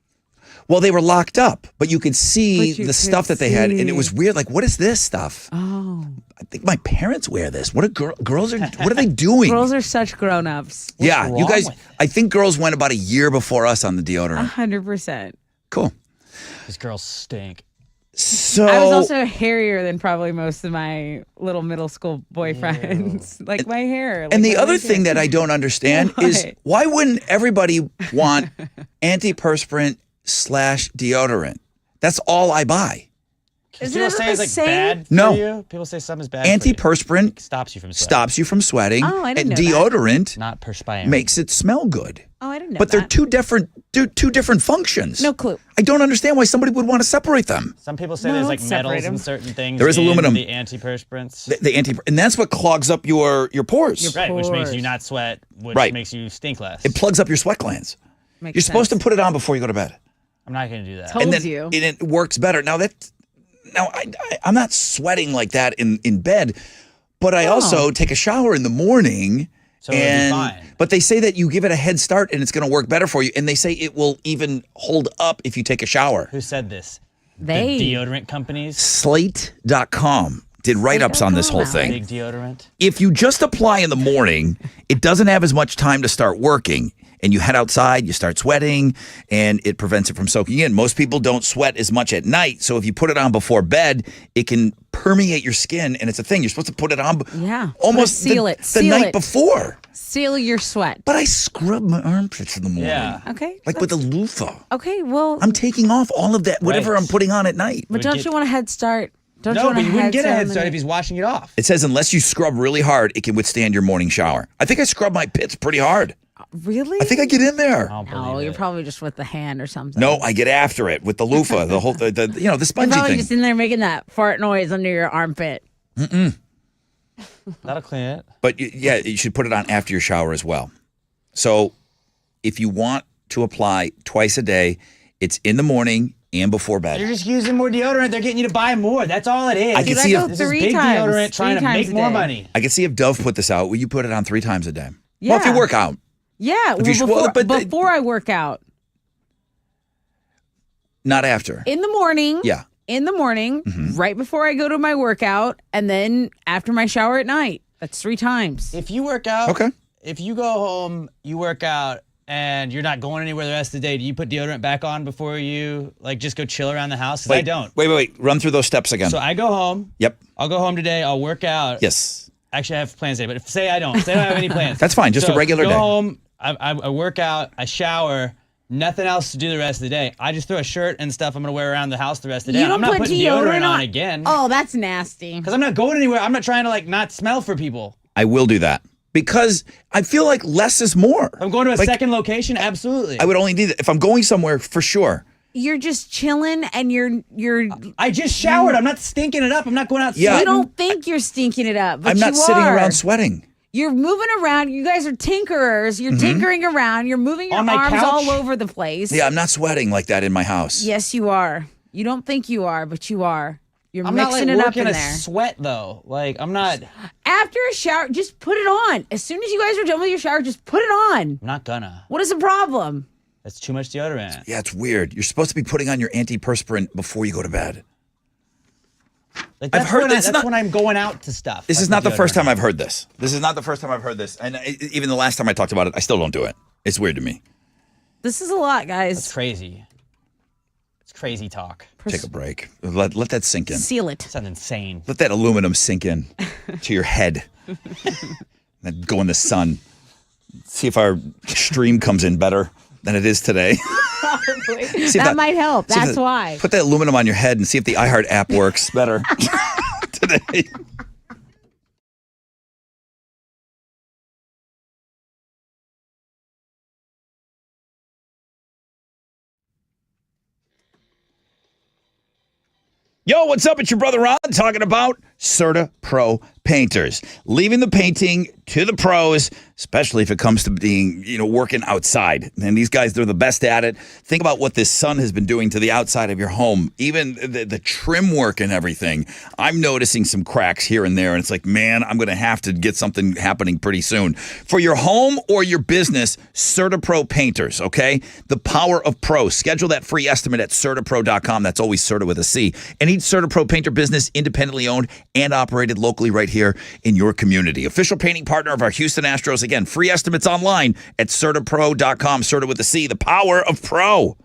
Well, they were locked up, but you could see But you the stuff could that they had, and it see. was weird. Like, what is this stuff? Oh. I think my parents wear this. What are girls are? What are they doing? Girls are such grown-ups. Yeah, you guys. I think girls went about a year before us on the deodorant. 100%. Cool. These girls stink. So I was also hairier than probably most of my little middle school boyfriends. Like my hair. and the other thing that I don't understand is What? why wouldn't everybody want antiperspirant / deodorant? That's all I buy. Isn't People it say the it's like same? bad for No. you. People say something is bad for you. Antiperspirant Stops you from sweating. stops you from sweating, Oh, I and didn't know that. deodorant Not perspiring. makes it smell good. Oh, I didn't know But they're that. two different functions. No clue. I don't understand why somebody would want to separate them. Some people say No, there's like don't separate metals in them. certain things. There is in aluminum. The antiperspirants. And that's what clogs up your pores. Right, which makes you pores. not sweat, which Right. makes you stink less. It plugs up your sweat glands. Makes You're supposed to sense. put it on before you go to bed. I'm not going to do that. Told and then you. and it works better. Now I'm not sweating like that in bed, but I also take a shower in the morning. So it'll be fine. But they say that you give it a head start and it's going to work better for you. And they say it will even hold up if you take a shower. Who said this? They. The deodorant companies? Slate.com did write-ups on this whole thing. Big deodorant? If you just apply in the morning, it doesn't have as much time to start working. and you head outside, you start sweating, and it prevents it from soaking in. Most people don't sweat as much at night, so if you put it on before bed, it can permeate your skin, and it's a thing. You're supposed to put it on almost seal it. the Seal night it. before. Seal your sweat. But I scrub my armpits in the morning. Yeah. Okay. Like with a loofah. Okay, well. I'm taking off all of that, whatever I'm putting on at night. But don't you want a head start? Don't you No, want but you wouldn't get a head on start the- if he's washing it off. It says unless you scrub really hard, it can withstand your morning shower. I think I scrub my pits pretty hard. Really? I think I get in there. No, you're probably just with the hand or something. No, I get after it with the loofah, the whole, the You're spongy probably thing. just in there making that fart noise under your armpit. That'll clean it. But you should put it on after your shower as well. So if you want to apply twice a day, it's in the morning and before bed. You're just using more deodorant. They're getting you to buy more. That's all it is. I can see if this is big deodorant trying to make more money. I can see if Dove put this out. Will you put it on 3 times a day? Yeah. Well, if you work out. Yeah, If you- well, well, before I work out. Not after. In the morning. Yeah. In the morning, right before I go to my workout, and then after my shower at night. That's 3 times. If you work out, okay. If you go home, you work out, and you're not going anywhere the rest of the day, do you put deodorant back on before you just go chill around the house? 'Cause I don't. Wait. Run through those steps again. So I go home. Yep. I'll go home today. I'll work out. Yes. Actually, I have plans today, but if say I don't, say I don't have any plans. That's fine, just a regular go day. Go home. I work out. I shower. Nothing else to do the rest of the day. I just throw a shirt and stuff I'm gonna wear around the house the rest of the day. You don't I'm not put putting deodorant on again. Oh, that's nasty. Because I'm not going anywhere. I'm not trying to not smell for people. I will do that because I feel like less is more. I'm going to a second location. Absolutely. I would only need it if I'm going somewhere for sure. You're just chilling and you're I just showered. I'm not stinking it up. I'm not going out Yeah. You sweating. don't think you're stinking it up, but I'm not you sitting are. around sweating. You're moving around. You guys are tinkerers. You're tinkering around. You're moving your On my arms couch? all over the place. Yeah, I'm not sweating like that in my house. Yes, you are. You don't think you are, but you are. You're I'm not mixing it up working in a there. sweat though. I'm not. After a shower, just put it on. As soon as you guys are done with your shower, just put it on. I'm not gonna. What is the problem? That's too much deodorant. Yeah, it's weird. You're supposed to be putting on your antiperspirant before you go to bed. I've heard that's when I'm going out to stuff. This like is not the with first deodorant. time I've heard this. This is not the first time I've heard this. And even the last time I talked about it, I still don't do it. It's weird to me. This is a lot, guys. That's crazy. It's crazy talk. Take a break. Let that sink in. Seal it. Sounds insane. Let that aluminum sink in to your head. Then go in the sun. See if our stream comes in better than it is today. Probably. See if That might help. see if That's why. Put that aluminum on your head and see if the iHeart app works better today. Yo, what's up? It's your brother Ron talking about Certa Pro Painters. Leaving the painting to the pros, especially if it comes to being, working outside. And these guys, they're the best at it. Think about what this sun has been doing to the outside of your home. Even the trim work and everything. I'm noticing some cracks here and there. And it's like, man, I'm going to have to get something happening pretty soon. For your home or your business, Certa Pro Painters, okay? The power of pro. Schedule that free estimate at CertaPro.com. That's always Certa with a C. And each Certa Pro Painter business, independently owned and operated locally right here in your community. Official painting partner of our Houston Astros. Again, free estimates online at CertaPro.com. Certa with a C. The power of pro.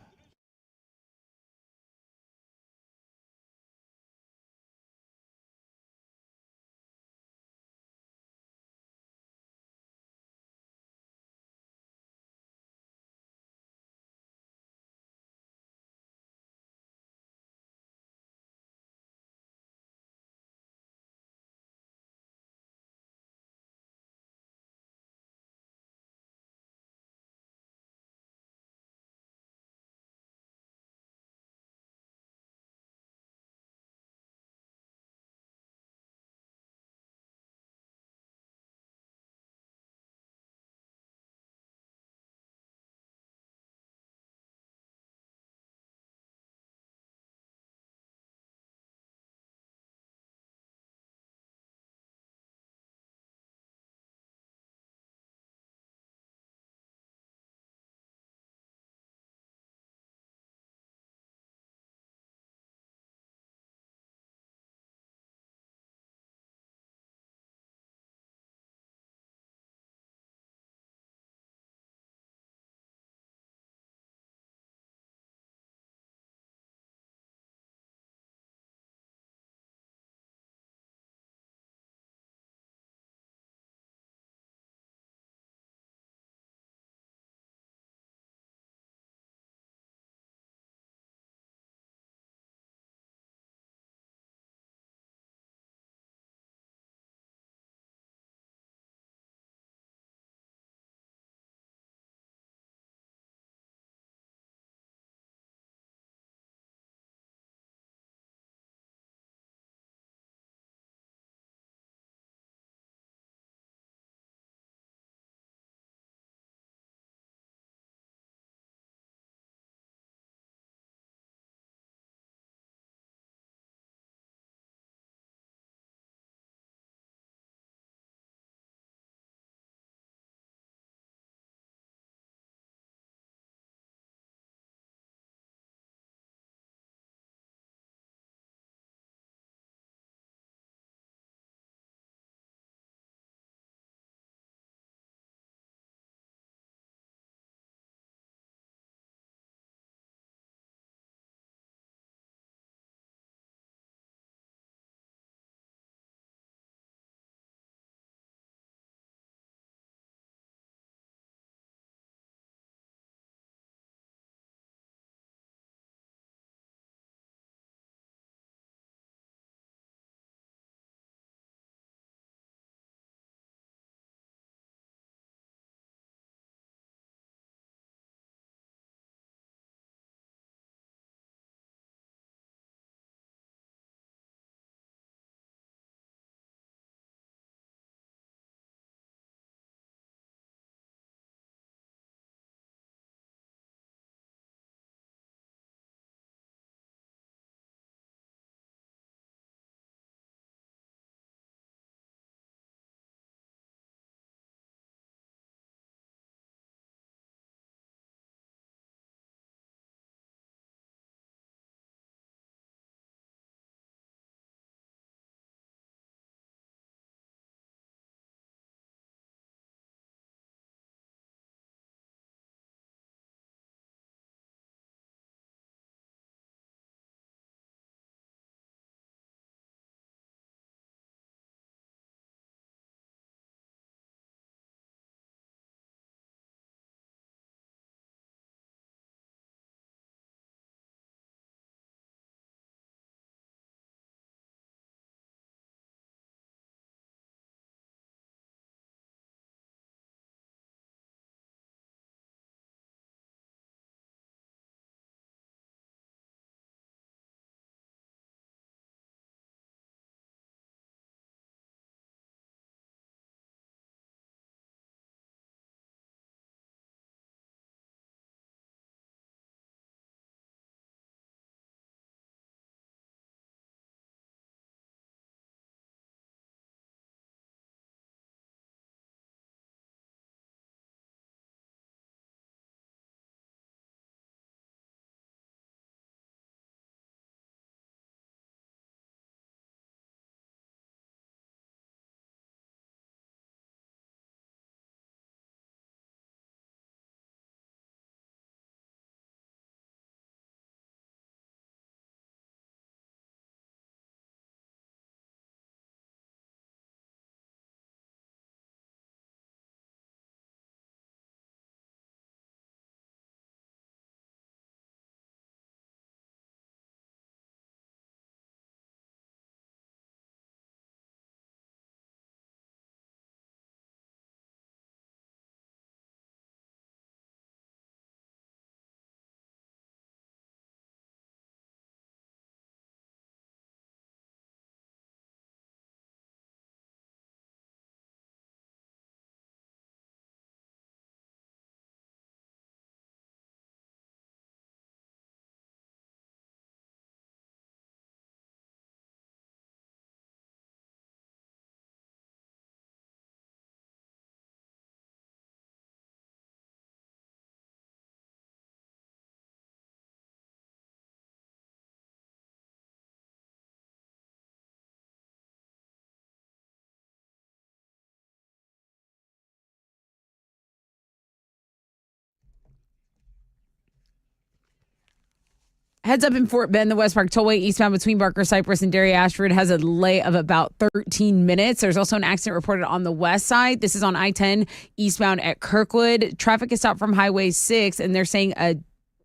Heads up in Fort Bend, the West Park Tollway eastbound between Barker Cypress and Derry Ashford has a delay of about 13 minutes. There's also an accident reported on the west side. This is on I-10 eastbound at Kirkwood. Traffic is stopped from Highway 6, and they're saying a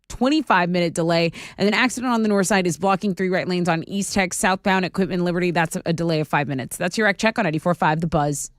25-minute delay. And an accident on the north side is blocking 3 right lanes on East Tech southbound at Quitman Liberty. That's a delay of 5 minutes. That's your check on 94.5 The Buzz.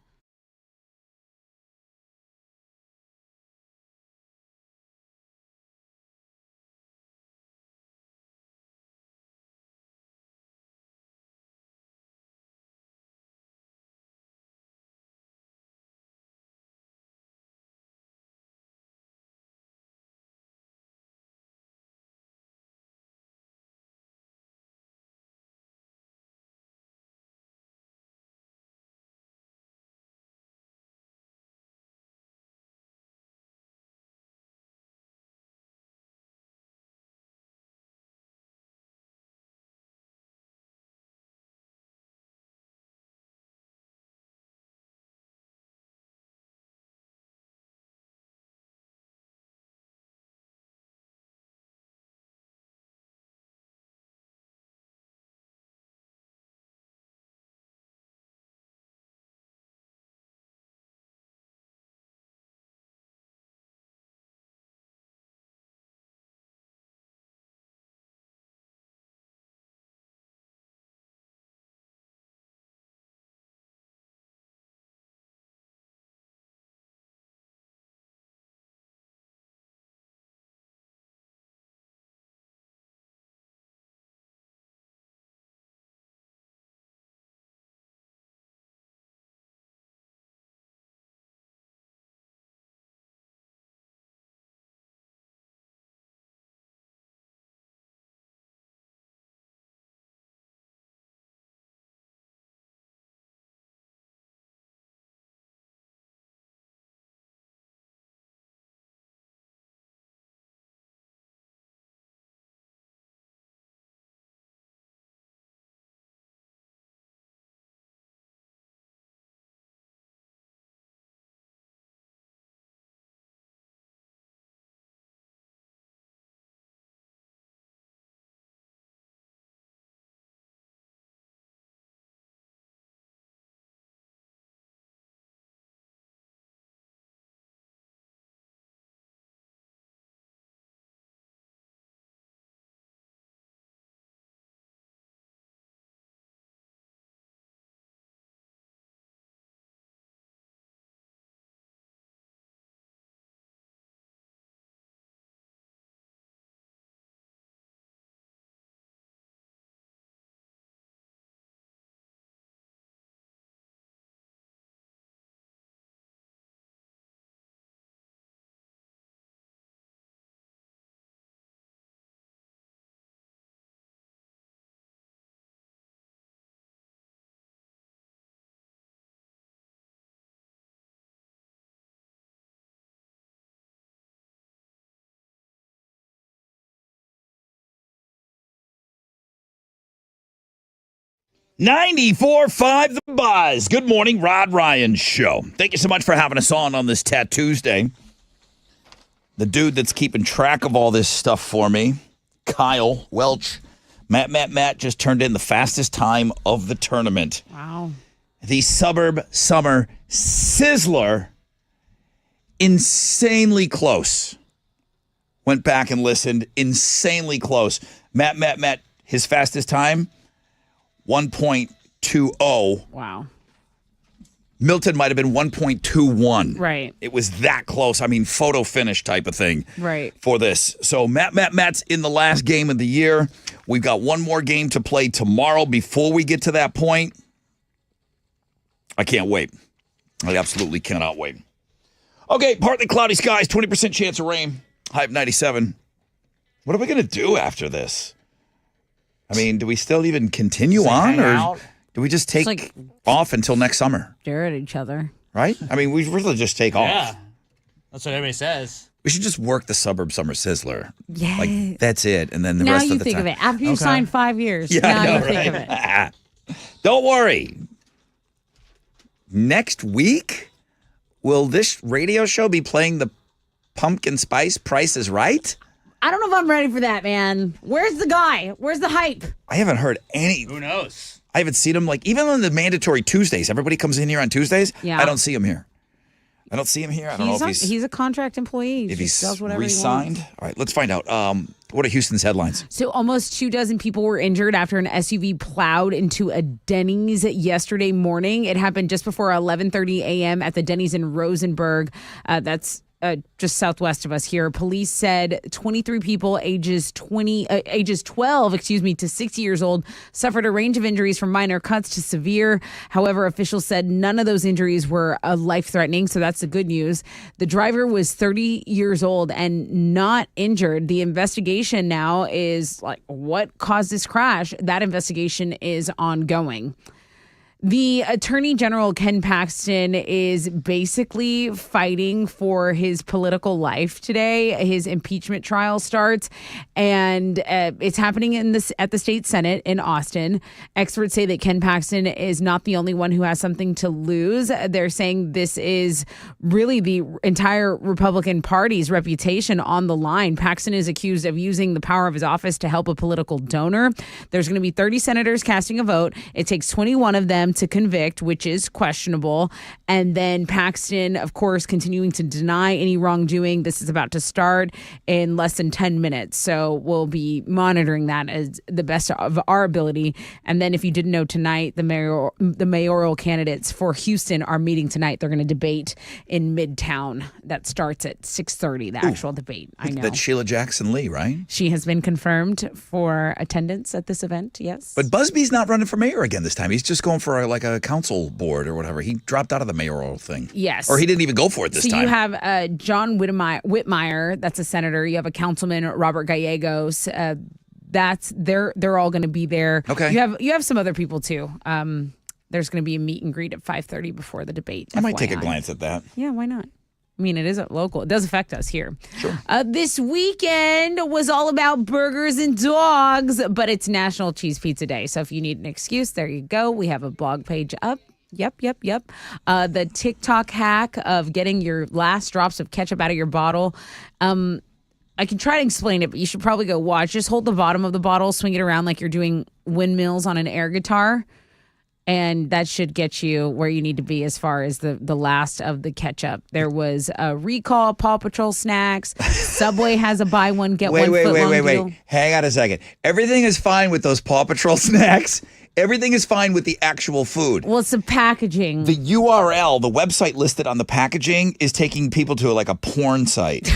$94.5 The Buzz. Good morning, Rod Ryan Show. Thank you so much for having us on this Tuesday. The dude that's keeping track of all this stuff for me, Kyle Welch. Matt just turned in the fastest time of the tournament. Wow. The Suburb Summer Sizzler. Insanely close. Went back and listened. Insanely close. Matt, his fastest time, 1.20. Wow. Milton might have been 1.21. Right. It was that close. I mean, photo finish type of thing. Right. For this. So Matt's in the last game of the year. We've got one more game to play tomorrow before we get to that point. I can't wait. I absolutely cannot wait. Okay, partly cloudy skies, 20% chance of rain, high of 97. What are we going to do after this? I mean, do we still even continue on, or do we just take off until next summer? Stare at each other. Right? I mean, we really just take off. Yeah. That's what everybody says. We should just work the Suburb Summer Sizzler. Yeah. Like, that's it. And then the now rest you of the think time. of it. After you sign 5 years, Yeah, now I know, you think right? of it. Don't worry. Next week, will this radio show be playing the Pumpkin Spice Price is Right? I don't know if I'm ready for that, man. Where's the guy? Where's the hype? I haven't heard any. Who knows? I haven't seen him even on the mandatory Tuesdays. Everybody comes in here on Tuesdays. Yeah. I don't see him here. I don't see him here. I don't know if He's a contract employee. if He he's does whatever he re-signed. wants. All right, let's find out. What are Houston's headlines? So almost 24 people were injured after an SUV plowed into a Denny's yesterday morning. It happened just before 11:30 a.m. at the Denny's in Rosenberg. That's just southwest of us here. Police said 23 people ages 12, to 60 years old suffered a range of injuries from minor cuts to severe. However, officials said none of those injuries were life-threatening, so that's the good news. The driver was 30 years old and not injured. The investigation now is what caused this crash? That investigation is ongoing. The Attorney General, Ken Paxton, is basically fighting for his political life today. His impeachment trial starts, and it's happening at the state Senate in Austin. Experts say that Ken Paxton is not the only one who has something to lose. They're saying this is really the entire Republican Party's reputation on the line. Paxton is accused of using the power of his office to help a political donor. There's going to be 30 senators casting a vote. It takes 21 of them to convict, which is questionable. And then Paxton, of course, continuing to deny any wrongdoing. This is about to start in less than 10 minutes. So we'll be monitoring that as the best of our ability. And then if you didn't know tonight, the mayoral candidates for Houston are meeting tonight. They're going to debate in Midtown. That starts at 6:30, the actual debate. I know. That's Sheila Jackson Lee, right? She has been confirmed for attendance at this event, yes. But Busby's not running for mayor again this time. He's just going for a council board or whatever. He dropped out of the mayoral thing. Yes. Or he didn't even go for it this time. So you have John Whitmire, that's a senator. You have a councilman, Robert Gallegos. They're all going to be there. Okay. You have some other people too. There's going to be a meet and greet at 5:30 before the debate. I might take a FYI. glance at that. Yeah, why not? I mean, it is local. It does affect us here. Sure. This weekend was all about burgers and dogs, but it's National Cheese Pizza Day. So if you need an excuse, there you go. We have a blog page up. Yep. The TikTok hack of getting your last drops of ketchup out of your bottle. I can try to explain it, but you should probably go watch. Just hold the bottom of the bottle, swing it around like you're doing windmills on an air guitar. And that should get you where you need to be as far as the last of the ketchup. There was a recall, Paw Patrol snacks. Subway has a buy one, get one foot long deal. Wait. Hang on a second. Everything is fine with those Paw Patrol snacks. Everything is fine with the actual food. Well, it's the packaging. The URL, the website listed on the packaging, is taking people to a porn site.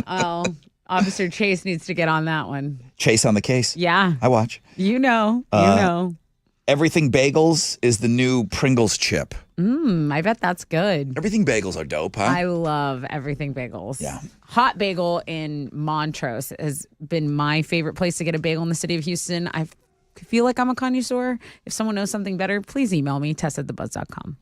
Oh, Officer Chase needs to get on that one. Chase on the case. Yeah. I watch. You know. Everything Bagels is the new Pringles chip. I bet that's good. Everything Bagels are dope, huh? I love Everything Bagels. Yeah. Hot Bagel in Montrose has been my favorite place to get a bagel in the city of Houston. I feel like I'm a connoisseur. If someone knows something better, please email me, tess@thebuzz.com.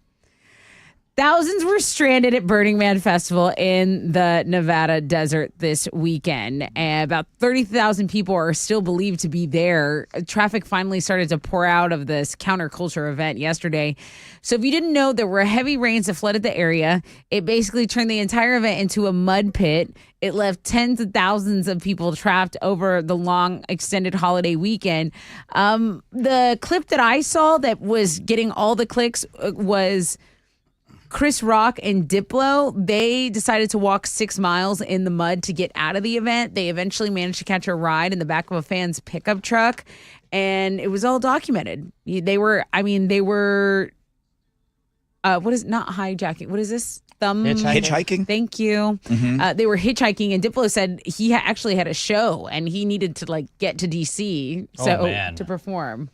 Thousands were stranded at Burning Man Festival in the Nevada desert this weekend. And about 30,000 people are still believed to be there. Traffic finally started to pour out of this counterculture event yesterday. So if you didn't know, there were heavy rains that flooded the area. It basically turned the entire event into a mud pit. It left tens of thousands of people trapped over the long extended holiday weekend. The clip that I saw that was getting all the clicks was Chris Rock and Diplo. They decided to walk 6 miles in the mud to get out of the event. They eventually managed to catch a ride in the back of a fan's pickup truck, and it was all documented. They were what is not hijacking? What is this? Hitchhiking. Thank you. Mm-hmm. They were hitchhiking, and Diplo said he actually had a show, and he needed to get to DC to perform.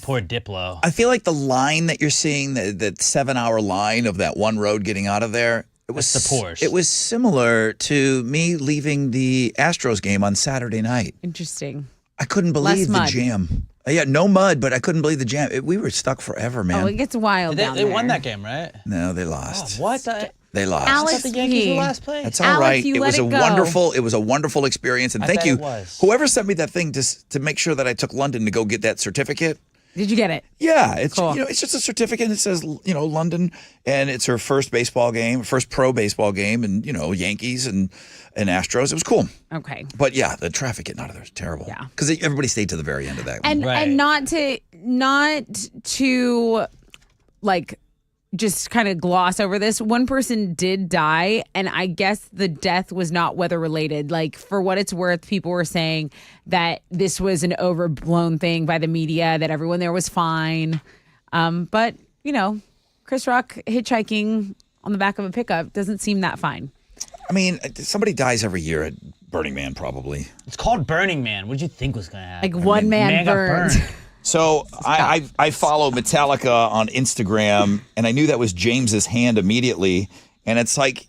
Poor Diplo. I feel like the line that you're seeing, that 7-hour line of that one road getting out of there, it was the Porsche. It was similar to me leaving the Astros game on Saturday night. Interesting. I couldn't believe the jam. Yeah, no mud, but I couldn't believe the jam. We were stuck forever, man. Oh, it gets wild down They there. won that game, right? No, they lost. Oh, what? They lost. Alex, I thought the Yankees were last place. That's all right. You It was let a it go. wonderful experience, and I thank bet you, it was. whoever sent me that thing to make sure that I took London to go get that certificate. Did you get it? Yeah, it's Cool. it's just a certificate. It says London, and it's her first baseball game, first pro baseball game, and Yankees and Astros. It was cool. Okay. But yeah, the traffic getting out of there is terrible. Yeah. Because everybody stayed to the very end of that. And not to like just kind of gloss over this. One person did die, and I guess the death was not weather related. Like, for what it's worth, people were saying that this was an overblown thing by the media, that everyone there was fine. But Chris Rock hitchhiking on the back of a pickup doesn't seem that fine. I mean, somebody dies every year at Burning Man, probably. It's called Burning Man. What did you think was going to happen? Like one man got burns. burned. So I follow Metallica on Instagram, and I knew that was James's hand immediately. And it's like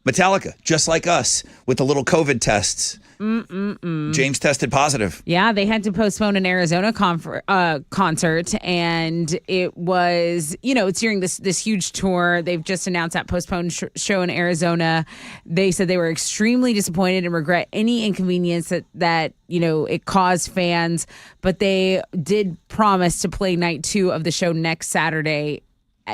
Metallica, just like us, with the little COVID tests. James tested positive. Yeah, they had to postpone an Arizona concert, and it was, it's during this huge tour. They've just announced that postponed show in Arizona. They said they were extremely disappointed and regret any inconvenience that it caused fans, but they did promise to play night 2 of the show next Saturday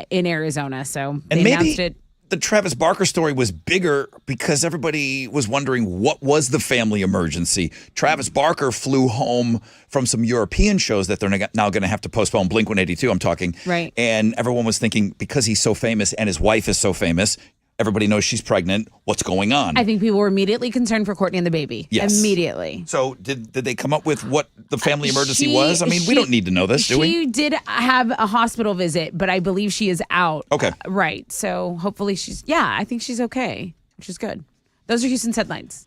in Arizona. So they announced it. The Travis Barker story was bigger because everybody was wondering what was the family emergency. Travis Barker flew home from some European shows that they're now going to have to postpone. Blink-182, I'm talking. Right. And everyone was thinking, because he's so famous and his wife is so famous, everybody knows she's pregnant. What's going on? I think people were immediately concerned for Courtney and the baby. Yes. Immediately. So did they come up with what the family emergency was? I mean, we don't need to know this, do we? She did have a hospital visit, but I believe she is out. Okay. Right. So hopefully I think she's okay, which is good. Those are Houston's headlines.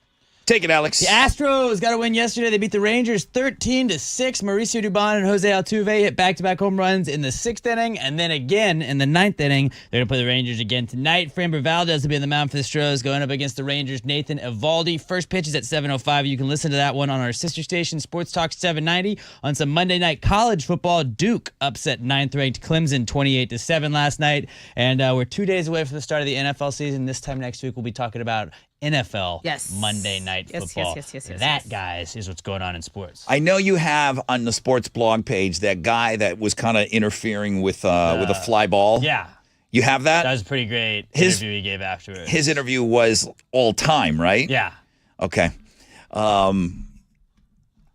Take it, Alex. The Astros got a win yesterday. They beat the Rangers 13-6. Mauricio Dubon and Jose Altuve hit back-to-back home runs in the 6th inning, and then again in the 9th inning. They're going to play the Rangers again tonight. Framber Valdez will be in the mound for the Astros, going up against the Rangers' Nathan Eovaldi. First pitch is at 7:05. You can listen to that one on our sister station, Sports Talk 790. On some Monday night college football, Duke upset 9th-ranked Clemson 28-7 last night, and we're 2 days away from the start of the NFL season. This time next week, we'll be talking about NFL Monday Night Football. That, guys, is what's going on in sports. I know you have on the sports blog page that guy that was kind of interfering with a fly ball. Yeah. You have that? That was a pretty great interview he gave afterwards. His interview was all time, right? Yeah. Okay.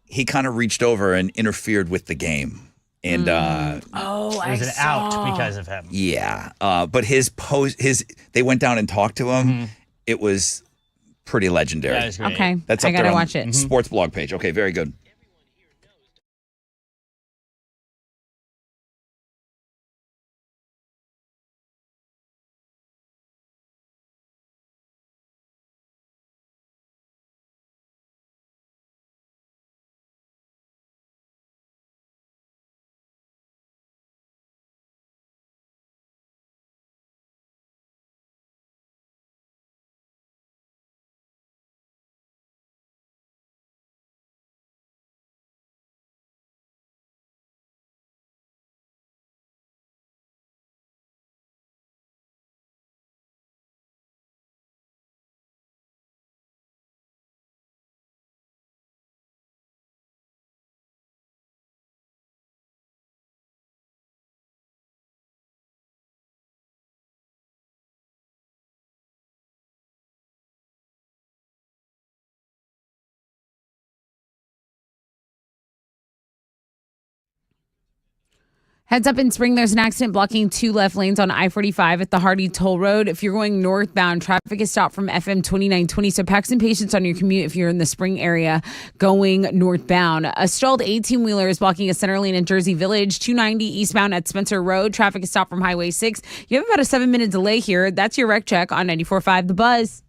He kind of reached over and interfered with the game. And it was an out because of him. Yeah. But they went down and talked to him. Mm-hmm. It was pretty legendary. That is great. Okay. That's I up there gotta on watch it. Sports blog page. Okay, very good. Heads up in Spring, there's an accident blocking 2 left lanes on I-45 at the Hardy Toll Road. If you're going northbound, traffic is stopped from FM 2920. So pack some patience on your commute if you're in the Spring area going northbound. A stalled 18-wheeler is blocking a center lane in Jersey Village. 290 eastbound at Spencer Road. Traffic is stopped from Highway 6. You have about a 7-minute delay here. That's your wreck check on 94.5 The Buzz.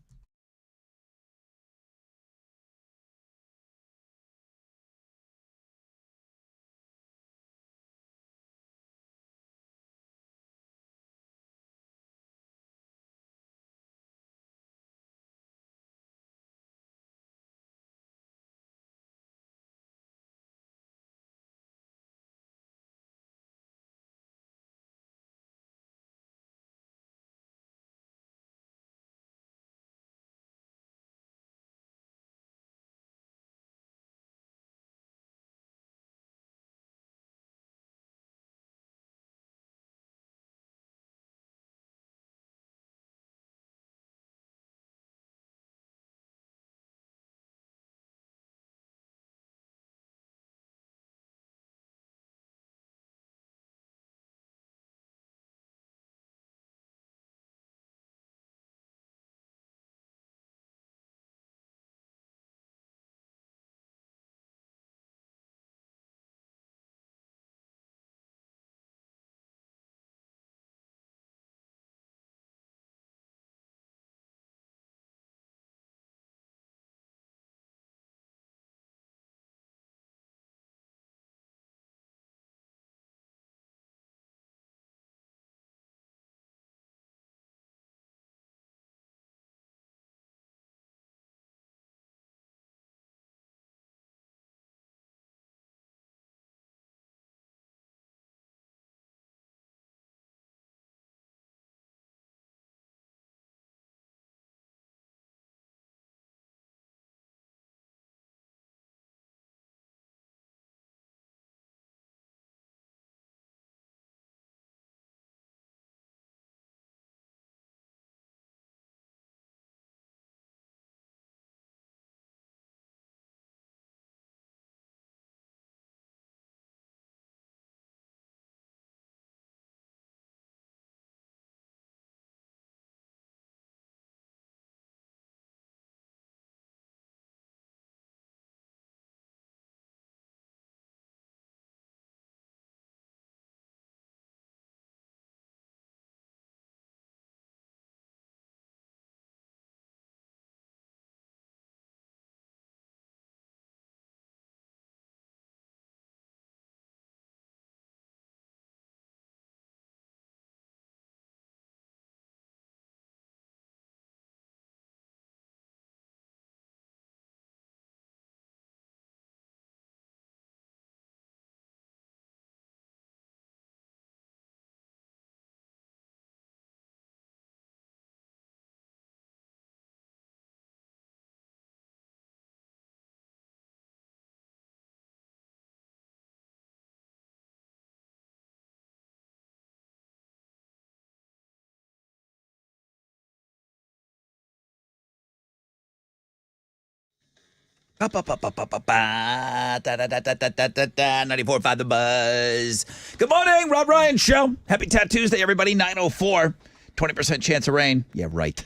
Up, 94.5 The Buzz. Good morning, Rob Ryan Show. Happy Tat Tuesday, everybody. 9:04. 20% chance of rain. Yeah, right.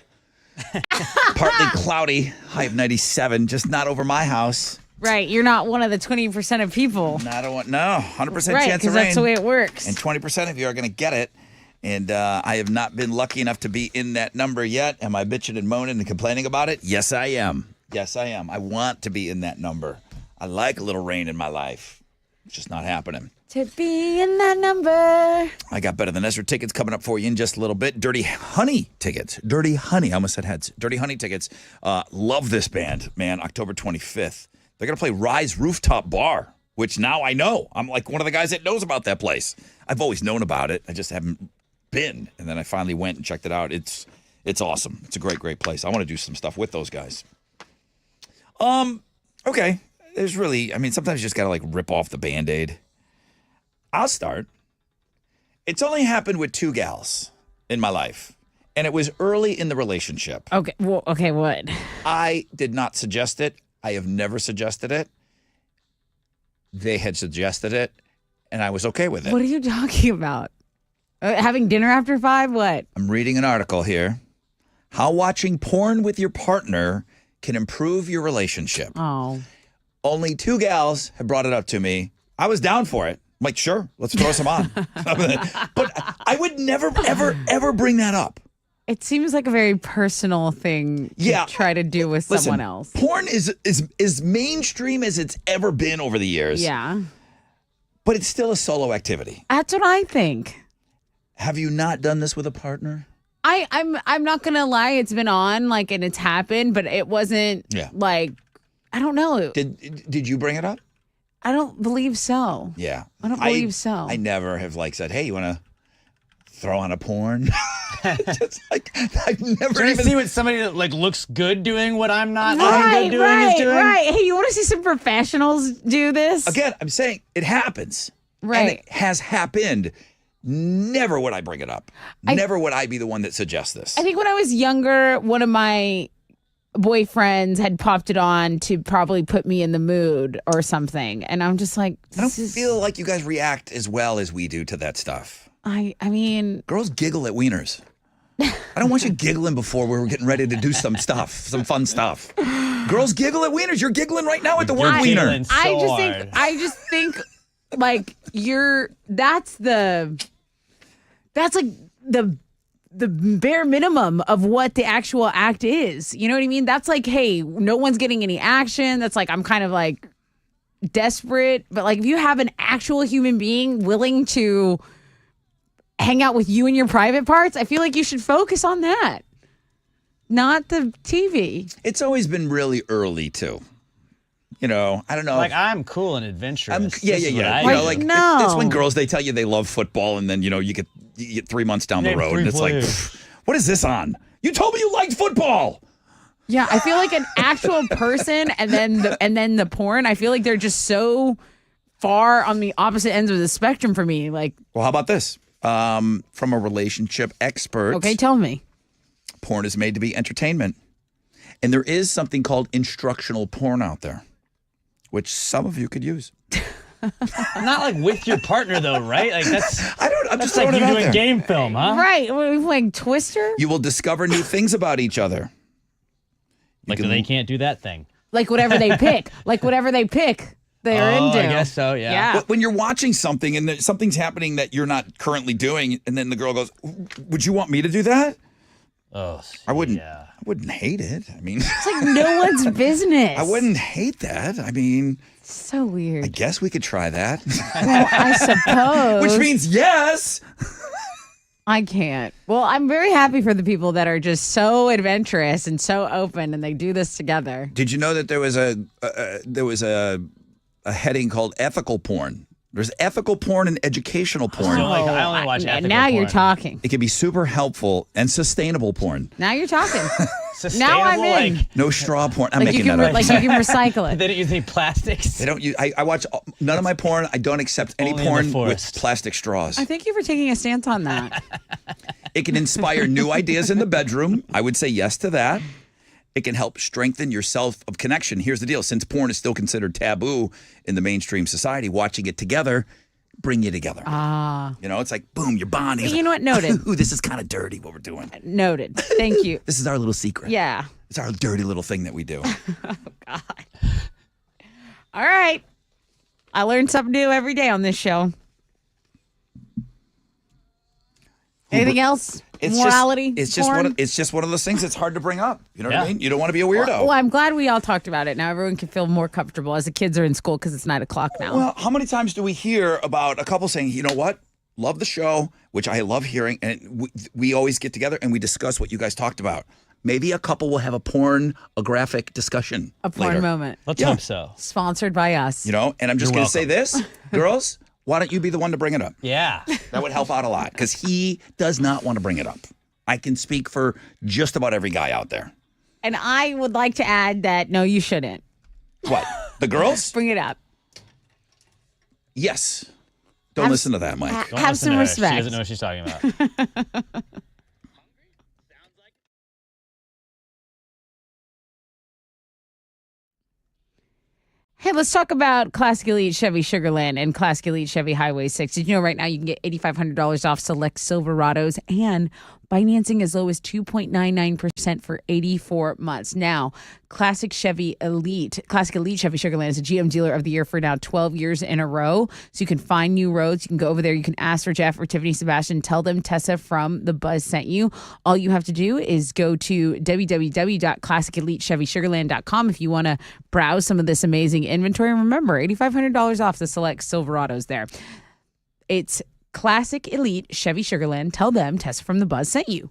Partly cloudy. High of 97. Just not over my house. Right. You're not one of the 20% of people. No, 100% Right, chance of 'cause rain. that's the way it works. And 20% of you are going to get it. And I have not been lucky enough to be in that number yet. Am I bitching and moaning and complaining about it? Yes, I am. Yes, I am. I want to be in that number. I like a little rain in my life. It's just not happening. To be in that number. I got Better Than Ezra tickets coming up for you in just a little bit. Dirty Honey tickets. Dirty Honey. I almost said heads. Dirty Honey tickets. Love this band, man. October 25th. They're going to play Rise Rooftop Bar, which now I know. I'm like one of the guys that knows about that place. I've always known about it. I just haven't been. And then I finally went and checked it out. It's awesome. It's a great place. I want to do some stuff with those guys. Okay. There's really, sometimes you just got to like rip off the Band-Aid. I'll start. It's only happened with 2 gals in my life, and it was early in the relationship. Okay. Well, okay, what? I did not suggest it. I have never suggested it. They had suggested it, and I was okay with it. What are you talking about? Having dinner after 5? What? I'm reading an article here. How watching porn with your partner can improve your relationship. Oh. Only 2 gals have brought it up to me. I was down for it. I'm like, sure, let's throw some on. But I would never, ever bring that up. It seems like a very personal thing to try to do with someone else. Porn is mainstream as it's ever been over the years. Yeah. But it's still a solo activity. That's what I think. Have you not done this with a partner? I'm not gonna lie, it's been on, like, and it's happened, but it wasn't like, I don't know. Did you bring it up? I don't believe so. Yeah. I don't believe so. I never have said, hey, you want to throw on a porn? Just like, I've never even see what somebody that looks good doing what I'm not right, good doing is doing. Right. Hey, you want to see some professionals do this? Again, I'm saying it happens. Right. And it has happened. Never would I bring it up. Never would I be the one that suggests this. I think when I was younger, one of my boyfriends had popped it on to probably put me in the mood or something. And I'm just like, I don't feel like you guys react as well as we do to that stuff. I mean, girls giggle at wieners. I don't want you giggling before we were getting ready to do some stuff, some fun stuff. Girls giggle at wieners. You're giggling right now at the word wiener. I just think like that's like the bare minimum of what the actual act is. You know what I mean? That's like, hey, no one's getting any action. That's like, I'm kind of like desperate. But like, if you have an actual human being willing to hang out with you in your private parts, I feel like you should focus on that, not the TV. It's always been really early too. You know, I don't know. Like, I'm cool and adventurous. Yeah. You know, like, it's when girls, they tell you they love football, and then, you get 3 months down the road, and it's like, what is this on? You told me you liked football. Yeah, I feel like an actual person and then the porn, I feel like they're just so far on the opposite ends of the spectrum for me. Like, well, how about this? From a relationship expert. Okay, tell me. Porn is made to be entertainment. And there is something called instructional porn out there, which some of you could use. Not like with your partner though, right? Like I'm that's just like throwing you it out doing there. game film, huh? Right. We're playing Twister. You will discover new things about each other. Like they can't do that thing. Like whatever they pick. They're into. I guess so, yeah. When you're watching something and something's happening that you're not currently doing, and then the girl goes, would you want me to do that? Oh, I wouldn't hate it. I mean, it's like no one's business. I wouldn't hate that. I mean, so weird. I guess we could try that. Well, I suppose. Which means yes. I can't. Well, I'm very happy for the people that are just so adventurous and so open, and they do this together. Did you know that there was a heading called ethical porn? There's ethical porn and educational porn. I only watch ethical now porn. You're talking. It can be super helpful and sustainable porn. Now you're talking. Sustainable, now I'm in. like, no straw porn. I'm like making you can, that up. Like you can recycle it. They don't use any plastics. They don't use. I watch none of my porn. I don't accept any Only in the porn with forest. plastic straws. I thank you for taking a stance on that. It can inspire new ideas in the bedroom. I would say yes to that. It can help strengthen your self of connection. Here's the deal. Since porn is still considered taboo in the mainstream society, watching it together bring you together. You know, it's like, boom, you're bonding. You know what? Noted. Ooh, this is kind of dirty what we're doing. Noted. Thank you. This is our little secret. Yeah. It's our dirty little thing that we do. God. All right. I learn something new every day on this show. Anything else? Morality? It's just porn? it's just one of those things that's hard to bring up. You know what I Yeah. mean? You don't want to be a weirdo. Well, I'm glad we all talked about it. Now everyone can feel more comfortable as the kids are in school because it's 9 o'clock now. Well, how many times do we hear about a couple saying, you know what? Love the show, which I love hearing. And we always get together and we discuss what you guys talked about. Maybe a couple will have a pornographic discussion. A porn later. moment. Let's hope so. Sponsored by us. You know, and I'm just You're going to say this, girls, why don't you be the one to bring it up? Yeah. That would help out a lot because he does not want to bring it up. I can speak for just about every guy out there. And I would like to add that no, you shouldn't. What? The girls? Bring it up. Yes. Don't Have listen to that, Mike. Don't Have listen some to her. respect. She doesn't know what she's talking about. Hey, let's talk about Classic Elite Chevy Sugarland and Classic Elite Chevy Highway 6. Did you know right now you can get $8,500 off select Silverados and financing as low as 2.99% for 84 months. Now, Classic Elite Chevy Sugarland is a GM Dealer of the Year for now 12 years in a row. So you can find new roads. You can go over there. You can ask for Jeff or Tiffany Sebastian. Tell them Tessa from The Buzz sent you. All you have to do is go to www.classicelitechevysugarland.com if you want to browse some of this amazing inventory. And remember, $8,500 off the select Silverados there. It's Classic Elite Chevy Sugarland. Tell them Tessa from The Buzz sent you.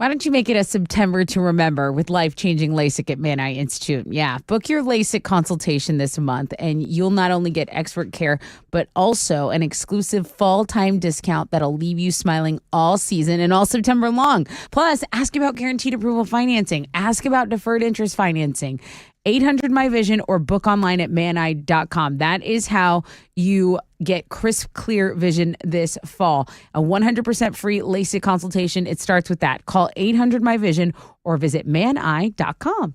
Why don't you make it a September to remember with life-changing LASIK at Man Eye Institute? Yeah, book your LASIK consultation this month, and you'll not only get expert care, but also an exclusive fall-time discount that'll leave you smiling all season and all September long. Plus, ask about guaranteed approval financing. Ask about deferred interest financing. 800 My Vision or book online at maneye.com. That is how you get crisp, clear vision this fall. A 100% free LASIK consultation. It starts with that. Call 800 My Vision or visit maneye.com.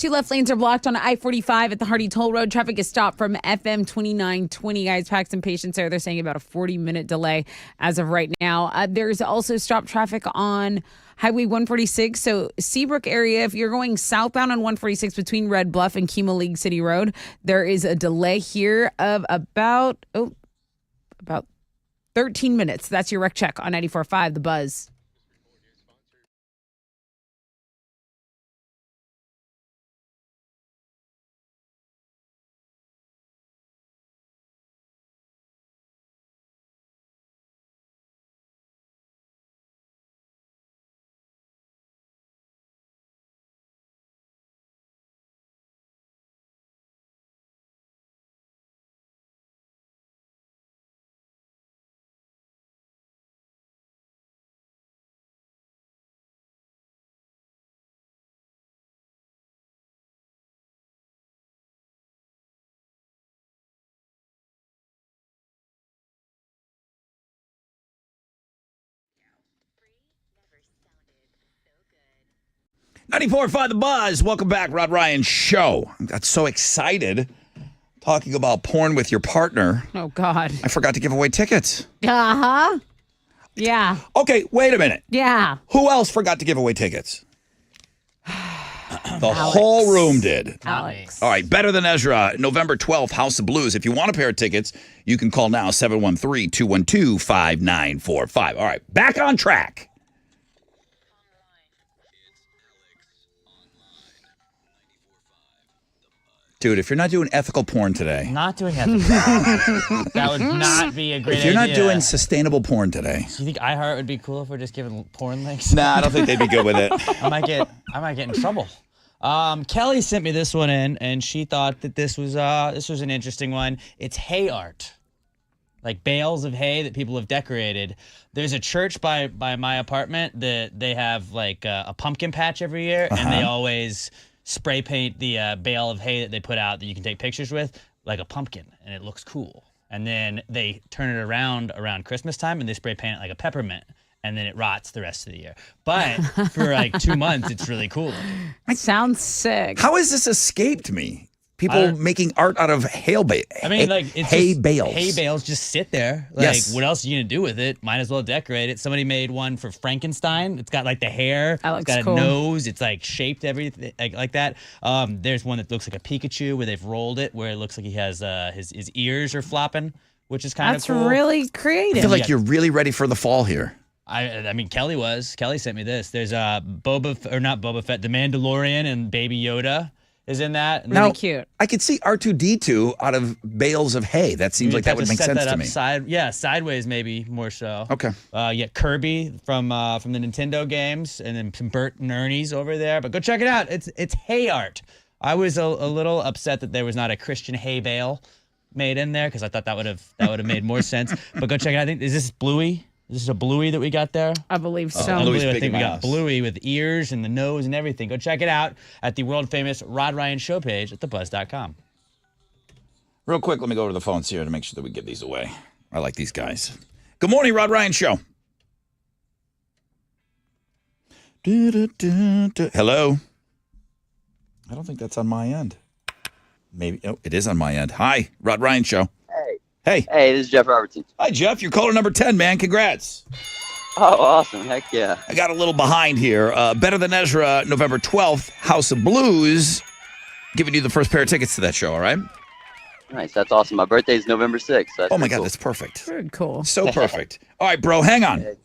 2 left lanes are blocked on I-45 at the Hardy Toll Road. Traffic is stopped from FM 2920. Guys, pack some patience there. They're saying about a 40-minute delay as of right now. There's also stopped traffic on Highway 146. So Seabrook area, if you're going southbound on 146 between Red Bluff and Kima League City Road, there is a delay here of about 13 minutes. That's your wreck check on 94.5 The Buzz. .94.5 The Buzz. Welcome back, Rod Ryan Show. I got so excited talking about porn with your partner. Oh, God. I forgot to give away tickets. Uh-huh. Yeah. Okay, wait a minute. Yeah. Who else forgot to give away tickets? The whole room did. Alex. All right, Better Than Ezra, November 12th, House of Blues. If you want a pair of tickets, you can call now, 713-212-5945. All right, back on track. Dude, if you're not doing ethical porn today. Not doing ethical porn. That would not be a great idea. If you're not doing sustainable porn today. Do you think iHeart would be cool if we're just giving porn links? Nah, I don't think they'd be good with it. I might get in trouble. Kelly sent me this one in, and she thought that this was an interesting one. It's hay art, like bales of hay that people have decorated. There's a church by my apartment that they have like a pumpkin patch every year, and they always spray paint the bale of hay that they put out that you can take pictures with like a pumpkin, and it looks cool. And then they turn it around Christmas time, and they spray paint it like a peppermint. And then it rots the rest of the year. But for like 2 months, it's really cool. It sounds sick. How has this escaped me? People making art out of hay bales. Hay bales just sit there. Like, Yes. what else are you going to do with it? Might as well decorate it. Somebody made one for Frankenstein. It's got like the hair. That looks it's got cool. a nose. It's like shaped everything like that. There's one that looks like a Pikachu where they've rolled it, where it looks like he has his ears are flopping, which is kind of cool. That's really I creative. feel like you're really ready for the fall here. I mean, Kelly sent me this. There's not Boba Fett, the Mandalorian and Baby Yoda is in that. And Now, cute. I could see R2-D2 out of bales of hay. That seems like that would make sense to me. Sideways maybe more so. Okay. Kirby from the Nintendo games, and then some Bert and Ernie's over there. But go check it out. It's hay art. I was a little upset that there was not a Christian hay bale made in there, because I thought that would have made more sense. But go check it out. I think, is this Bluey? Is this a Bluey that we got there? I believe so. I Bluey's big think in we my got house. Bluey with ears and the nose and everything. Go check it out at the world famous Rod Ryan Show page at thebuzz.com. Real quick, let me go over to the phones here to make sure that we give these away. I like these guys. Good morning, Rod Ryan Show. Hello. I don't think that's on my end. Maybe. Oh, it is on my end. Hi, Rod Ryan Show. Hey. Hey, this is Jeff Robertson. Hi, Jeff. You're caller number 10, man. Congrats. Oh, awesome. Heck yeah. I got a little behind here. Better Than Ezra, November 12th, House of Blues. Giving you the first pair of tickets to that show, all right? Nice. That's awesome. My birthday is November 6th. So Oh, my God. That's perfect. Very cool. So perfect. All right, bro. Hang on.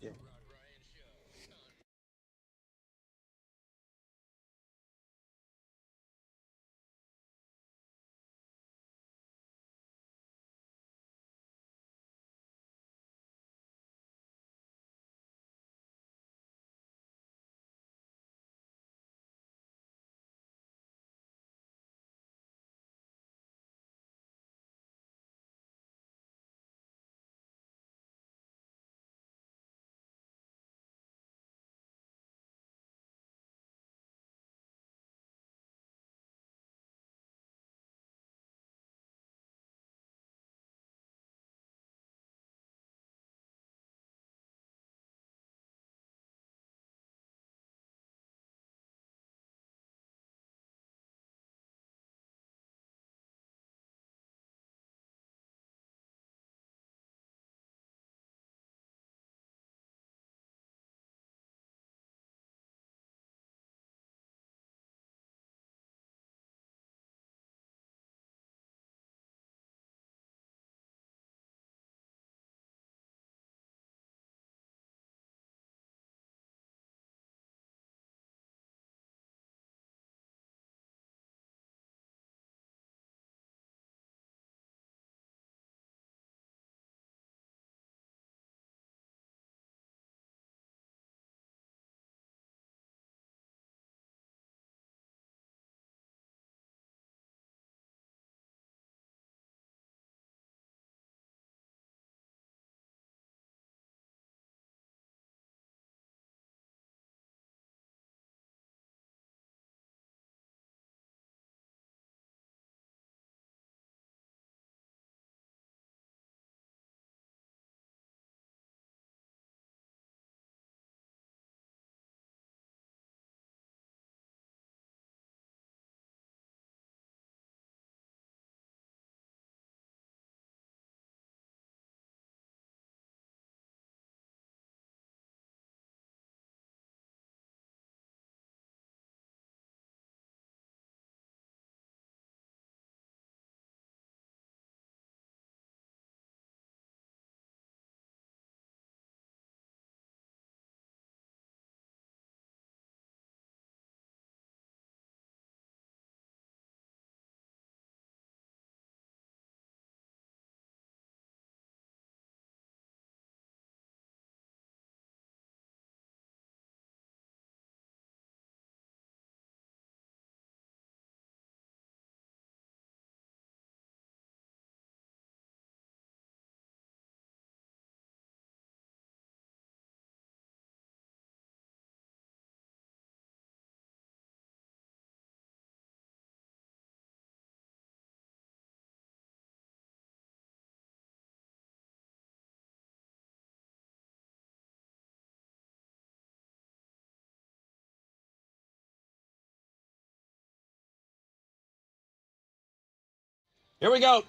Here we go.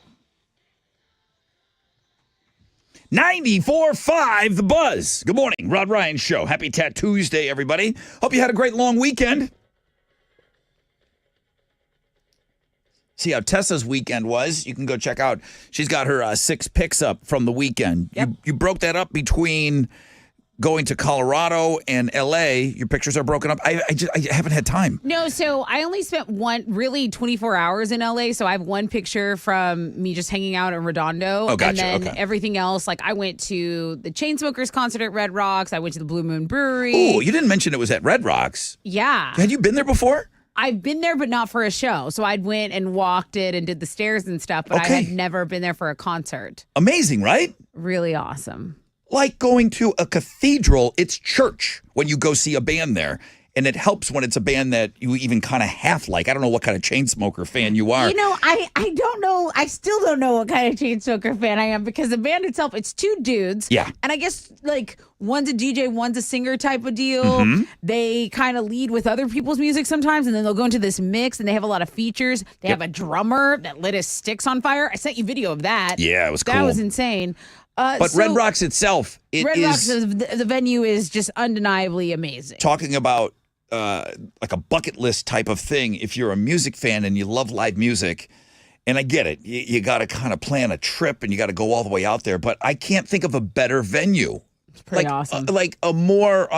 94.5 The Buzz. Good morning, Rod Ryan Show. Happy Tuesday, everybody. Hope you had a great long weekend. See how Tessa's weekend was. You can go check out. She's got her 6 picks up from the weekend. Yep. You broke that up between going to Colorado and L.A. Your pictures are broken up. I haven't had time. No, so I only spent 24 hours in LA. So I have one picture from me just hanging out in Redondo. Oh, gotcha. And then Okay. everything else, like I went to the Chainsmokers concert at Red Rocks. I went to the Blue Moon Brewery. Oh, you didn't mention it was at Red Rocks. Yeah. Had you been there before? I've been there, but not for a show. So I'd went and walked it and did the stairs and stuff, but I Okay. had never been there for a concert. Amazing, right? Really awesome. Like going to a cathedral, it's church when you go see a band there. And it helps when it's a band that you even kind of half like. I don't know what kind of Chainsmoker fan you are. You know, I don't know. I still don't know what kind of Chainsmoker fan I am because the band itself, it's 2 dudes. Yeah. And I guess like one's a DJ, one's a singer type of deal. Mhm. They kind of lead with other people's music sometimes, and then they'll go into this mix and they have a lot of features. They have a drummer that lit his sticks on fire. I sent you video of that. Yeah, it was That cool. was insane. But Red Rocks itself, it Red is Rocks, the venue is just undeniably amazing. talking about like a bucket list type of thing. If you're a music fan and you love live music, and I get it, you got to kind of plan a trip and you got to go all the way out there. But I can't think of a better venue. It's pretty awesome. Like a more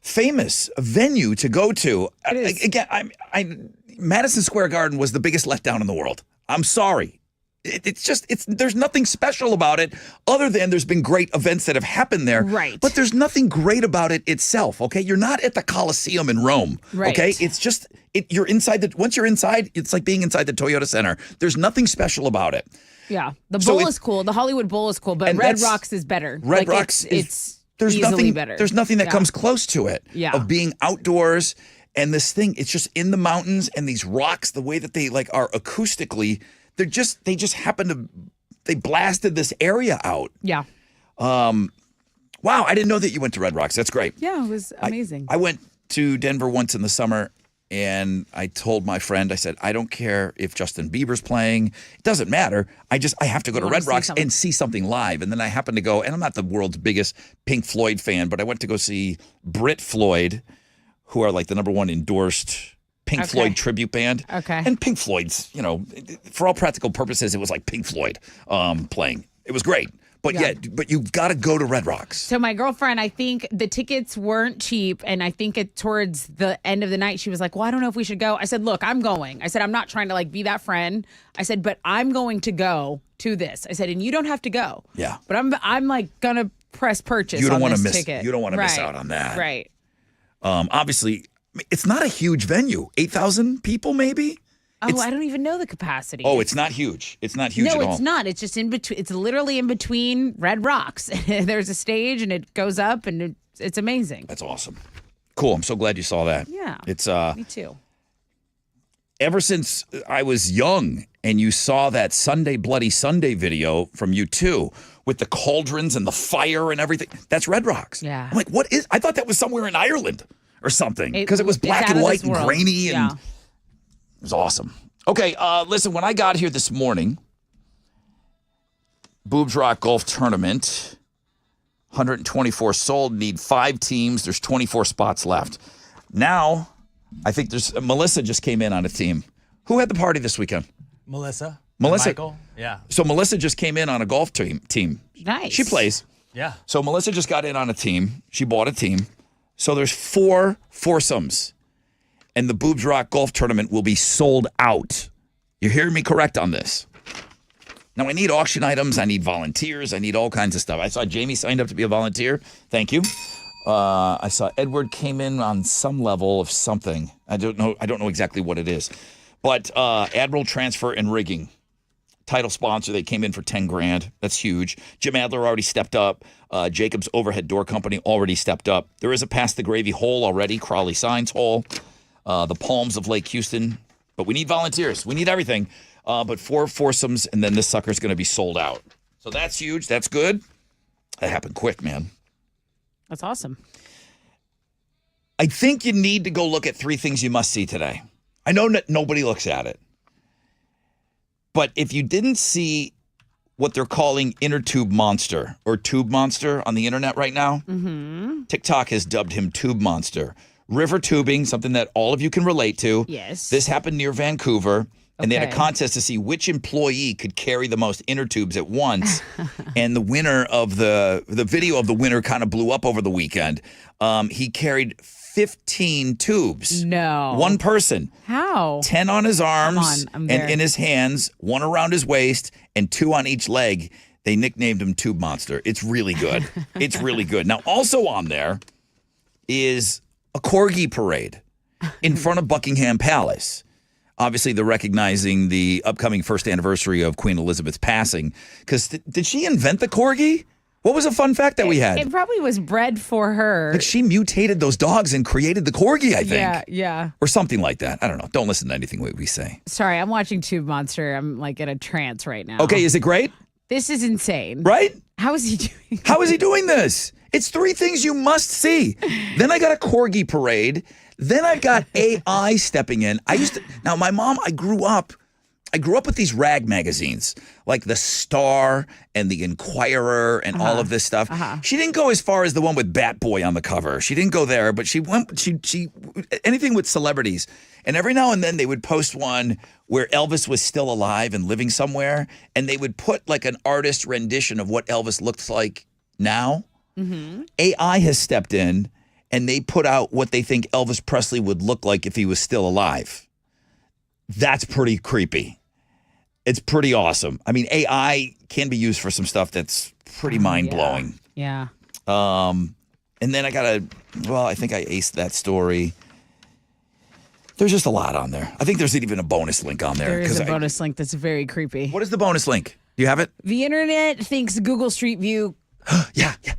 famous venue to go to. Again, Madison Square Garden was the biggest letdown in the world. I'm sorry. There's nothing special about it other than there's been great events that have happened there. Right. But there's nothing great about it itself, okay? You're not at the Coliseum in Rome, Right. okay? It's just, you're inside once you're inside, it's like being inside the Toyota Center. There's nothing special about it. Yeah. The So bowl is cool. The Hollywood Bowl is cool, but And Red that's- Rocks is better. Red Like, Rocks it's there's easily nothing better. There's nothing that Yeah. comes close to it. Yeah. Of being outdoors and this thing, it's just in the mountains and these rocks, the way that they like are acoustically, they just happen to they blasted this area out. Yeah. Wow, I didn't know that you went to Red Rocks. That's great. Yeah, it was amazing. I went to Denver once in the summer and I told my friend, I said, I don't care if Justin Bieber's playing. It doesn't matter. I have to go to wanna Red see Rocks something. and see something live. And then I happened to go, and I'm not the world's biggest Pink Floyd fan, but I went to go see Brit Floyd, who are like the #1 endorsed Pink Okay. Floyd tribute band. Okay. And Pink Floyd's, for all practical purposes, it was like Pink Floyd playing. It was great. But Yeah. but you've got to go to Red Rocks. So my girlfriend, I think the tickets weren't cheap, and I think towards the end of the night, she was like, "Well, I don't know if we should go." I said, "Look, I'm going." I said, "I'm not trying to like be that friend." I said, "But I'm going to go to this." I said, "And you don't have to go." Yeah. But I'm like gonna press purchase. You don't on wanna this miss- ticket. you don't wanna miss Right. out on that. Right. Obviously, it's not a huge venue. 8,000 people, maybe? Oh, I don't even know the capacity. Oh, it's not huge. It's not huge no, at all. it's not. It's just in between. It's literally in between Red Rocks. There's a stage, and it goes up, and it's amazing. That's awesome. Cool. I'm so glad you saw that. Yeah. It's Me too. ever since I was young and you saw that Sunday Bloody Sunday video from U2 with the cauldrons and the fire and everything. That's Red Rocks. Yeah. I'm like, what is? I thought that was somewhere in Ireland or something because it was it's black out and of white this and world. grainy and Yeah. it was awesome. Okay, listen, when I got here this morning, Boobs Rock Golf Tournament, 124 sold, need 5 teams. There's 24 spots left. Now, I think Melissa just came in on a team. Who had the party this weekend? Melissa. Melissa. Michael. Yeah. So Melissa just came in on a golf team. Nice. She plays. Yeah. So Melissa just got in on a team. She bought a team. So there's 4 foursomes. And the Boobs Rock Golf Tournament will be sold out. You're hearing me correct on this. Now, I need auction items. I need volunteers. I need all kinds of stuff. I saw Jamie signed up to be a volunteer. Thank you. I saw Edward came in on some level of something. I don't know exactly what it is. But Admiral Transfer and Rigging, title sponsor, they came in for $10,000. That's huge. Jim Adler already stepped up. Jacobs Overhead Door Company already stepped up. There is a Pass the Gravy hole already, Crawley Signs hole, the Palms of Lake Houston. But we need volunteers. We need everything. But 4 foursomes, and then this sucker's going to be sold out. So that's huge. That's good. That happened quick, man. That's awesome. I think you need to go look at 3 things you must see today. I know that nobody looks at it. But if you didn't see what they're calling inner tube monster or tube monster on the internet right now, TikTok has dubbed him tube monster. River tubing, something that all of you can relate to. Yes. This happened near Vancouver, and they had a Okay. contest to see which employee could carry the most inner tubes at once. And the winner of the video of the winner kind of blew up over the weekend. He carried 15 tubes. No. One person. How? 10 on his arms Come on, I'm and there. in his hands, 1 around his waist, and 2 on each leg. They nicknamed him Tube Monster. It's really good. It's really good. Now, also on there is a corgi parade in front of Buckingham Palace. Obviously, they're recognizing the upcoming first anniversary of Queen Elizabeth's passing. Because did she invent the corgi? What was a fun fact that we had? It probably was bred for her. Like she mutated those dogs and created the corgi, I think. Yeah, yeah. Or something like that. I don't know. Don't listen to anything we say. Sorry, I'm watching Tube Monster. I'm like in a trance right now. Okay, is it great? This is insane. Right? How is he doing? How is he doing this? It's 3 things you must see. Then I got a corgi parade. Then I've got AI stepping in. Now my mom, I grew up with these rag magazines, like the Star and the Inquirer and all of this stuff. She didn't go as far as the one with Bat Boy on the cover. She didn't go there, but she anything with celebrities. And every now and then they would post one where Elvis was still alive and living somewhere, and they would put like an artist rendition of what Elvis looks like now. AI has stepped in, and they put out what they think Elvis Presley would look like if he was still alive. That's pretty creepy. It's pretty awesome. I mean, AI can be used for some stuff that's pretty mind-blowing. Yeah. And then I think I aced that story. There's just a lot on there. I think there's even a bonus link on there. There is a 'cause bonus link that's very creepy. What is the bonus link? Do you have it? The internet thinks Google Street View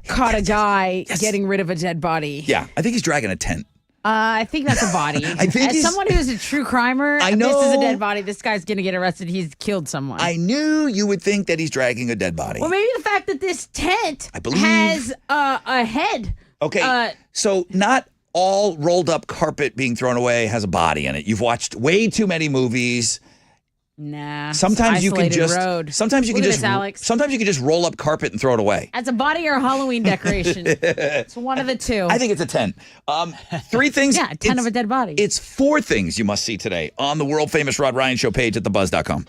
caught a guy getting rid of a dead body. Yeah, I think he's dragging a tent. I think that's a body. I think As he's- someone who's a true crimer, I this is a know. dead body. This guy's going to get arrested. He's killed someone. I knew you would think that he's dragging a dead body. Well, maybe the fact that this tent believe- has a head. Okay, so not all rolled up carpet being thrown away has a body in it. You've watched way too many movies. Nah. Sometimes you can isolated just road. sometimes you Look can at just this, Alex. sometimes you can just roll up carpet and throw it away. As a body or a Halloween decoration. It's one of the two. I think it's a 10. 3 things. Yeah, 10 of a dead body. It's 4 things you must see today on the world famous Rod Ryan Show page at thebuzz.com.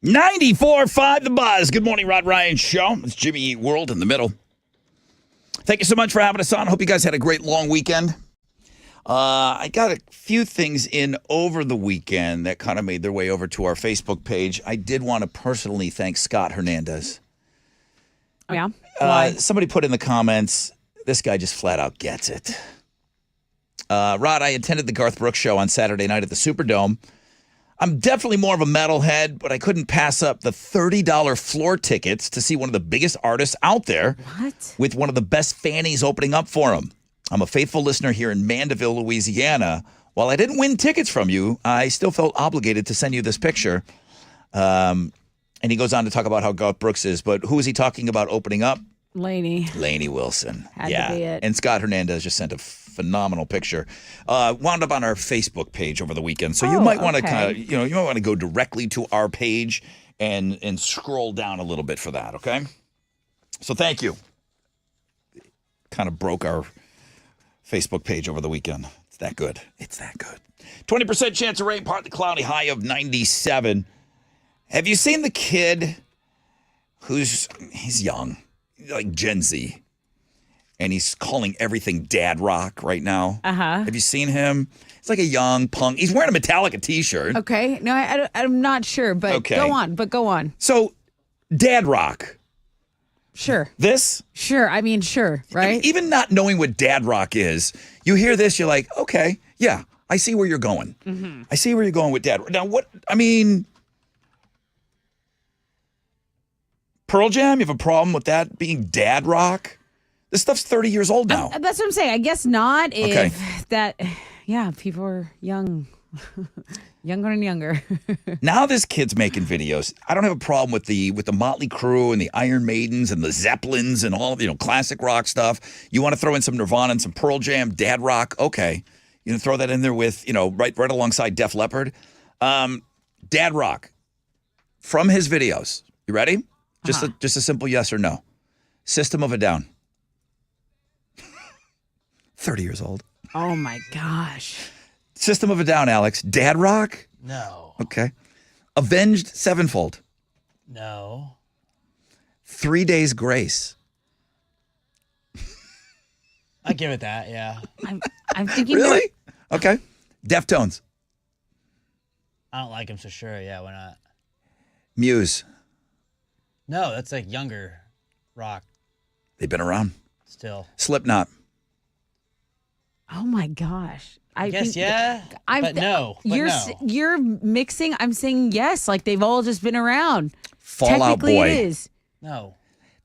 94.5 The Buzz. Good morning, Rod Ryan Show. It's Jimmy Eat World in the middle. Thank you so much for having us on. Hope you guys had a great long weekend. I got a few things in over the weekend that kind of made their way over to our Facebook page. I did want to personally thank Scott Hernandez. Oh, yeah? Why? Somebody put in the comments, this guy just flat out gets it. Rod, I attended the Garth Brooks show on Saturday night at the Superdome. I'm definitely more of a metalhead, but I couldn't pass up the $30 floor tickets to see one of the biggest artists out there. What? With one of the best fannies opening up for him. I'm a faithful listener here in Mandeville, Louisiana. While I didn't win tickets from you, I still felt obligated to send you this picture. And he goes on to talk about how Garth Brooks is, but who is he talking about opening up? Lainey Wilson. Had to be it. And Scott Hernandez just sent a phenomenal picture. Wound up on our Facebook page over the weekend. So you might want to kind of, you might want to go directly to our page and scroll down a little bit for that, okay? So thank you. Kind of broke our Facebook page over the weekend. It's that good. 20% chance of rain, partly cloudy, high of 97. Have you seen the kid he's young, like Gen Z, and he's calling everything dad rock right now? Uh-huh. Have you seen him? It's like a young punk. He's wearing a Metallica t-shirt. Okay. No, I'm not sure, but go on. So, dad rock. Sure. This? Sure. I mean, sure, right? I mean, even not knowing what dad rock is, you hear this, you're like, okay, yeah, I see where you're going. Mm-hmm. I see where you're going with dad rock. Now, Pearl Jam, you have a problem with that being dad rock? This stuff's 30 years old now. That's what I'm saying. I guess not if Okay. people are young. Younger and younger. Now this kid's making videos. I don't have a problem with the Motley Crue and the Iron Maidens and the Zeppelins and all classic rock stuff. You want to throw in some Nirvana and some Pearl Jam, dad rock, okay. You know, throw that in there with right alongside Def Leppard. Dad rock from his videos. You ready? Just a simple yes or no. System of a Down. 30 years old. Oh my gosh. System of a Down, Alex. Dad rock? No. Okay. Avenged Sevenfold. No. 3 Days Grace. I give it that, yeah. I'm thinking Really? Okay. Deftones. I don't like him, so sure, yeah, why not? Muse. No, that's like younger rock They've been around. still. Slipknot. Oh my gosh. I guess, yeah, but no. You're mixing. I'm saying yes, like they've all just been around. Fall Out Technically, Boy. it is. No.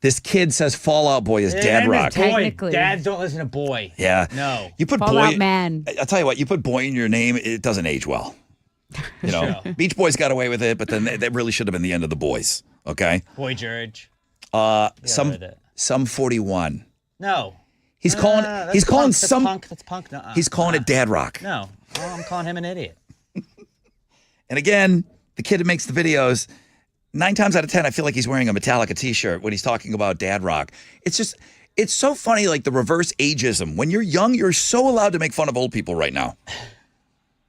This kid says Fall Out Boy is dad rock. Technically. Dads don't listen to Boy. Yeah. No. You put Fall boy. Out Man. I'll tell you what. You put boy in your name, it doesn't age well. You know, True. Beach Boys got away with it, but then that really should have been the end of the boys. Okay. Boy George. Some 41. No. He's calling. He's calling some. That's punk. Nuh-uh. He's calling it dad rock. No. Well, I'm calling him an idiot. And again, the kid that makes the videos, 9 times out of 10, I feel like he's wearing a Metallica t-shirt when he's talking about dad rock. It's so funny, like the reverse ageism. When you're young, you're so allowed to make fun of old people right now.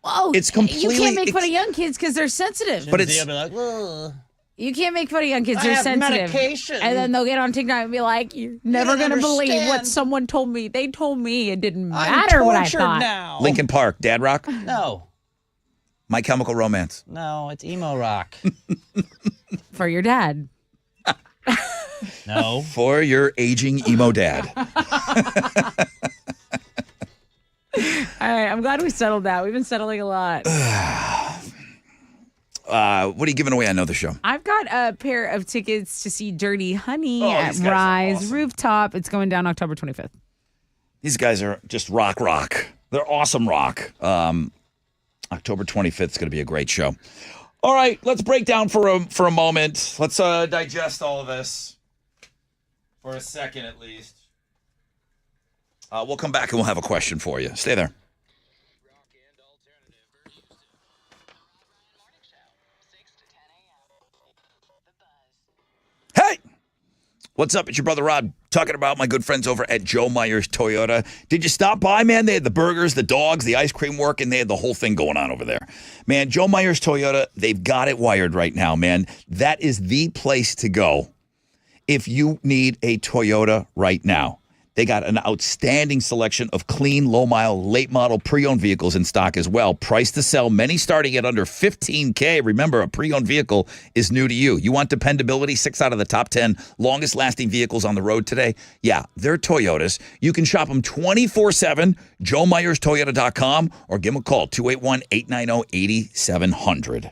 Oh, It's completely- You can't make fun of young kids because they're sensitive. But it's- They'll be like, "Ugh." You can't make fun of young kids. I They're have sensitive. medication. And then they'll get on TikTok and be like, "You're never don't going to believe what understand. someone told me. They told me it didn't I'm matter what I tortured thought." now. Linkin Park, dad rock. No. My Chemical Romance. No, it's emo rock. For your dad. No. For your aging emo dad. All right, I'm glad we settled that. We've been settling a lot. What are you giving away? I know the show. I've got a pair of tickets to see Dirty Honey Oh, at these guys are Rise awesome. Rooftop. It's going down October 25th. These guys are just rock. They're awesome rock. October 25th is going to be a great show. All right, let's break down for a moment. Let's digest all of this for a second at least. We'll come back and we'll have a question for you. Stay there. Hey! What's up? It's your brother Rob talking about my good friends over at Joe Myers Toyota. Did you stop by, man? They had the burgers, the dogs, the ice cream work, and they had the whole thing going on over there. Man, Joe Myers Toyota, they've got it wired right now, man. That is the place to go if you need a Toyota right now. They got an outstanding selection of clean, low-mile, late-model pre-owned vehicles in stock as well. Price to sell, many starting at under $15K. Remember, a pre-owned vehicle is new to you. You want dependability? 6 out of the top 10 longest-lasting vehicles on the road today? Yeah, they're Toyotas. You can shop them 24/7, joemyerstoyota.com, or give them a call, 281-890-8700.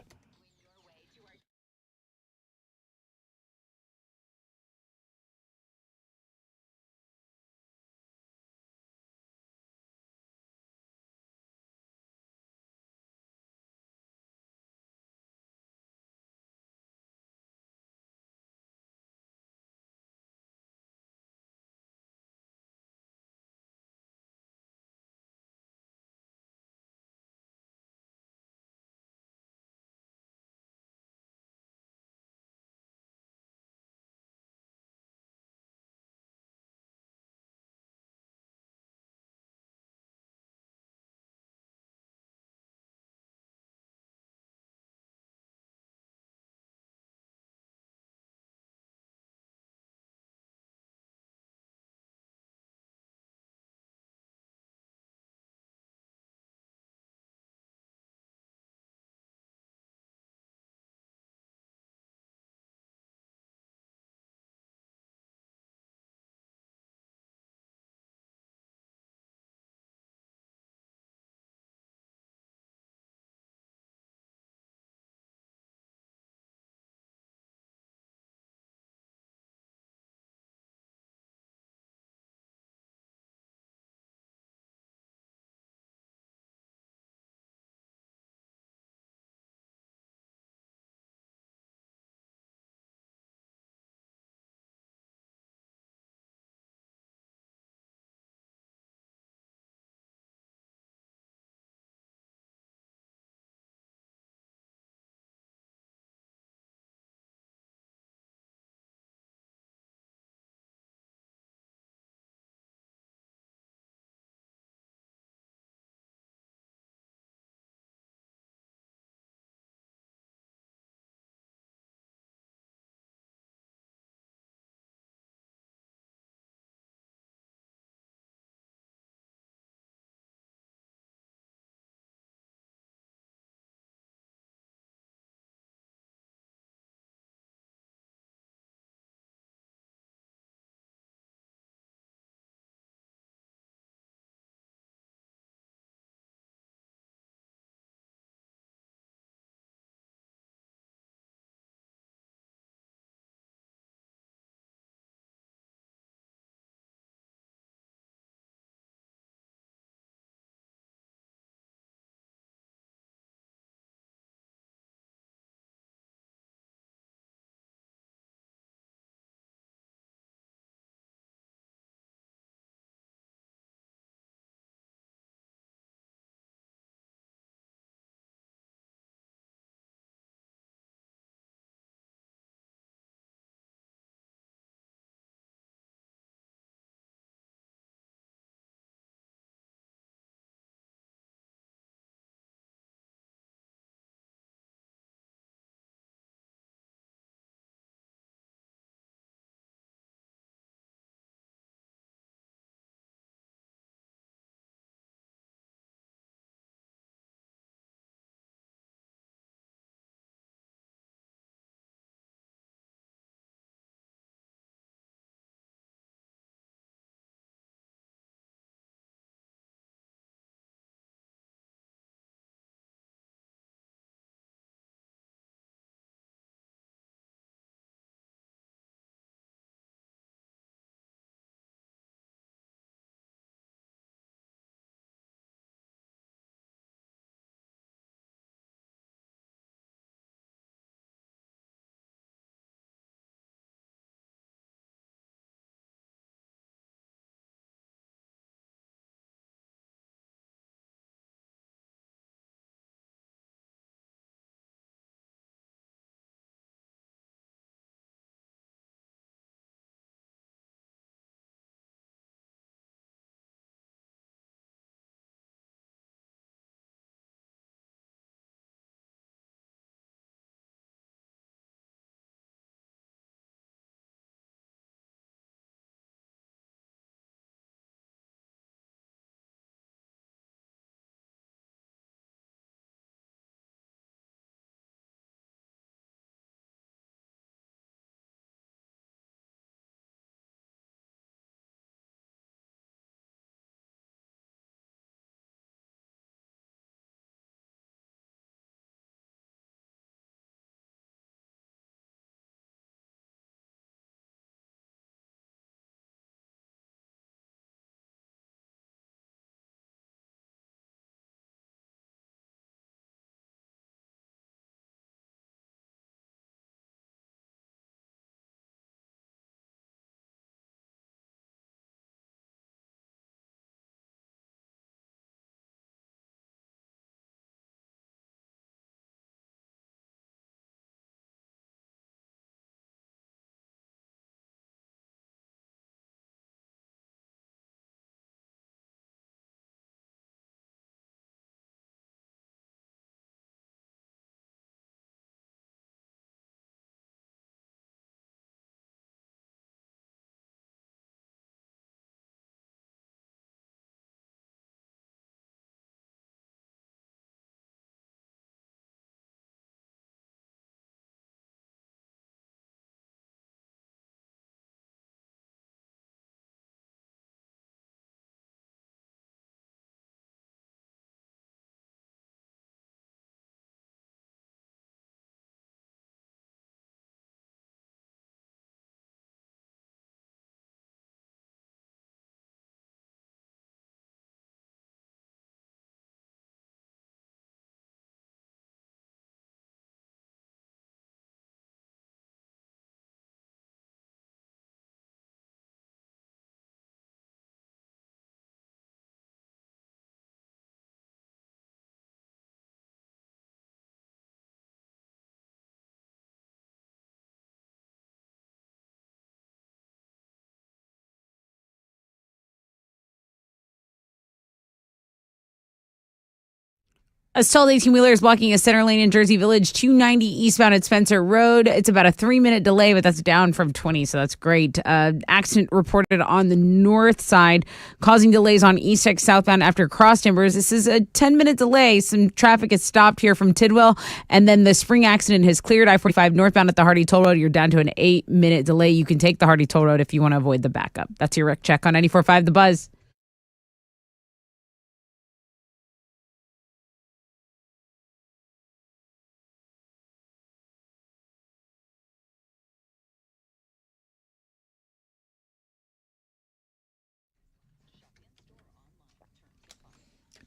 A stalled 18-wheeler is blocking a center lane in Jersey Village, 290 eastbound at Spencer Road. It's about a 3-minute delay, but that's down from 20, so that's great. Accident reported on the north side, causing delays on East X southbound after cross timbers. This is a 10-minute delay. Some traffic is stopped here from Tidwell, and then the spring accident has cleared. I-45 northbound at the Hardy Toll Road. You're down to an 8-minute delay. You can take the Hardy Toll Road if you want to avoid the backup. That's your wreck check on 94.5 The Buzz.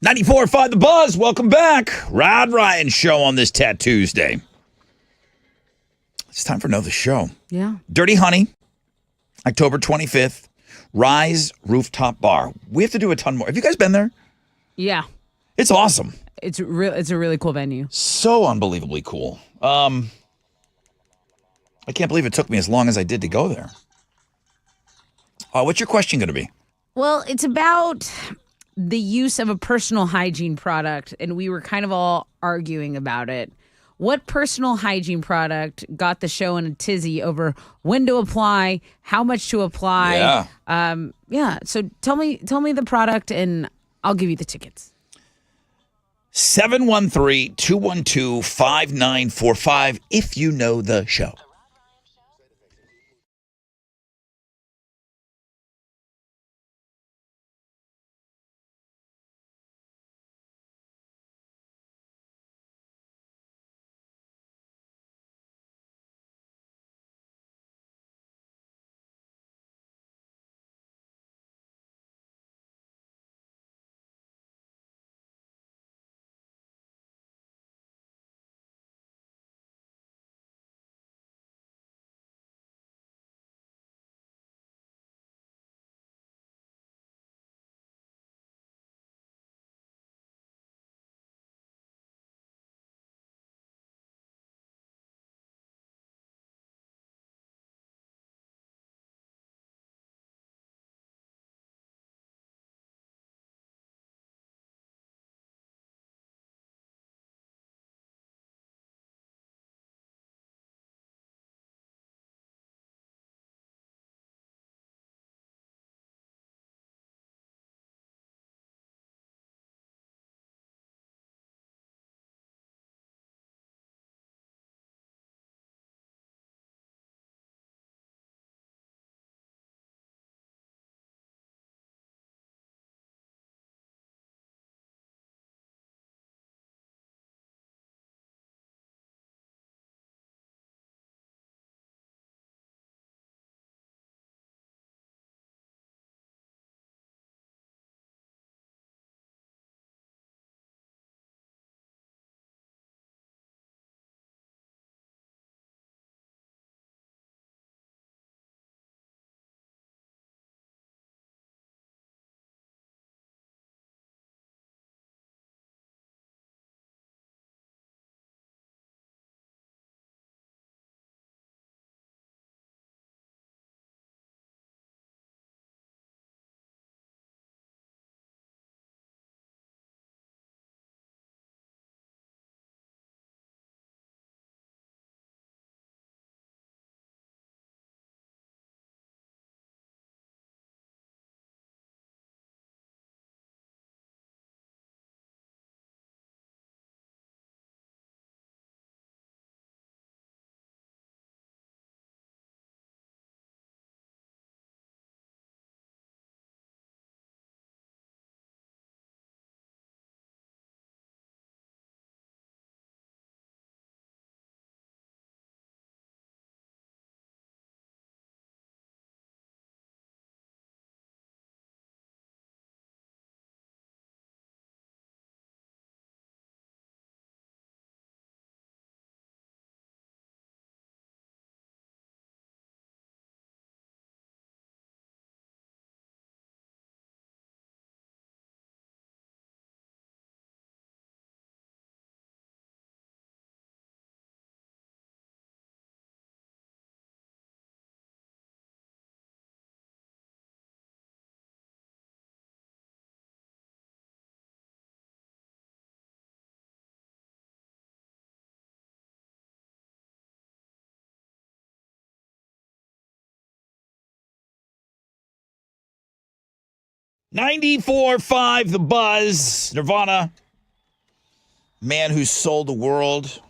.94.5 The Buzz. Welcome back. Rod Ryan Show on this Tattoos Day. It's time for another show. Yeah. Dirty Honey, October 25th. Rise Rooftop Bar. We have to do a ton more. Have you guys been there? Yeah. It's awesome. It's a really cool venue. So unbelievably cool. I can't believe it took me as long as I did to go there. What's your question going to be? Well, it's about the use of a personal hygiene product, and we were kind of all arguing about it. What personal hygiene product got the show in a tizzy over when to apply, how much to apply? Yeah. So tell me the product, and I'll give you the tickets. 713-212-5945 if you know the show. 94.5 The Buzz. Nirvana. Man who sold the world.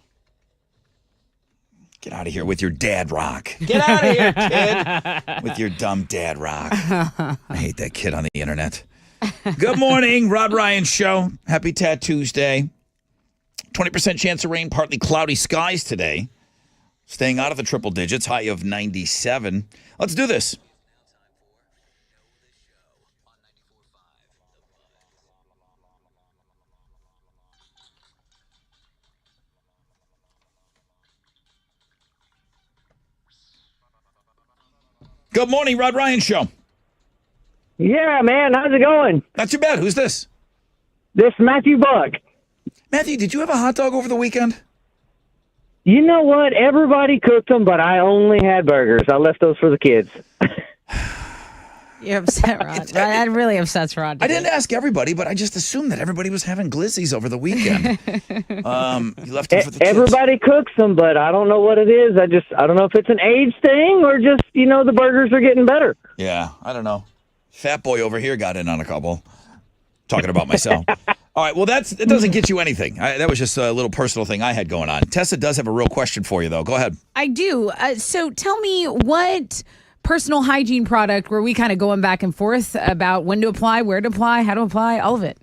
Get out of here with your dad rock. Get out of here, kid. With your dumb dad rock. I hate that kid on the internet. Good morning, Rod Ryan Show. Happy Tattoos Day. 20% chance of rain, partly cloudy skies today. Staying out of the triple digits, high of 97. Let's do this. Good morning, Rod Ryan Show. Yeah, man. How's it going? Not too bad. Who's this? This is Matthew Buck. Matthew, did you have a hot dog over the weekend? You know what? Everybody cooked them, but I only had burgers. I left those for the kids. You're upset, Rod. That really upsets Rod. I didn't ask everybody, but I just assumed that everybody was having glizzies over the weekend. You left them for the kids. Everybody cooks them, but I don't know what it is. I don't know if it's an age thing or just, the burgers are getting better. Yeah, I don't know. Fat boy over here got in on a couple. Talking about myself. All right, well, it doesn't get you anything. That was just a little personal thing I had going on. Tessa does have a real question for you, though. Go ahead. I do. So tell me, what personal hygiene product were we kind of going back and forth about when to apply, where to apply, how to apply, all of it?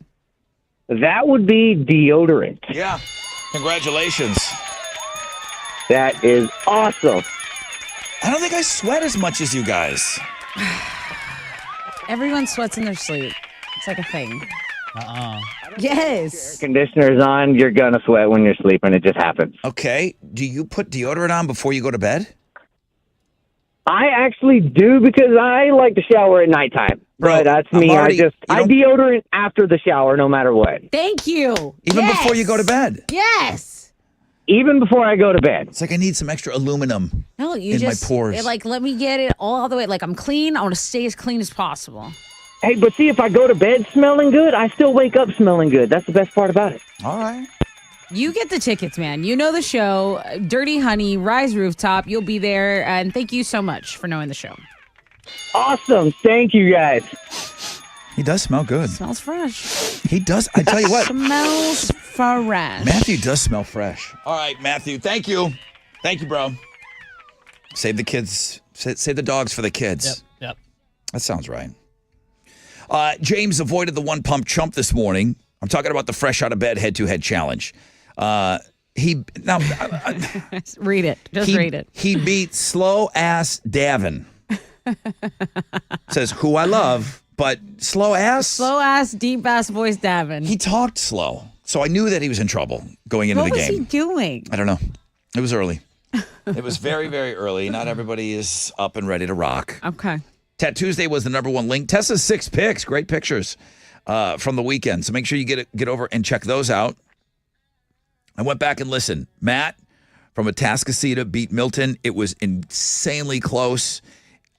That would be deodorant. Yeah. Congratulations. That is awesome. I don't think I sweat as much as you guys. Everyone sweats in their sleep. It's like a thing. Yes. Air conditioner's on, you're going to sweat when you're sleeping. It just happens. Okay. Do you put deodorant on before you go to bed? I actually do because I like to shower at nighttime. Bro, but that's me. I deodorant after the shower no matter what. Thank you. Even before you go to bed? Yes. Even before I go to bed. It's like I need some extra aluminum No, you in just my pores. let me get it all the way. Like, I'm clean. I want to stay as clean as possible. Hey, but see, if I go to bed smelling good, I still wake up smelling good. That's the best part about it. All right. You get the tickets, man. You know the show. Dirty Honey, Rise Rooftop. You'll be there. And thank you so much for knowing the show. Awesome. Thank you, guys. He does smell good. Smells fresh. He does. I tell you what. Smells fresh. Matthew does smell fresh. All right, Matthew. Thank you. Thank you, bro. Save the kids. Save the dogs for the kids. Yep. That sounds right. James avoided the one pump chump this morning. I'm talking about the fresh out of bed head-to-head challenge. Read it. Just read it. He beat slow ass Davin. Says who I love, but slow ass, deep bass voice Davin. He talked slow, so I knew that he was in trouble going into the game. What was he doing? I don't know. It was early. It was very, very early. Not everybody is up and ready to rock. Okay. Tattoos Day was the number one link. Tessa's 6 picks, great pictures from the weekend. So make sure you get over and check those out. I went back and listened. Matt from Atascocita beat Milton. It was insanely close.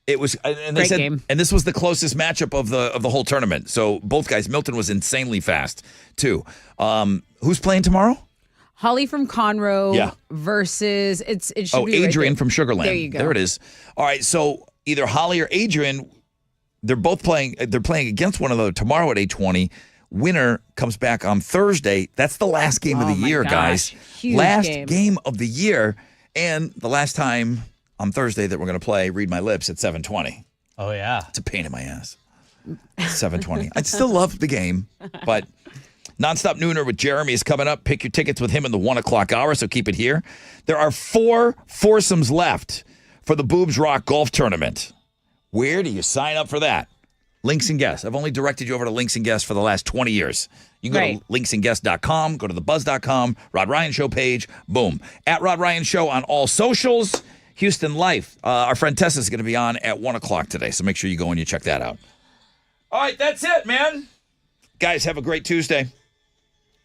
It was, and they Great said, game. and this was the closest matchup of the whole tournament. So both guys, Milton was insanely fast too. Who's playing tomorrow? Holly from Conroe Yeah. versus it should be Adrian right from Sugarland. There you go. There it is. All right, so either Holly or Adrian, they're both playing. They're playing against one another tomorrow at 8:20. Winner comes back on Thursday. That's the last game of the year, guys. Huge last game. of the year, and the last time on Thursday that we're going to play Read My Lips at 7:20. Oh yeah, it's a pain in my ass. 7:20. I still love the game, but Nonstop Nooner with Jeremy is coming up. Pick your tickets with him in the 1 o'clock hour, so keep it here. There are 4 foursomes left for the Boobs Rock Golf Tournament. Where do you sign up for that? Links and Guests. I've only directed you over to Links and Guests for the last 20 years. You can go to linksandguests.com, go to thebuzz.com, Rod Ryan Show page, boom. At Rod Ryan Show on all socials. Houston Life. Our friend Tessa is going to be on at 1 o'clock today, so make sure you go and you check that out. All right, that's it, man. Guys, have a great Tuesday.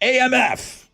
AMF.